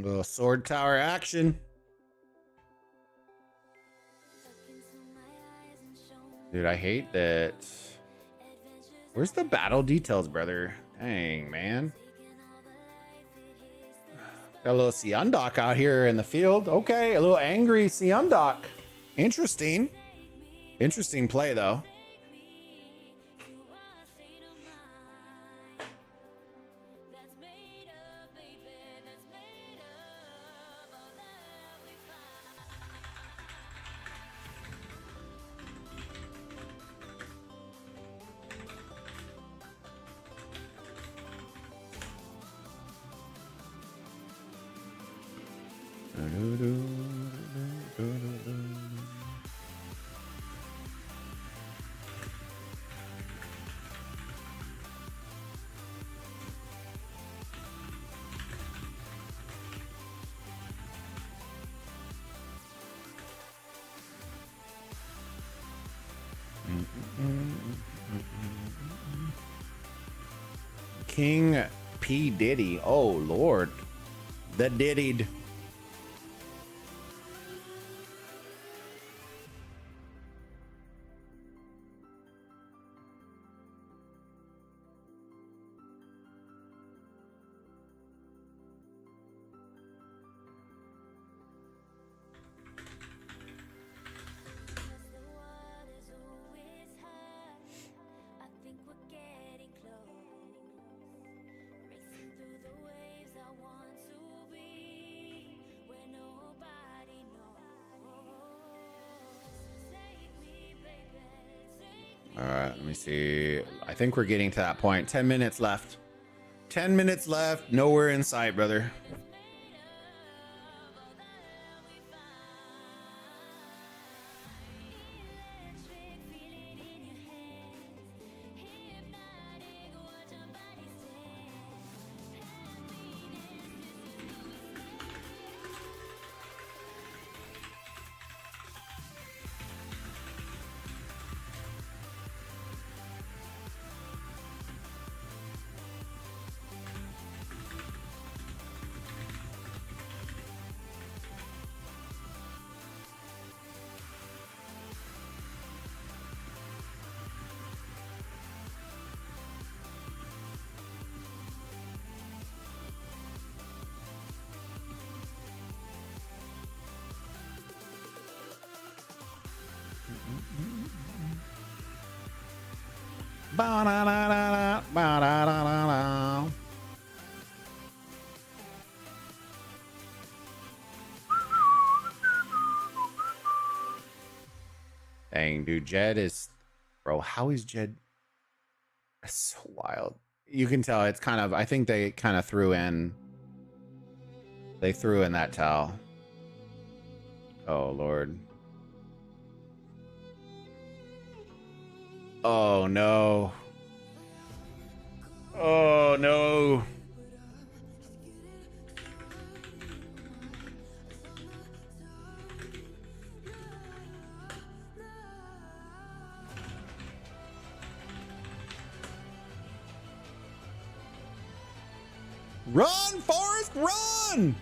Little sword tower action. Dude, I hate that. Where's the battle details, brother? Dang, man. Got a little Seondok out here in the field. Okay, a little angry Seondok. Interesting. Interesting play, though. King P. Diddy. Oh, Lord. The Diddied. All right, let me see. I think we're getting to that point. 10 minutes left. 10 minutes left. Nowhere in sight, brother. Ba-da-da-da-da, ba-da-da-da-da. Dang, dude, Jed is, bro, how is Jed? That's so wild. You can tell it's kind of, I think they kind of threw in that towel. Oh, Lord. Oh, no. Oh, no. Run, Forrest, run!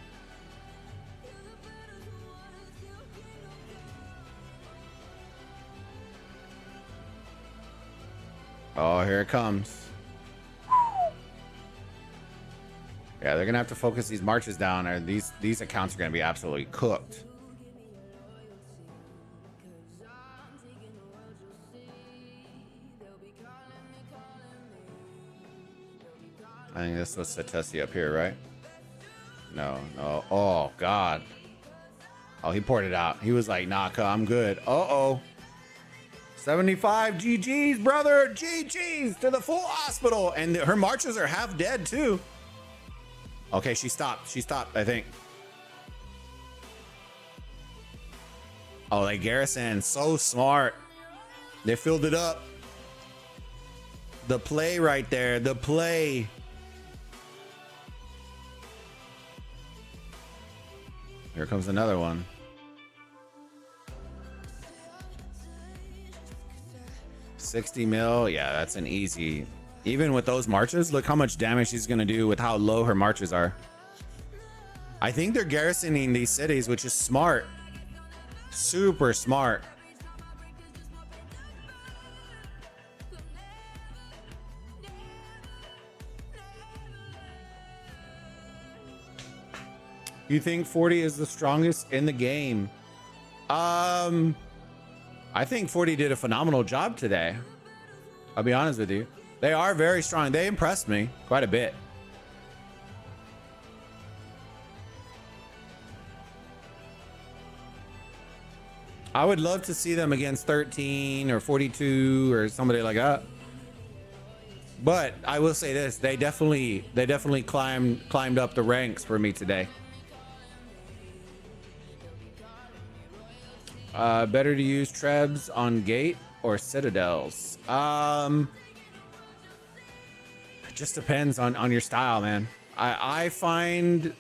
Oh, here it comes. Yeah, they're gonna have to focus these marches down, or these accounts are gonna be absolutely cooked. I think this was Satesi up here, right? No, no. Oh, God. Oh, he poured it out. He was like, nah, I'm good. Uh-oh. 75 GG's, brother. GG's to the full hospital. And her marches are half dead, too. Okay, she stopped. She stopped, I think. Oh, they garrison. So smart. They filled it up. The play right there. The play. Here comes another one. $60 mil. Yeah, that's an easy. Even with those marches, look how much damage she's going to do with how low her marches are. I think they're garrisoning these cities, which is smart. Super smart. You think 40 is the strongest in the game? I think 40 did a phenomenal job today. I'll be honest with you. They are very strong. They impressed me quite a bit. I would love to see them against 13 or 42 or somebody like that. But I will say this, they definitely climbed up the ranks for me today. Better to use trebs on gate or citadels? It just depends on your style, man. I find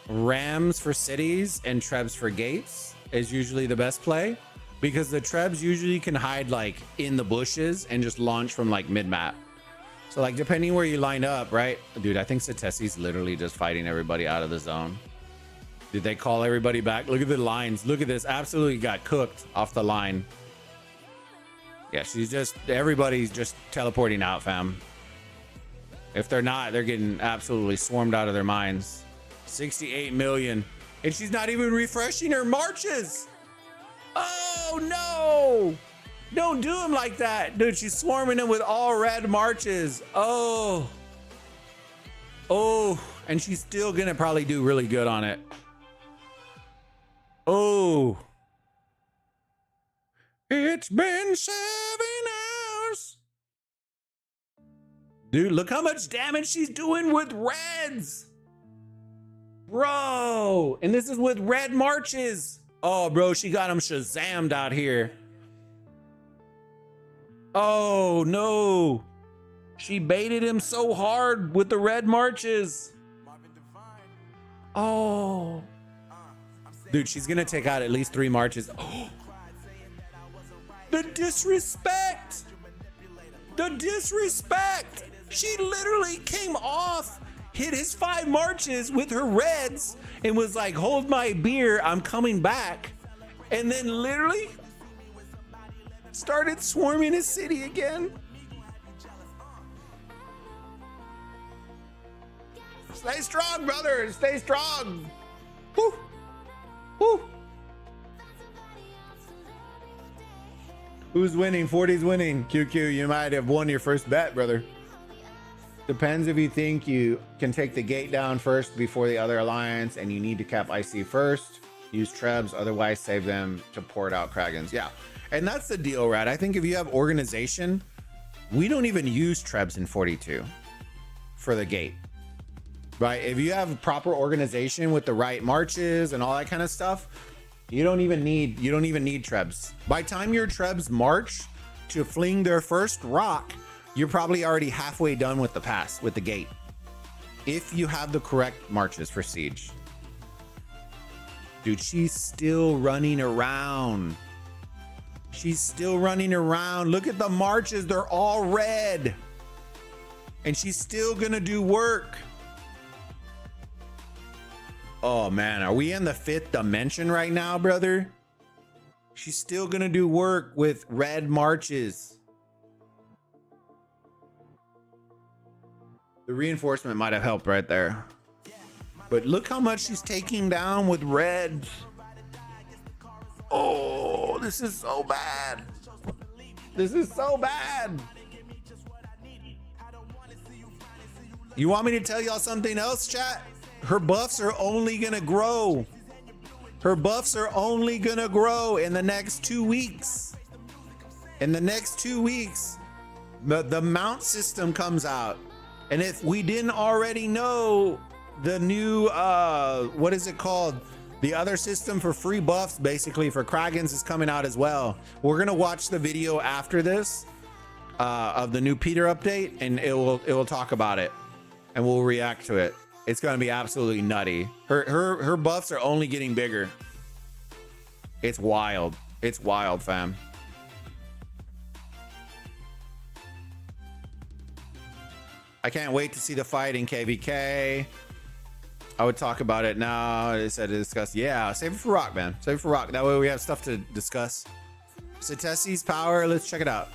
rams for cities and trebs for gates is usually the best play, because the trebs usually can hide like in the bushes and just launch from like mid-map. So like depending where you line up, right? Dude, I think Satesi's literally just fighting everybody out of the zone. Did they call everybody back? Look at the lines. Look at this. Absolutely got cooked off the line. Yeah, she's just, everybody's just teleporting out, fam. If they're not, they're getting absolutely swarmed out of their minds. 68 million. And she's not even refreshing her marches. Oh, no. Don't do them like that. Dude, she's swarming them with all red marches. Oh. Oh. And she's still going to probably do really good on it. Oh. It's been 7 hours. Dude, look how much damage she's doing with reds. Bro. And this is with red marches. Oh, bro, she got him Shazammed out here. Oh, no. She baited him so hard with the red marches. Oh. Dude, she's going to take out at least 3 marches. Oh. The disrespect. The disrespect. She literally came off, hit his 5 marches with her reds, and was like, hold my beer, I'm coming back. And then literally started swarming his city again. Stay strong, brother. Stay strong. Woo. Woo. Who's winning? 40's winning. QQ, you might have won your first bet, brother. Depends if you think you can take the gate down first before the other alliance and you need to cap IC first. Use trebs, otherwise save them to port out Kragans. Yeah, and that's the deal, Rad. I think if you have organization, we don't even use trebs in 42 for the gate, right? If you have proper organization with the right marches and all that kind of stuff, you don't even need trebs. By the time your trebs march to fling their first rock, you're probably already halfway done with the pass, with the gate, if you have the correct marches for siege. Dude, she's still running around. She's still running around. Look at the marches, they're all red. And she's still gonna do work. Oh man, are we in the 5th dimension right now, brother? She's still gonna do work with red marches. The reinforcement might have helped right there. But look how much she's taking down with reds. Oh, this is so bad. This is so bad. You want me to tell y'all something else, chat? Her buffs are only gonna grow. Her buffs are only gonna grow in the next 2 weeks. In the next 2 weeks, the mount system comes out. And if we didn't already know, the new, what is it called? The other system for free buffs, basically for Kragans, is coming out as well. We're gonna watch the video after this of the new Peter update, and it will talk about it, and we'll react to it. It's gonna be absolutely nutty. Her buffs are only getting bigger. It's wild. It's wild, fam. I can't wait to see the fight in KVK. I would talk about it now. I said to discuss. Yeah, save it for Rock, man. Save it for Rock. That way we have stuff to discuss. Satesi's power. Let's check it out.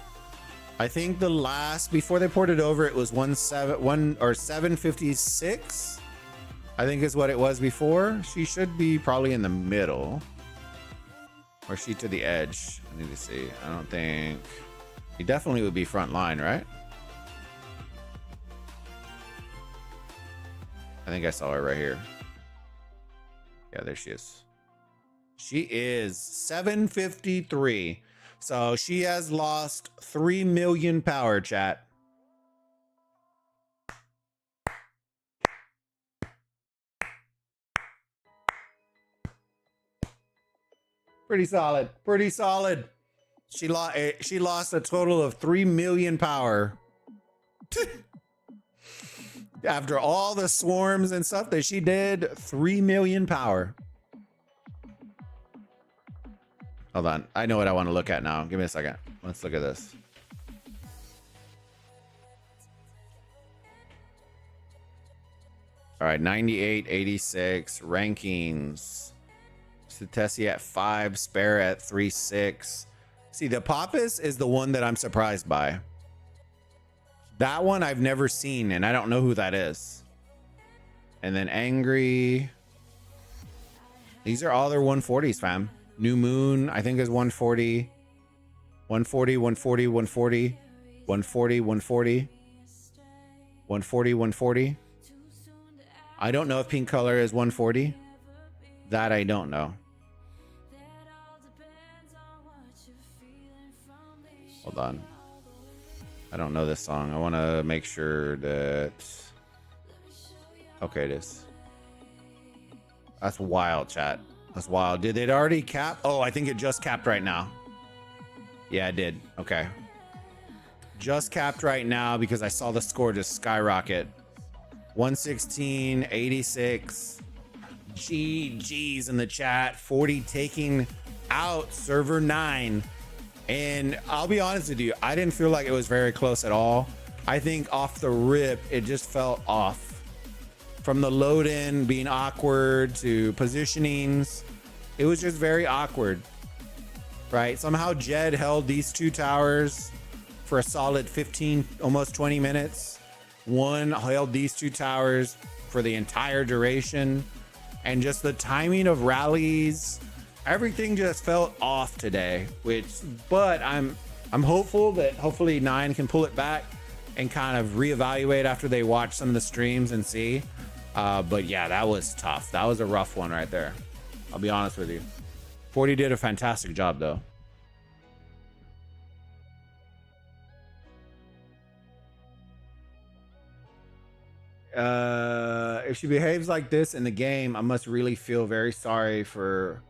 I think the last, before they ported over, it was 756. I think is what it was before. She should be probably in the middle. Or is she to the edge? I need to see. I don't think. He definitely would be front line, right? I think I saw her right here. Yeah, there she is. She is 753. So she has lost 3 million power, chat. Pretty solid. Pretty solid. She lost a total of 3 million power. After all the swarms and stuff that she did, 3 million power. Hold on. I know what I want to look at now. Give me a second. Let's look at this. All right. 98, 86 rankings. Satesi at 5, Spare at 3.6. See, the Pappas is the one that I'm surprised by. That one I've never seen, and I don't know who that is. And then Angry. These are all their 140s, fam. New Moon, I think, is 140. 140, 140, 140. 140, 140. 140, 140. I don't know if Pink Color is 140. That I don't know. Hold on. I don't know this song. I want to make sure that... Okay, it is. That's wild, chat. That's wild. Did it already cap? Oh, I think it just capped right now. Yeah, it did. Okay. Just capped right now because I saw the score just skyrocket. 116, 86. GG's in the chat. 40 taking out server 9. And I'll be honest with you, I didn't feel like it was very close at all. I think off the rip, it just felt off. From the load in being awkward to positionings, it was just very awkward, right? Somehow Jed held these 2 towers for a solid 15, almost 20 minutes. One held these 2 towers for the entire duration. And just the timing of rallies, everything just felt off today, but I'm I'm hopeful that hopefully 9 can pull it back and kind of reevaluate after they watch some of the streams and see. But yeah, that was tough. That was a rough one right there. I'll be honest with you. 40 did a fantastic job though. If she behaves like this in the game, I must really feel very sorry for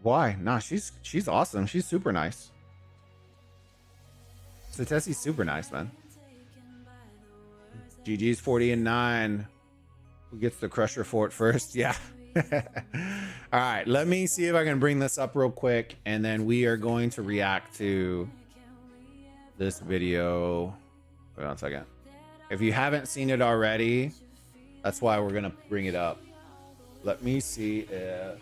why? Nah, she's awesome. She's super nice. Satesi's super nice, man. GG's 40 and 9. Who gets the Crusher Fort first? Yeah. All right, let me see if I can bring this up real quick, and then we are going to react to this video. Wait on a second. If you haven't seen it already, that's why we're gonna bring it up. Let me see if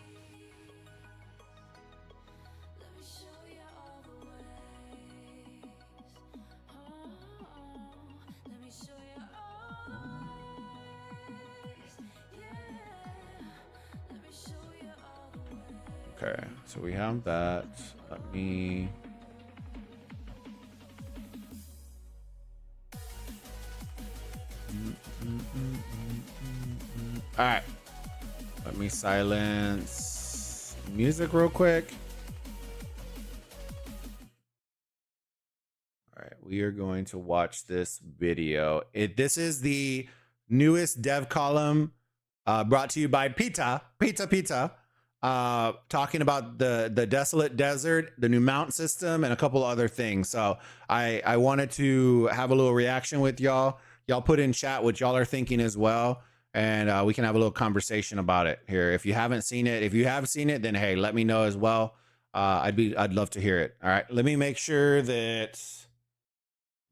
okay, so we have that. Let me all right, let me silence music real quick. All right, we are going to watch this video. This is the newest dev column brought to you by Pita, talking about the Desolate Desert, the new mount system, and a couple other things. So I wanted to have a little reaction with y'all. Y'all put in chat what y'all are thinking as well, and we can have a little conversation about it here. If you haven't seen it, if you have seen it, then hey, let me know as well. I'd love to hear it. All right, let me make sure that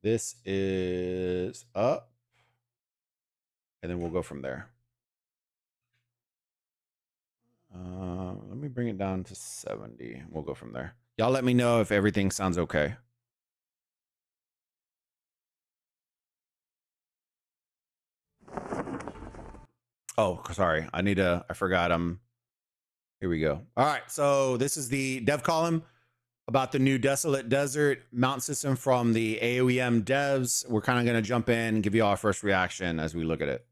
this is up, and then we'll go from there. Let me bring it down to 70. We'll go from there. Y'all let me know if everything sounds okay. Oh, sorry. I forgot. Here we go. All right. So this is the dev column about the new Desolate Desert mount system from the aoem devs. We're kind of going to jump in and give you our first reaction as we look at it.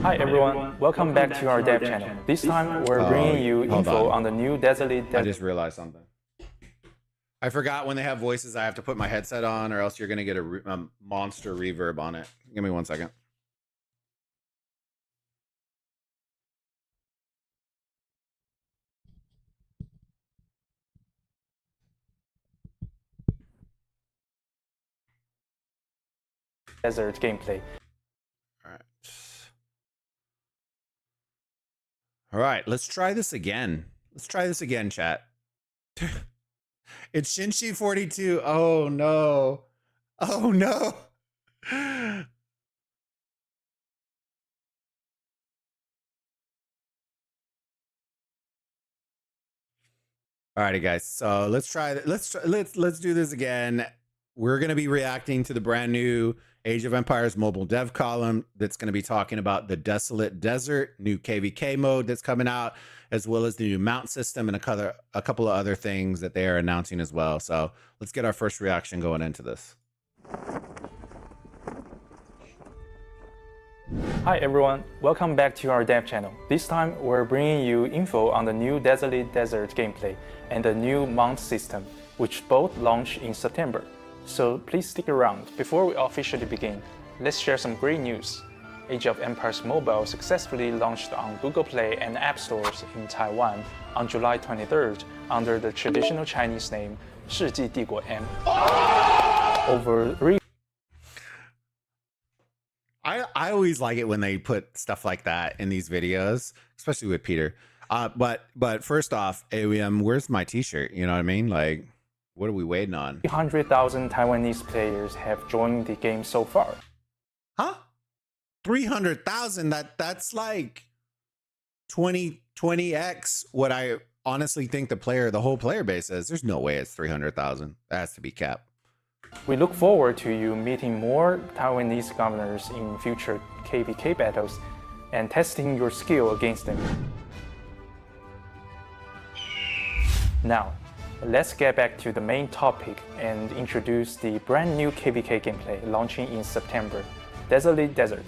Hi everyone, welcome back to our dev channel. This time we're bringing you info on the new Desolate Desert. I just realized something. I forgot when they have voices, I have to put my headset on, or else you're going to get a monster reverb on it. Give me 1 second. Desert gameplay. All right. All right, let's try this again. Let's try this again, chat. It's Shinshi 42. Oh no. Oh no. Alrighty, guys. So let's try that. Let's do this again. We're gonna be reacting to the brand new Age of Empires mobile dev column that's going to be talking about the Desolate Desert, new KVK mode that's coming out, as well as the new mount system and a couple of other things that they are announcing as well. So let's get our first reaction going into this. Hi everyone, welcome back to our dev channel. This time we're bringing you info on the new Desolate Desert gameplay and the new mount system, which both launch in September. So please stick around. Before we officially begin, let's share some great news. Age of Empires Mobile successfully launched on Google Play and App Stores in Taiwan on July 23rd under the traditional Chinese name 世纪帝国 M. I always like it when they put stuff like that in these videos, especially with Peter. But first off, aoem, where's my t-shirt? You know what I mean? Like, what are we waiting on? 300,000 Taiwanese players have joined the game so far. Huh? 300,000? That's like 20x what I honestly think the whole player base is. There's no way it's 300,000. That has to be capped. We look forward to you meeting more Taiwanese governors in future KVK battles and testing your skill against them. Now, let's get back to the main topic and introduce the brand new KVK gameplay launching in September, Desolate Desert.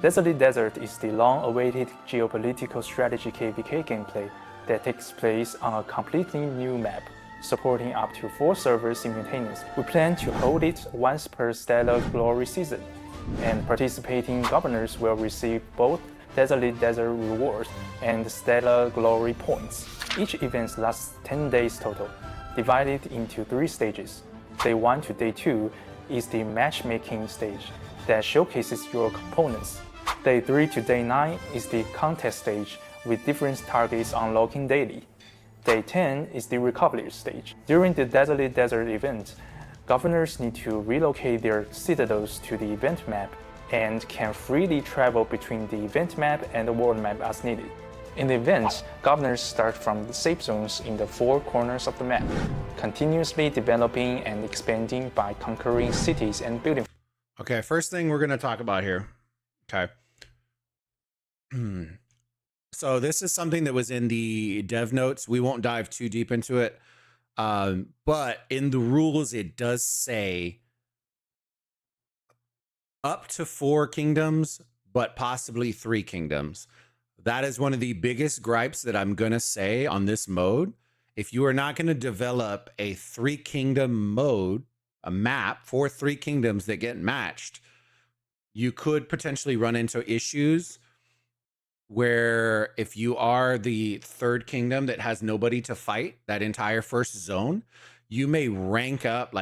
Desolate Desert is the long-awaited geopolitical strategy KVK gameplay that takes place on a completely new map, supporting up to 4 servers simultaneously. We plan to hold it once per Stellar Glory season, and participating governors will receive both Desolate Desert rewards and Stellar Glory points. Each event lasts 10 days total, divided into 3 stages. Day 1 to Day 2 is the matchmaking stage that showcases your components. Day 3 to Day 9 is the contest stage with different targets unlocking daily. Day 10 is the recovery stage. During the Desolate Desert event, governors need to relocate their citadels to the event map and can freely travel between the event map and the world map as needed. In the event, governors start from the safe zones in the 4 corners of the map, continuously developing and expanding by conquering cities and building. Okay, first thing we're going to talk about here. Okay. So this is something that was in the dev notes. We won't dive too deep into it. But in the rules, it does say up to 4 kingdoms, but possibly 3 kingdoms. That is one of the biggest gripes that I'm going to say on this mode. If you are not going to develop a 3 kingdom mode, a map for 3 kingdoms that get matched, you could potentially run into issues where if you are the 3rd kingdom that has nobody to fight that entire first zone, you may rack up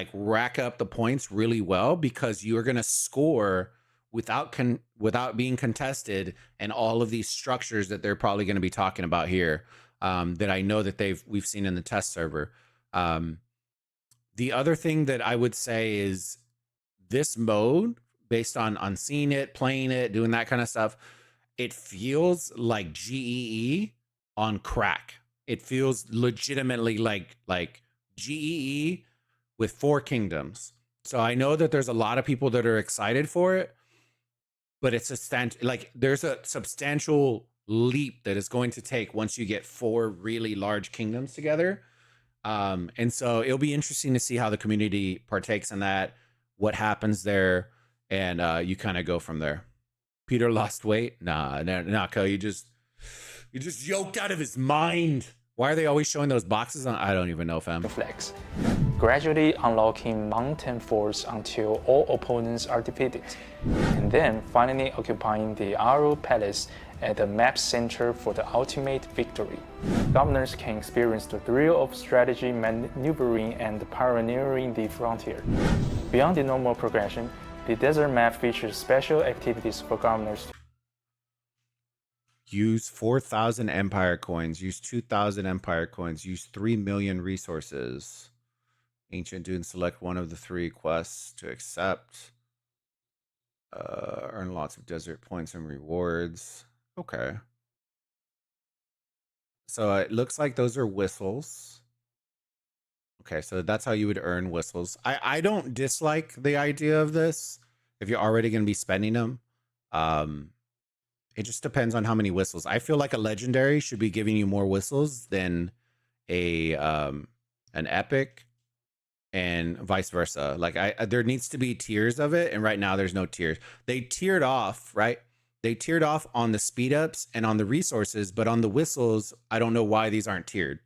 the points really well because you're going to score without being contested, and all of these structures that they're probably going to be talking about here, that I know that we've seen in the test server. The other thing that I would say is this mode, based on seeing it, playing it, doing that kind of stuff, it feels like GEE on crack. It feels legitimately like GEE with 4 kingdoms. So I know that there's a lot of people that are excited for it, but it's there's a substantial leap that is going to take once you get 4 really large kingdoms together. And so it'll be interesting to see how the community partakes in that, what happens there, and you kind of go from there. Peter lost weight? Nah, you just yoked out of his mind. Why are they always showing those boxes on? I don't even know, fam. Flex, gradually unlocking mountain forts until all opponents are defeated, and then finally occupying the Aro Palace at the map center for the ultimate victory. Governors can experience the thrill of strategy, maneuvering, and pioneering the frontier. Beyond the normal progression, the desert map features special activities for governors. Use 4,000 Empire coins. Use 2,000 Empire coins. Use 3 million resources. Ancient Dunes, select one of the 3 quests to accept. Earn lots of desert points and rewards. Okay. So it looks like those are whistles. Okay, so that's how you would earn whistles. I don't dislike the idea of this if you're already going to be spending them. It just depends on how many whistles. I feel like a legendary should be giving you more whistles than an epic, and vice versa. Like there needs to be tiers of it, and right now there's no tiers. They tiered off, right? They tiered off on the speed ups and on the resources, but on the whistles, I don't know why these aren't tiered.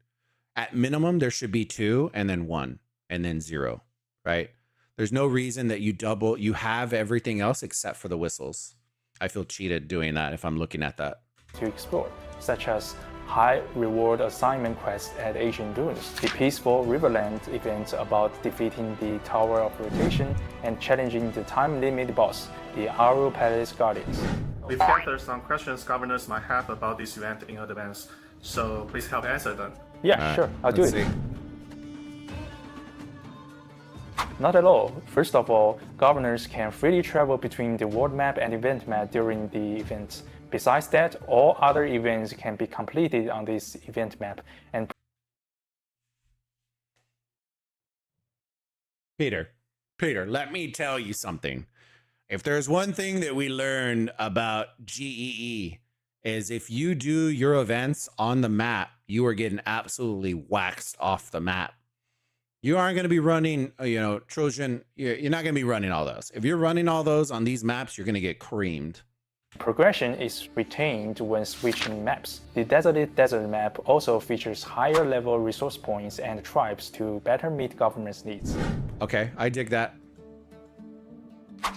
At minimum, there should be 2 and then 1 and then 0, right? There's no reason that you have everything else except for the whistles. I feel cheated doing that if I'm looking at that. To explore, such as high reward assignment quests at Ancient Dunes, the peaceful Riverland event about defeating the Tower of Rotation and challenging the time limit boss, the Aro Palace Guardians. We've gathered some questions governors might have about this event in advance, so please help answer them. Yeah, sure, I'll do it. See. Not at all. First of all, governors can freely travel between the world map and event map during the events. Besides that, all other events can be completed on this event map. And Peter, let me tell you something. If there's one thing that we learned about GEE is if you do your events on the map, you are getting absolutely waxed off the map. You aren't going to be running, Trojan. You're not going to be running all those. If you're running all those on these maps, you're going to get creamed. Progression is retained when switching maps. The Desolate Desert map also features higher level resource points and tribes to better meet government's needs. Okay, I dig that.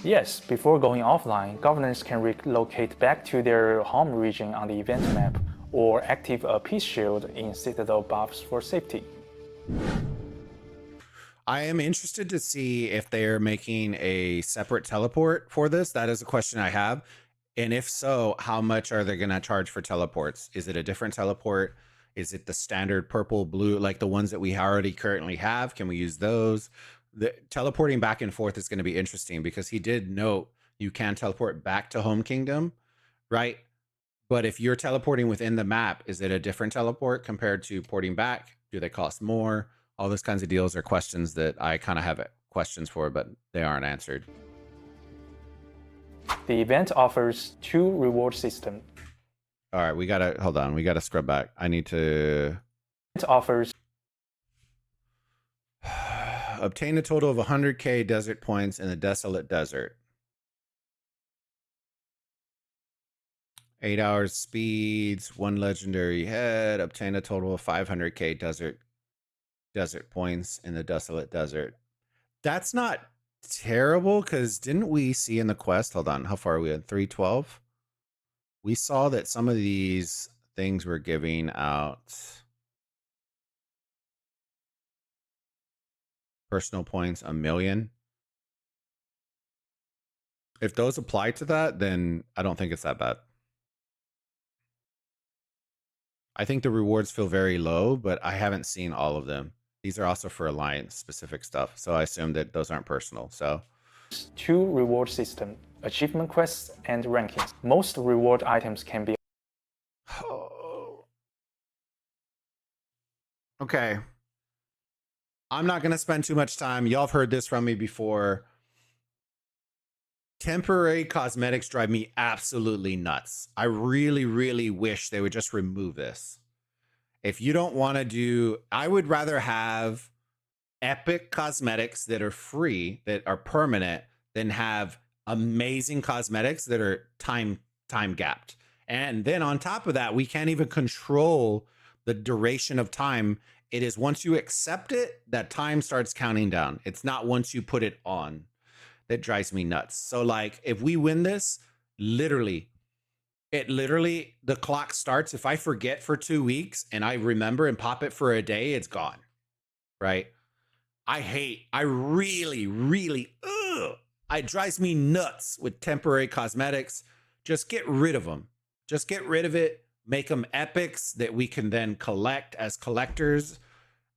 Yes, before going offline, governors can relocate back to their home region on the event map or active a peace shield in Citadel buffs for safety. I am interested to see if they're making a separate teleport for this. That is a question I have. And if so, how much are they going to charge for teleports? Is it a different teleport? Is it the standard purple, blue, like the ones that we already currently have? Can we use those? The teleporting back and forth is going to be interesting because he did note you can teleport back to home kingdom, right? But if you're teleporting within the map, is it a different teleport compared to porting back? Do they cost more? All those kinds of deals are questions that I kind of have questions for, but they aren't answered. The event offers 2 reward systems. All right, we gotta hold on. We gotta scrub back. I need to. It offers obtain a total of 100k desert points in the Desolate Desert. 8 hours speeds, 1 legendary head. Obtain a total of 500k desert points in the Desolate Desert. That's not terrible because didn't we see in the quest? Hold on, how far are we at? 312. We saw that some of these things were giving out personal points 1,000,000. If those apply to that, then I don't think it's that bad. I think the rewards feel very low, but I haven't seen all of them. These are also for Alliance specific stuff, so I assume that those aren't personal. So 2 reward systems, achievement quests and rankings. Most reward items can be okay. I'm not going to spend too much time. Y'all have heard this from me before. Temporary cosmetics drive me absolutely nuts. I really, really wish they would just remove this. If you don't want to do, I would rather have epic cosmetics that are free, that are permanent, than have amazing cosmetics that are time gapped. And then on top of that, we can't even control the duration of time. It is once you accept it, that time starts counting down. It's not once you put it on. That drives me nuts. So like if we win this, literally, the clock starts. If I forget for 2 weeks and I remember and pop it for a day, it's gone, right? I really, really, it drives me nuts with temporary cosmetics. Just get rid of them. Just get rid of it. Make them epics that we can then collect as collectors,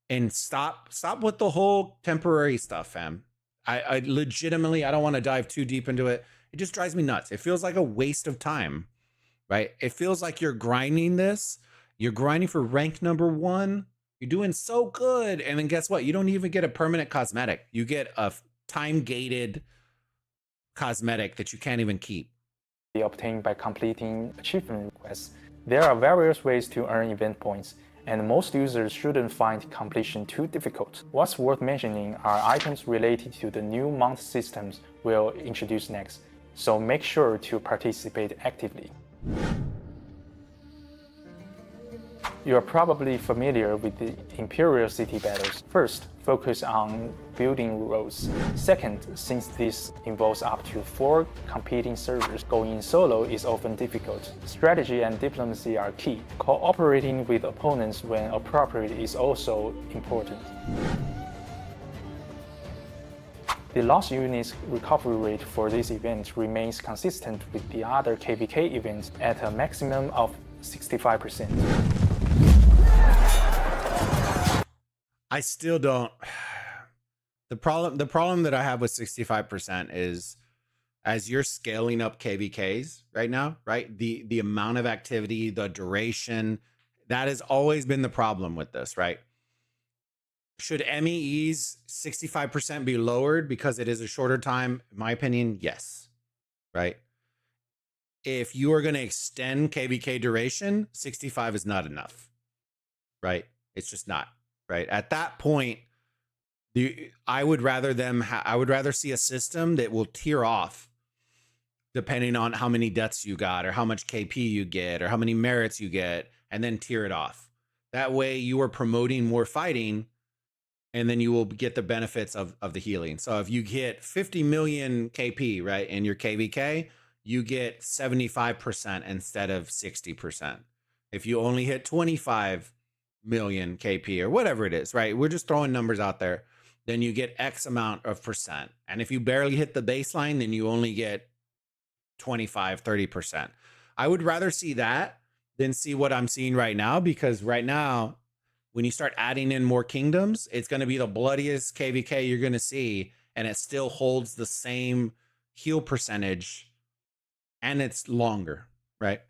and stop with the whole temporary stuff, fam. I legitimately, I don't want to dive too deep into it. It just drives me nuts. It feels like a waste of time, right? It feels like you're grinding this. You're grinding for rank number 1. You're doing so good. And then guess what? You don't even get a permanent cosmetic. You get a time-gated cosmetic that you can't even keep. Obtained by completing achievement requests. There are various ways to earn event points, and most users shouldn't find completion too difficult. What's worth mentioning are items related to the new month systems we'll introduce next, so make sure to participate actively. You are probably familiar with the Imperial City battles. First, focus on building roads. Second, since this involves up to 4 competing servers, going solo is often difficult. Strategy and diplomacy are key. Cooperating with opponents when appropriate is also important. The lost units recovery rate for this event remains consistent with the other KVK events at a maximum of 65%. I still don't. The problem that I have with 65% is as you're scaling up KVKs right now, right? The amount of activity, the duration, that has always been the problem with this, right? Should MEE's 65% be lowered because it is a shorter time? In my opinion, yes, right? If you are going to extend KVK duration, 65 is not enough. right? It's just not, right? At that point, I would rather see a system that will tier off depending on how many deaths you got or how much KP you get or how many merits you get, and then tier it off. That way you are promoting more fighting, and then you will get the benefits of the healing. So if you get 50 million KP, right, in your KVK, you get 75% instead of 60%. If you only hit 25 million KP or whatever it is, right? We're just throwing numbers out there. Then you get X amount of percent. And if you barely hit the baseline, then you only get 25, 30%. I would rather see that than see what I'm seeing right now, because right now, when you start adding in more kingdoms, it's going to be the bloodiest KVK you're going to see, and it still holds the same heal percentage, and it's longer, right?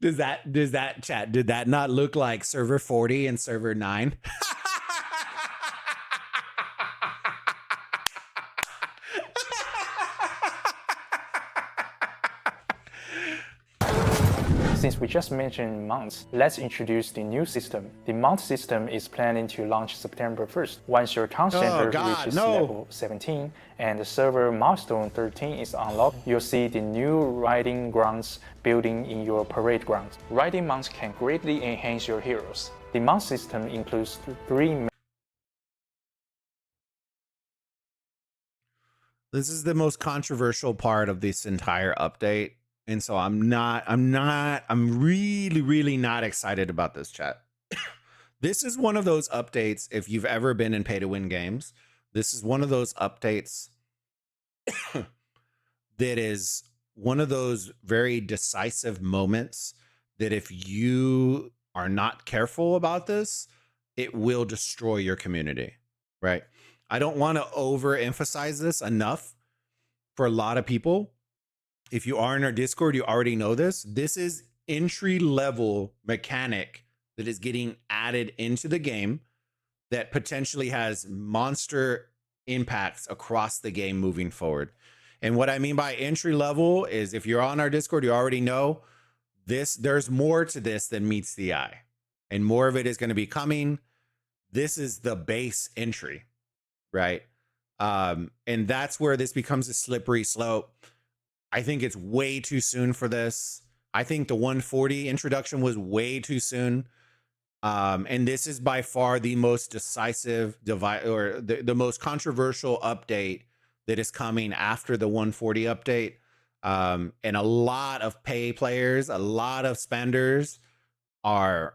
Does that chat, did that not look like server 40 and server 9? Since we just mentioned months, let's introduce the new system. The month system is planning to launch September 1st. Once your town center reaches level 17 and the server milestone 13 is unlocked, you'll see the new riding grounds building in your parade grounds. Riding mounts can greatly enhance your heroes. The mount system includes 3 This is the most controversial part of this entire update. And so I'm really not excited about this, chat. This is one of those updates, if you've ever been in pay to win games, this is one of those updates that is one of those very decisive moments that if you are not careful about this, it will destroy your community, right? I don't want to overemphasize this enough for a lot of people. If you are in our Discord, you already know this. This is entry level mechanic that is getting added into the game that potentially has monster impacts across the game moving forward. And what I mean by entry level is, if you're on our Discord, you already know this. There's more to this than meets the eye, and more of it is going to be coming. This is the base entry, right? And that's where this becomes a slippery slope. I think it's way too soon for this. I think the 140 introduction was way too soon. And this is by far the most decisive or the most controversial update that is coming after the 140 update. And a lot of pay players, a lot of spenders are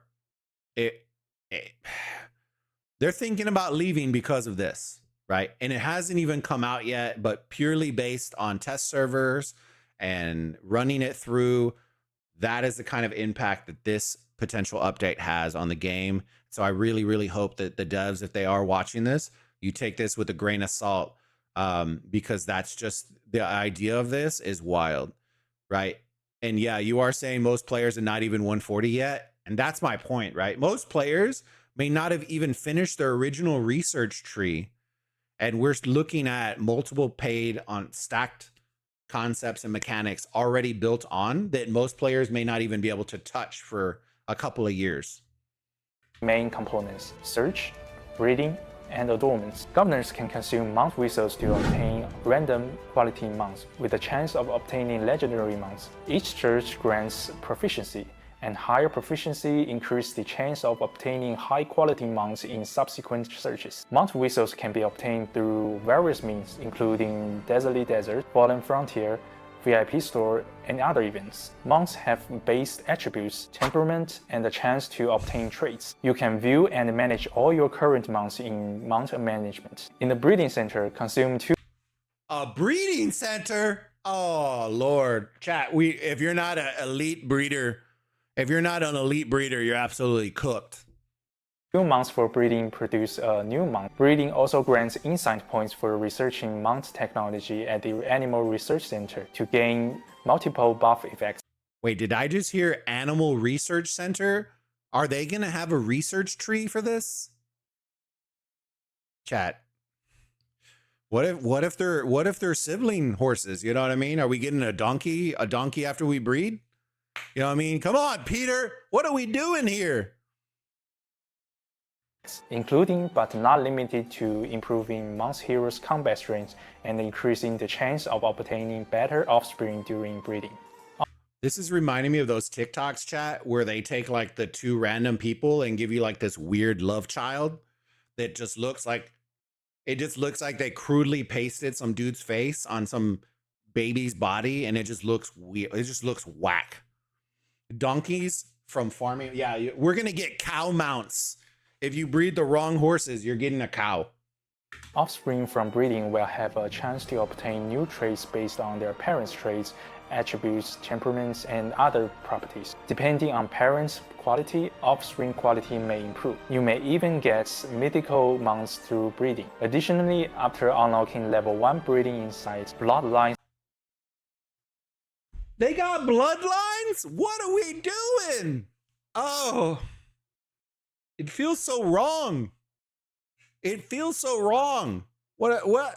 they're thinking about leaving because of this, right? And it hasn't even come out yet, but purely based on test servers and running it through, that is the kind of impact that this potential update has on the game. So I really hope that the devs, if they are watching this, you take this with a grain of salt, because that's just the idea of this is wild, right? And yeah, you are saying most players are not even 140 yet. And that's my point, right? Most players may not have even finished their original research tree. And we're looking at multiple paid on stacked concepts and mechanics already built on that most players may not even be able to touch for a couple of years. main components: search, breeding, and adornments. Governors can consume mount whistles to obtain random quality mounts with a chance of obtaining legendary mounts. Each search grants proficiency, and higher proficiency increases the chance of obtaining high-quality mounts in subsequent searches. Mount whistles can be obtained through various means, including Desolate Desert, Fallen Frontier, VIP store, and other events. Mounts have base attributes, temperament, and the chance to obtain traits. You can view and manage all your current mounts in Mount Management. In the Breeding Center, consume 2 A breeding center? Oh, Lord. Chat, if you're not an elite breeder, you're absolutely cooked. mounts for breeding produce a new mount. Breeding also grants insight points for researching mount technology at the Animal Research Center to gain multiple buff effects. Wait, did I just hear Animal Research Center? Are they going to have a research tree for this? Chat. What if they're sibling horses? You know what I mean? Are we getting a donkey after we breed? You know what I mean? Come on, Peter. What are we doing here? Including but not limited to improving Mouse Hero's combat strength and increasing the chance of obtaining better offspring during breeding. This is reminding me of those TikToks, chat, where they take like the two random people and give you like this weird love child that just looks like they crudely pasted some dude's face on some baby's body, and it just looks weird. It just looks whack. Donkeys from farming. Yeah, we're gonna get cow mounts. If you breed the wrong horses, you're getting a cow. Offspring from breeding will have a chance to obtain new traits based on their parents' traits, attributes, temperaments, and other properties. Depending on parents' quality, offspring quality may improve. You may even get mythical mounts through breeding. Additionally, after unlocking level 1 breeding insights, bloodlines. They got bloodlines? What are we doing? Oh, it feels so wrong. It feels so wrong. What? What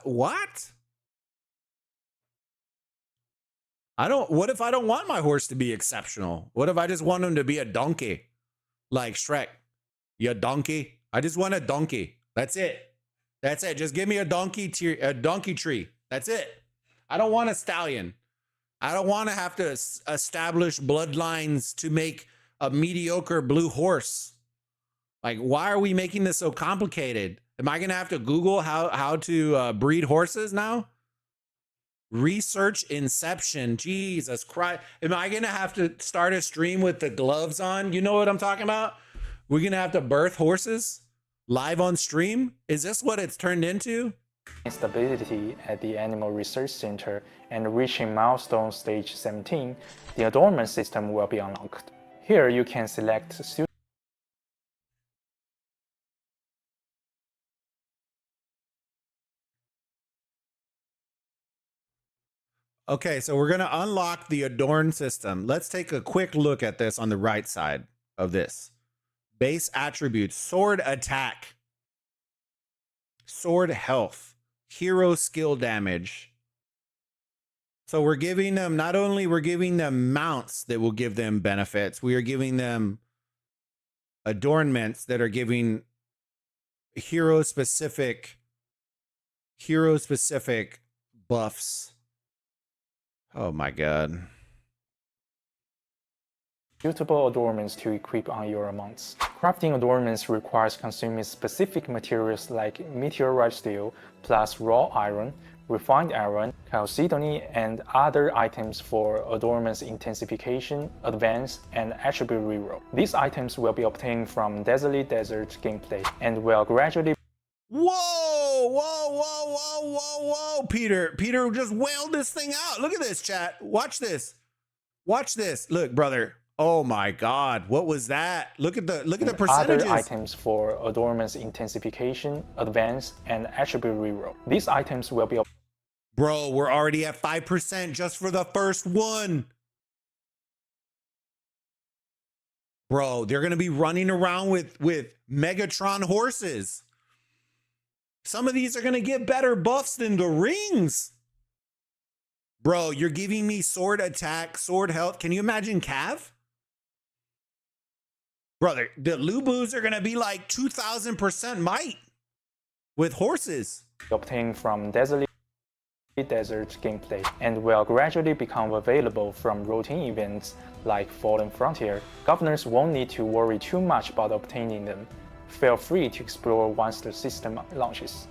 if I don't want my horse to be exceptional? What if I just want him to be a donkey? Like Shrek. You donkey? I just want a donkey. That's it. That's it. Just give me a donkey tree. That's it. I don't want a stallion. I don't want to have to establish bloodlines to make a mediocre blue horse. Like, why are we making this so complicated? Am I going to have to Google how to breed horses now? Research Inception. Jesus Christ. Am I going to have to start a stream with the gloves on? You know what I'm talking about? We're going to have to birth horses live on stream? Is this what it's turned into? Stability at the Animal Research Center and reaching milestone stage 17, the adornment system will be unlocked. Here you can select Okay, so we're going to unlock the Adorn system. Let's take a quick look at this on the right side of this. Base attributes, sword attack, sword health, hero skill damage. So we're giving them, not only we're giving them mounts that will give them benefits, we are giving them adornments that are giving hero specific buffs. Oh my God. suitable adornments to equip on your mounts. Crafting adornments requires consuming specific materials like meteorite steel, plus raw iron, refined iron, chalcedony, and other items for adornments intensification, advance, and attribute reroll. These items will be obtained from Desolate Desert gameplay and will gradually. Whoa, Peter just wailed this thing out. Look at this, chat. Watch this. Look, brother. Oh my God, what was that? Look at the percentages. Other items for adornments intensification, advance, and attribute reroll. These items will be. Bro, we're already at 5% just for the first one. Bro, they're gonna be running around with Megatron horses. Some of these are gonna get better buffs than the rings. Bro, you're giving me sword attack, sword health. Can you imagine Cav? Brother, the Lubus are gonna be like 2,000% might with horses. Obtained from Desolate Desert gameplay and will gradually become available from routine events like Fallen Frontier. Governors won't need to worry too much about obtaining them. Feel free to explore once the system launches.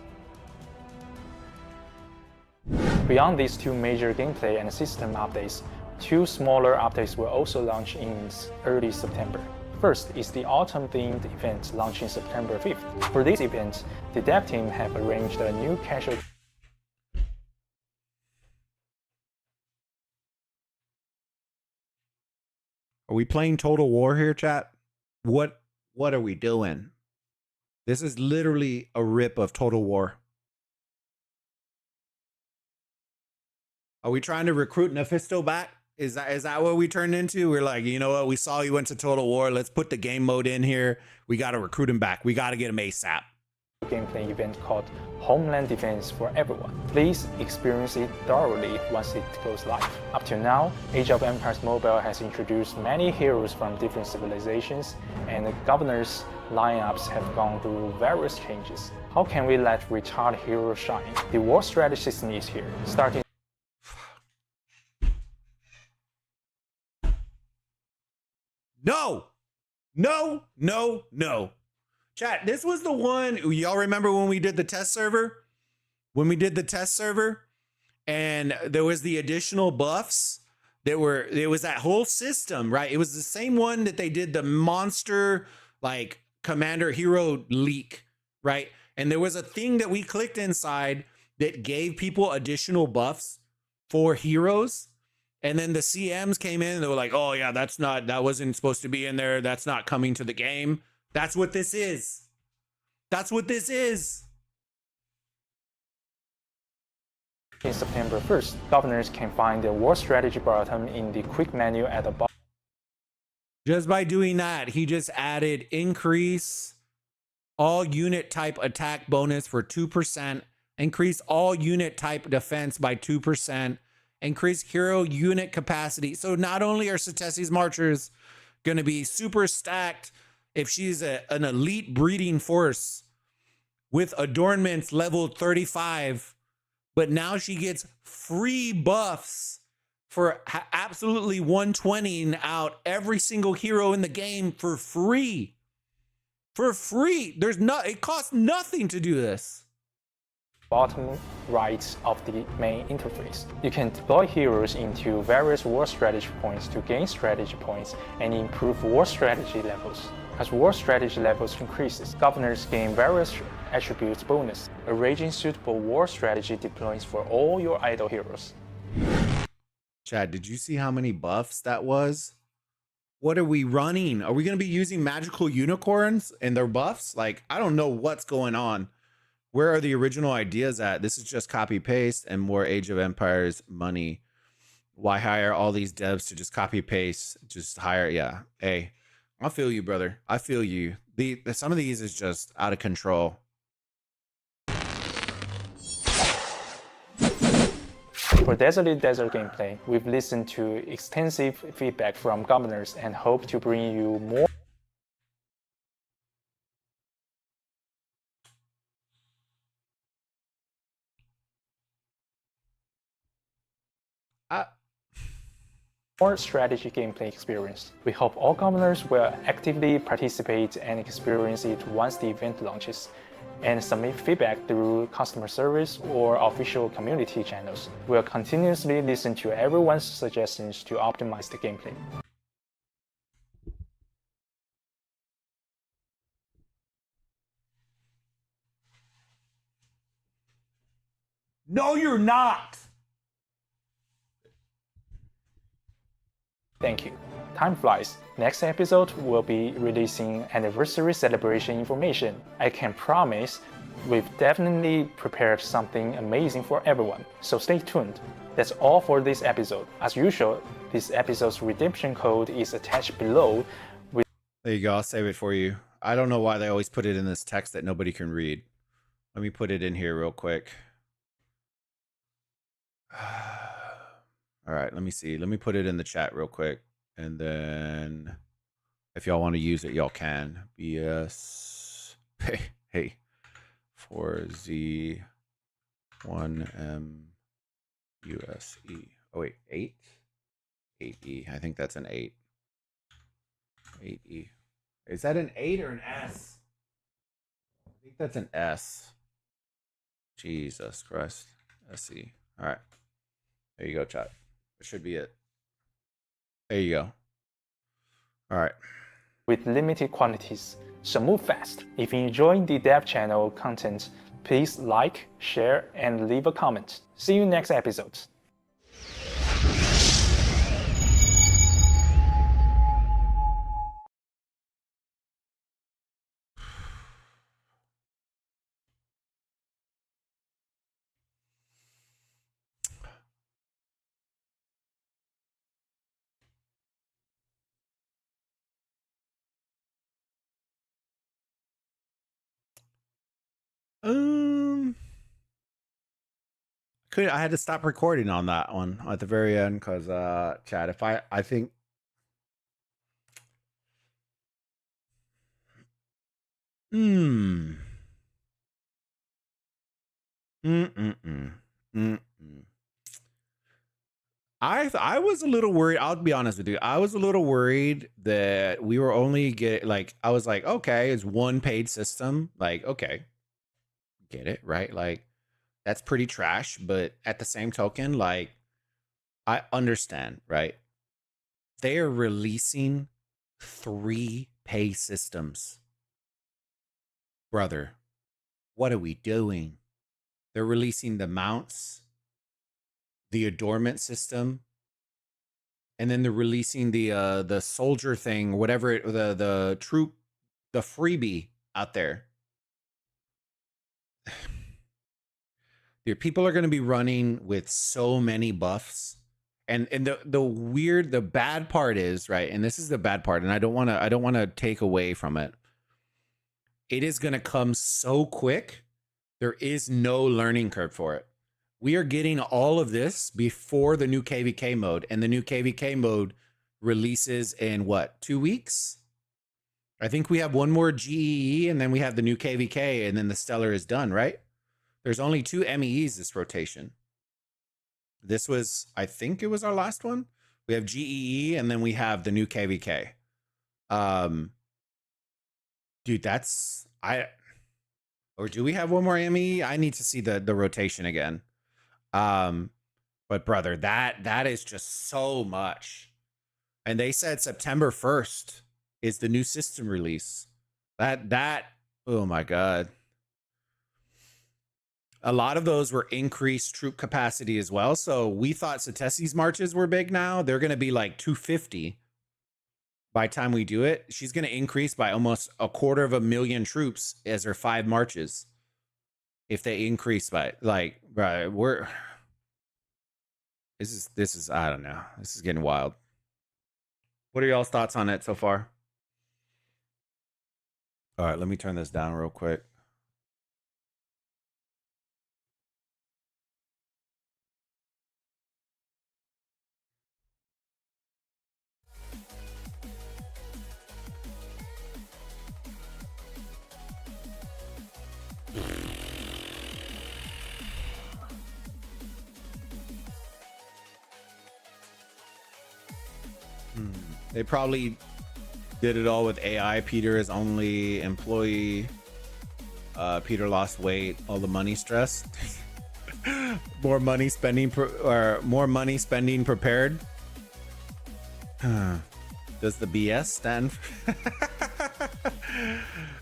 Beyond these two major gameplay and system updates, two smaller updates will also launch in early September. First is the autumn-themed event launching September 5th. For this event, the dev team have arranged a new casual. Are we playing Total War here, chat? What are we doing? This is literally a rip of Total War. Are we trying to recruit Nephisto back? Is that what we turned into? We're like, you know what? We saw you went to Total War. Let's put the game mode in here. We got to recruit him back. We got to get him ASAP. gameplay event called Homeland Defense for everyone. Please experience it thoroughly once it goes live. Up to now, Age of Empires Mobile has introduced many heroes from different civilizations, and the Governor's lineups have gone through various changes. How can we let retired heroes shine? The war strategy system is here, starting No, no, no, no. Chat, this was the one, y'all remember when we did the test server? When we did the test server and there was the additional buffs that were, it was that whole system, right? It was the same one that they did the monster, like commander hero leak, right? And there was a thing that we clicked inside that gave people additional buffs for heroes. And then the CMs came in and they were like, oh yeah, that wasn't supposed to be in there. That's not coming to the game. That's what this is. That's what this is. in September 1st. Governors can find the war strategy button in the quick menu at the bottom. Just by doing that, he just added increase all unit type attack bonus for 2%, increase all unit type defense by 2%, increase hero unit capacity. So not only are Satesi's Marchers going to be super stacked if she's an elite breeding force with adornments level 35, but now she gets free buffs for absolutely 120ing out every single hero in the game for free. For free. It costs nothing to do this. Bottom right of the main interface. You can deploy heroes into various war strategy points to gain strategy points and improve war strategy levels. As war strategy levels increases, governors gain various attributes bonus, arranging suitable war strategy deployments for all your idle heroes. Chad, did you see how many buffs that was? What are we running? Are we going to be using magical unicorns and their buffs? Like, I don't know what's going on. Where are the original ideas at? This is just copy paste and more Age of Empires money. Why hire all these devs to just copy paste? Just hire, yeah. Hey, I feel you, brother. I feel you. Some of these is just out of control. For Desolate Desert gameplay, we've listened to extensive feedback from governors and hope to bring you more. More strategy gameplay experience. We hope all governors will actively participate and experience it once the event launches, and submit feedback through customer service or official community channels. We'll continuously listen to everyone's suggestions to optimize the gameplay. No, you're not. Thank you. Time flies. Next episode, we'll be releasing anniversary celebration information. I can promise we've definitely prepared something amazing for everyone, so stay tuned. That's all for this episode. As usual, this episode's redemption code is attached below. There you go. I'll save it for you. I don't know why they always put it in this text that nobody can read. Let me put it in here real quick. All right, let me see. Let me put it in the chat real quick. And then if y'all want to use it, y'all can. BS. Hey. 4Z 1M USE. Oh, wait. 8? 8E. I think that's an 8. 8E. Is that an 8 or an S? I think that's an S. Jesus Christ. SE. All right. There you go, chat. That should be it. There you go. All right. With limited quantities, so move fast. If you enjoy the dev channel content, please like, share, and leave a comment. See you next episode. I had to stop recording on that one at the very end because Chad, if I think Mm. Mm-mm-mm. Mm-mm. I was a little worried. I'll be honest with you. I was a little worried that we were only I was like, okay, it's one paid system. Like, okay, get it, right? Like, that's pretty trash. But at the same token, like, I understand, right? They are releasing 3 pay systems. Brother, what are we doing? They're releasing the mounts, the adornment system, and then they're releasing the soldier thing, whatever the troop, the freebie out there. Dude, people are going to be running with so many buffs, and the bad part is, right, and this is the bad part, and I don't want to take away from it. It is going to come so quick. There is no learning curve for it. We are getting all of this before the new KVK mode, and the new KVK mode releases in what, 2 weeks? I think we have one more GEE, and then we have the new KVK, and then the Stellar is done, right? There's only 2 MEEs this rotation. This was, I think it was our last one. We have GEE, and then we have the new KVK. Dude, that's or do we have one more ME? I need to see the rotation again. But brother, that is just so much. And they said September 1st is the new system release. That oh my God. A lot of those were increased troop capacity as well. So we thought Satesi's marches were big now. They're going to be like 250 by the time we do it. She's going to increase by almost 250,000 troops as her 5 marches. If they increase by, like, right, this is, I don't know. This is getting wild. What are y'all's thoughts on it so far? All right, let me turn this down real quick. They probably did it all with AI. Peter is only employee. Peter lost weight. All the money stress. More money spending prepared. Does the BS stand for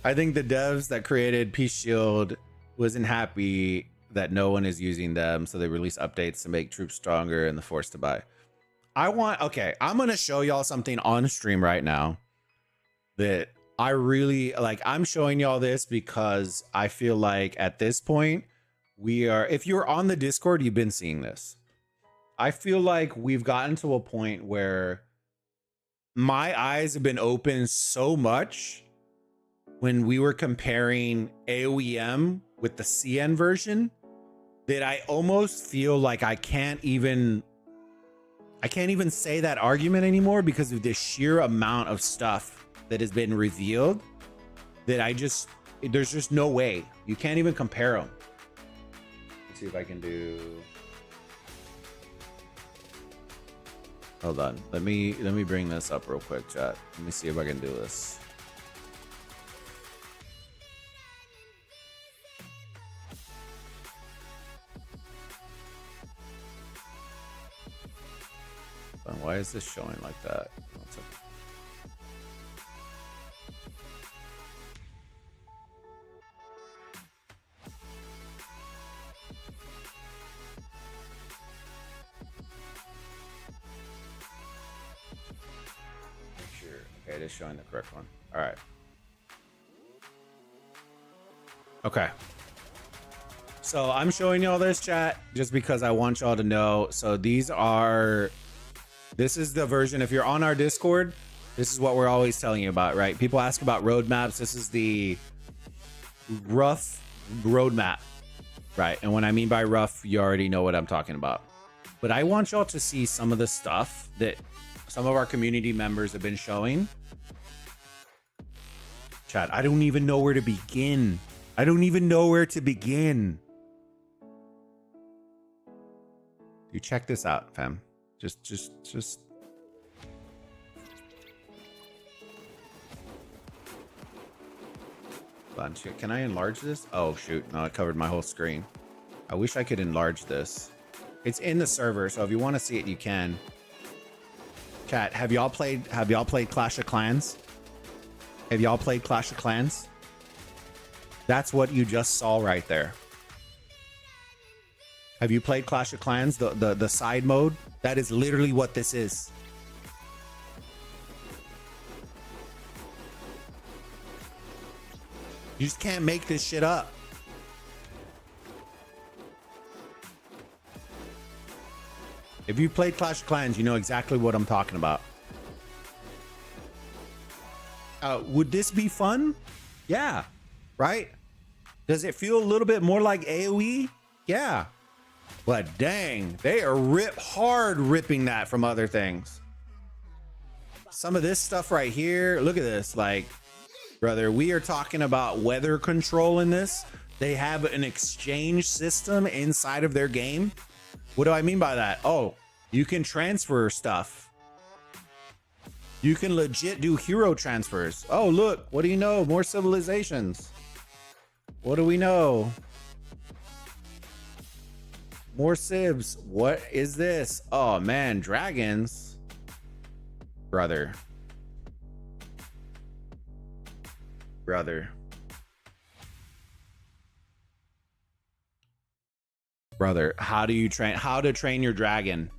I think the devs that created Peace Shield wasn't happy that no one is using them, so they release updates to make troops stronger and the force to buy. Okay, I'm gonna show y'all something on stream right now that I really like. I'm showing y'all this because I feel like at this point if you're on the Discord, you've been seeing this. I feel like we've gotten to a point where my eyes have been open so much when we were comparing aoem with the CN version that I almost feel like I can't even say that argument anymore because of the sheer amount of stuff that has been revealed that there's just no way. You can't even compare them. Let's see if I can do. Hold on. Let me bring this up real quick, chat. Let me see if I can do this. Why is this showing like that? One second. Make sure. Okay, it is showing the correct one. All right. Okay. So I'm showing y'all this, chat, just because I want y'all to know. So this is the version. If you're on our Discord, this is what we're always telling you about, right? People ask about roadmaps. This is the rough roadmap, right? And when I mean by rough, you already know what I'm talking about. But I want y'all to see some of the stuff that some of our community members have been showing. Chat, I don't even know where to begin. I don't even know where to begin. You check this out, fam. Just. Hold on, can I enlarge this? Oh shoot, no, it covered my whole screen. I wish I could enlarge this. It's in the server, so if you want to see it, you can. Chat, have y'all played Clash of Clans? Have y'all played Clash of Clans? That's what you just saw right there. Have you played Clash of Clans? The side mode? That is literally what this is. You just can't make this shit up. If you played Clash of Clans, you know exactly what I'm talking about. Would this be fun? Yeah. Right? Does it feel a little bit more like AoE? Yeah. But dang, they are ripping that from other things. Some of this stuff right here, look at this. Like, brother, we are talking about weather control in this. They have an exchange system inside of their game. What do I mean by that? Oh, you can transfer stuff. You can legit do hero transfers. Oh, look, what do you know? More civilizations. What do we know? More civs. What is this? Oh man, dragons. Brother. Brother, how to train your dragon?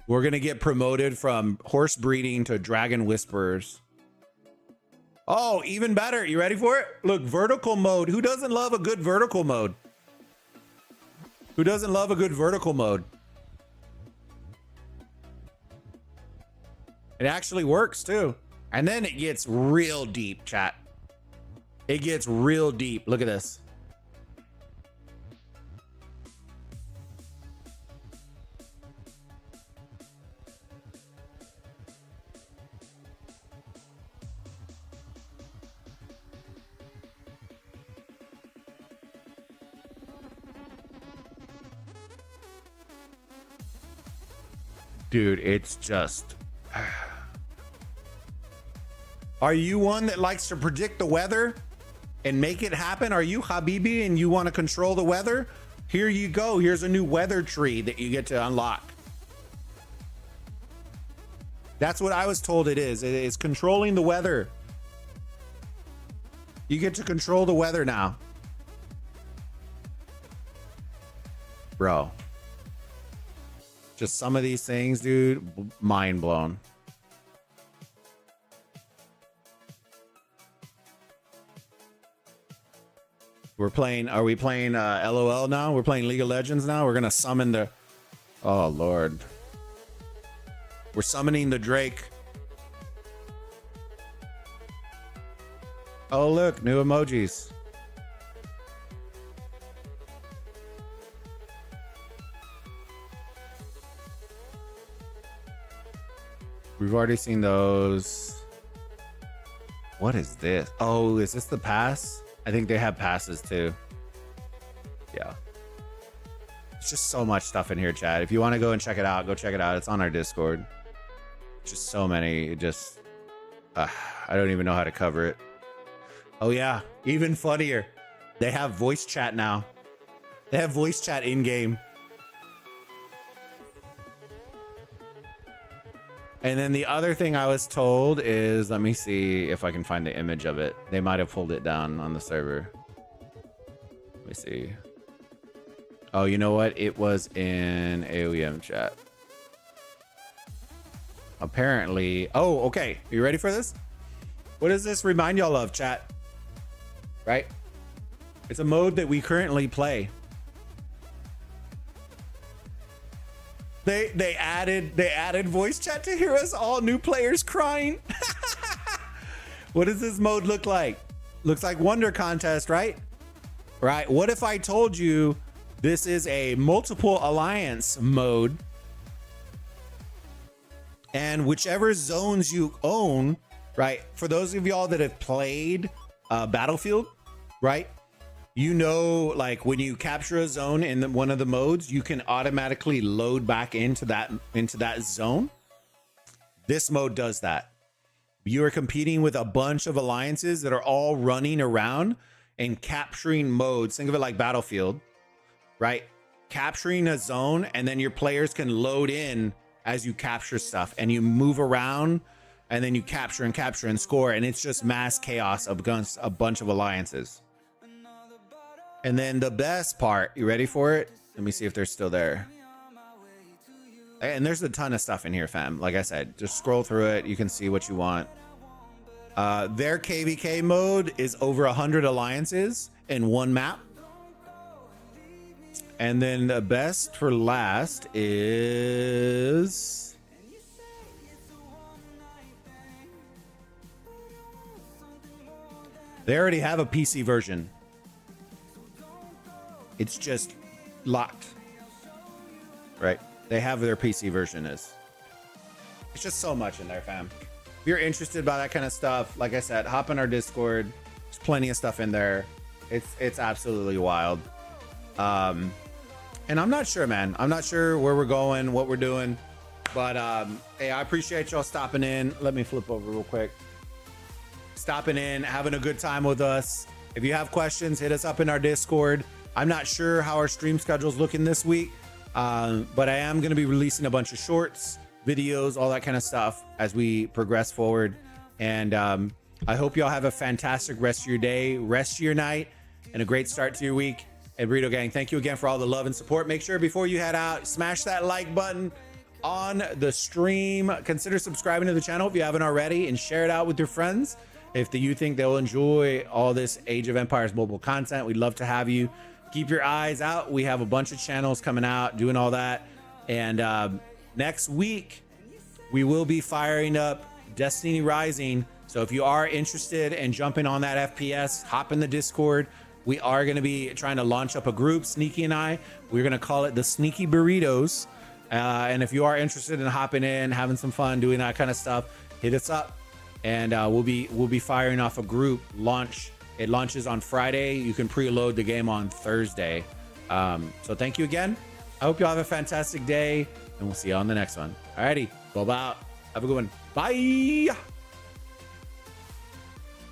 We're gonna get promoted from horse breeding to dragon whisperers. Oh, even better. You ready for it? Look, vertical mode. Who doesn't love a good vertical mode? Who doesn't love a good vertical mode? It actually works too. And then it gets real deep, chat. It gets real deep. Look at this. Dude, it's just... Are you one that likes to predict the weather and make it happen? Are you Habibi and you want to control the weather? Here you go. Here's a new weather tree that you get to unlock. That's what I was told it is. It is controlling the weather. You get to control the weather now. Bro. Just some of these things, dude, mind blown. Are we playing LOL now? We're playing League of Legends now? We're gonna summon the... Oh, Lord. We're summoning the Drake. Oh, look, new emojis. We've already seen those. What is this? Oh, is this the pass? I think they have passes too. Yeah. It's just so much stuff in here, chat. If you want to go and check it out, go check it out. It's on our Discord. Just so many. Just, I don't even know how to cover it. Oh yeah, even funnier. They have voice chat now. They have voice chat in game. And then the other thing I was told is, let me see if I can find the image of it. They might have pulled it down on the server. Let me see. Oh, you know what? It was in aoem chat. Apparently. Oh, okay. Are you ready for this? What does this remind y'all of, chat? Right? It's a mode that we currently play. They added voice chat to hear us all new players crying. What does this mode look like? Looks like Wonder Contest, right? right? What if I told you this is a multiple alliance mode, and whichever zones you own, right? For those of y'all that have played Battlefield, right? You know, like when you capture a zone in one of the modes, you can automatically load back into that zone. This mode does that. You are competing with a bunch of alliances that are all running around and capturing modes. Think of it like Battlefield, right? Capturing a zone, and then your players can load in as you capture stuff, and you move around, and then you capture and score, and it's just mass chaos against a bunch of alliances. And then the best part, you ready for it? Let me see if they're still there. And there's a ton of stuff in here, fam. Like I said, just scroll through it. You can see what you want. Their KVK mode is over 100 alliances in one map. And then the best for last is... they already have a PC version. It's just locked, right? They have their PC version is. It's just so much in there, fam. If you're interested by that kind of stuff, like I said, hop in our Discord. There's plenty of stuff in there. It's absolutely wild. And I'm not sure, man. I'm not sure where we're going, what we're doing, but hey, I appreciate y'all stopping in. Let me flip over real quick. Stopping in, having a good time with us. If you have questions, hit us up in our Discord. I'm not sure how our stream schedule's looking this week, but I am going to be releasing a bunch of shorts, videos, all that kind of stuff as we progress forward. And I hope y'all have a fantastic rest of your day, rest of your night, and a great start to your week. And Burrito Gang, thank you again for all the love and support. Make sure before you head out, smash that like button on the stream. Consider subscribing to the channel if you haven't already, and share it out with your friends if you think they'll enjoy all this Age of Empires mobile content. We'd love to have you. Keep your eyes out. We have a bunch of channels coming out doing all that. And next week, we will be firing up Destiny Rising. So if you are interested in jumping on that FPS, hop in the Discord. We are going to be trying to launch up a group, Sneaky and I. We're going to call it the Sneaky Burritos. And if you are interested in hopping in, having some fun, doing that kind of stuff, hit us up. And we'll be firing off a group launch. It launches on Friday. You can preload the game on Thursday. So thank you again. I hope you all have a fantastic day, and we'll see you on the next one. Alrighty, bye-bye. Have a good one. Bye.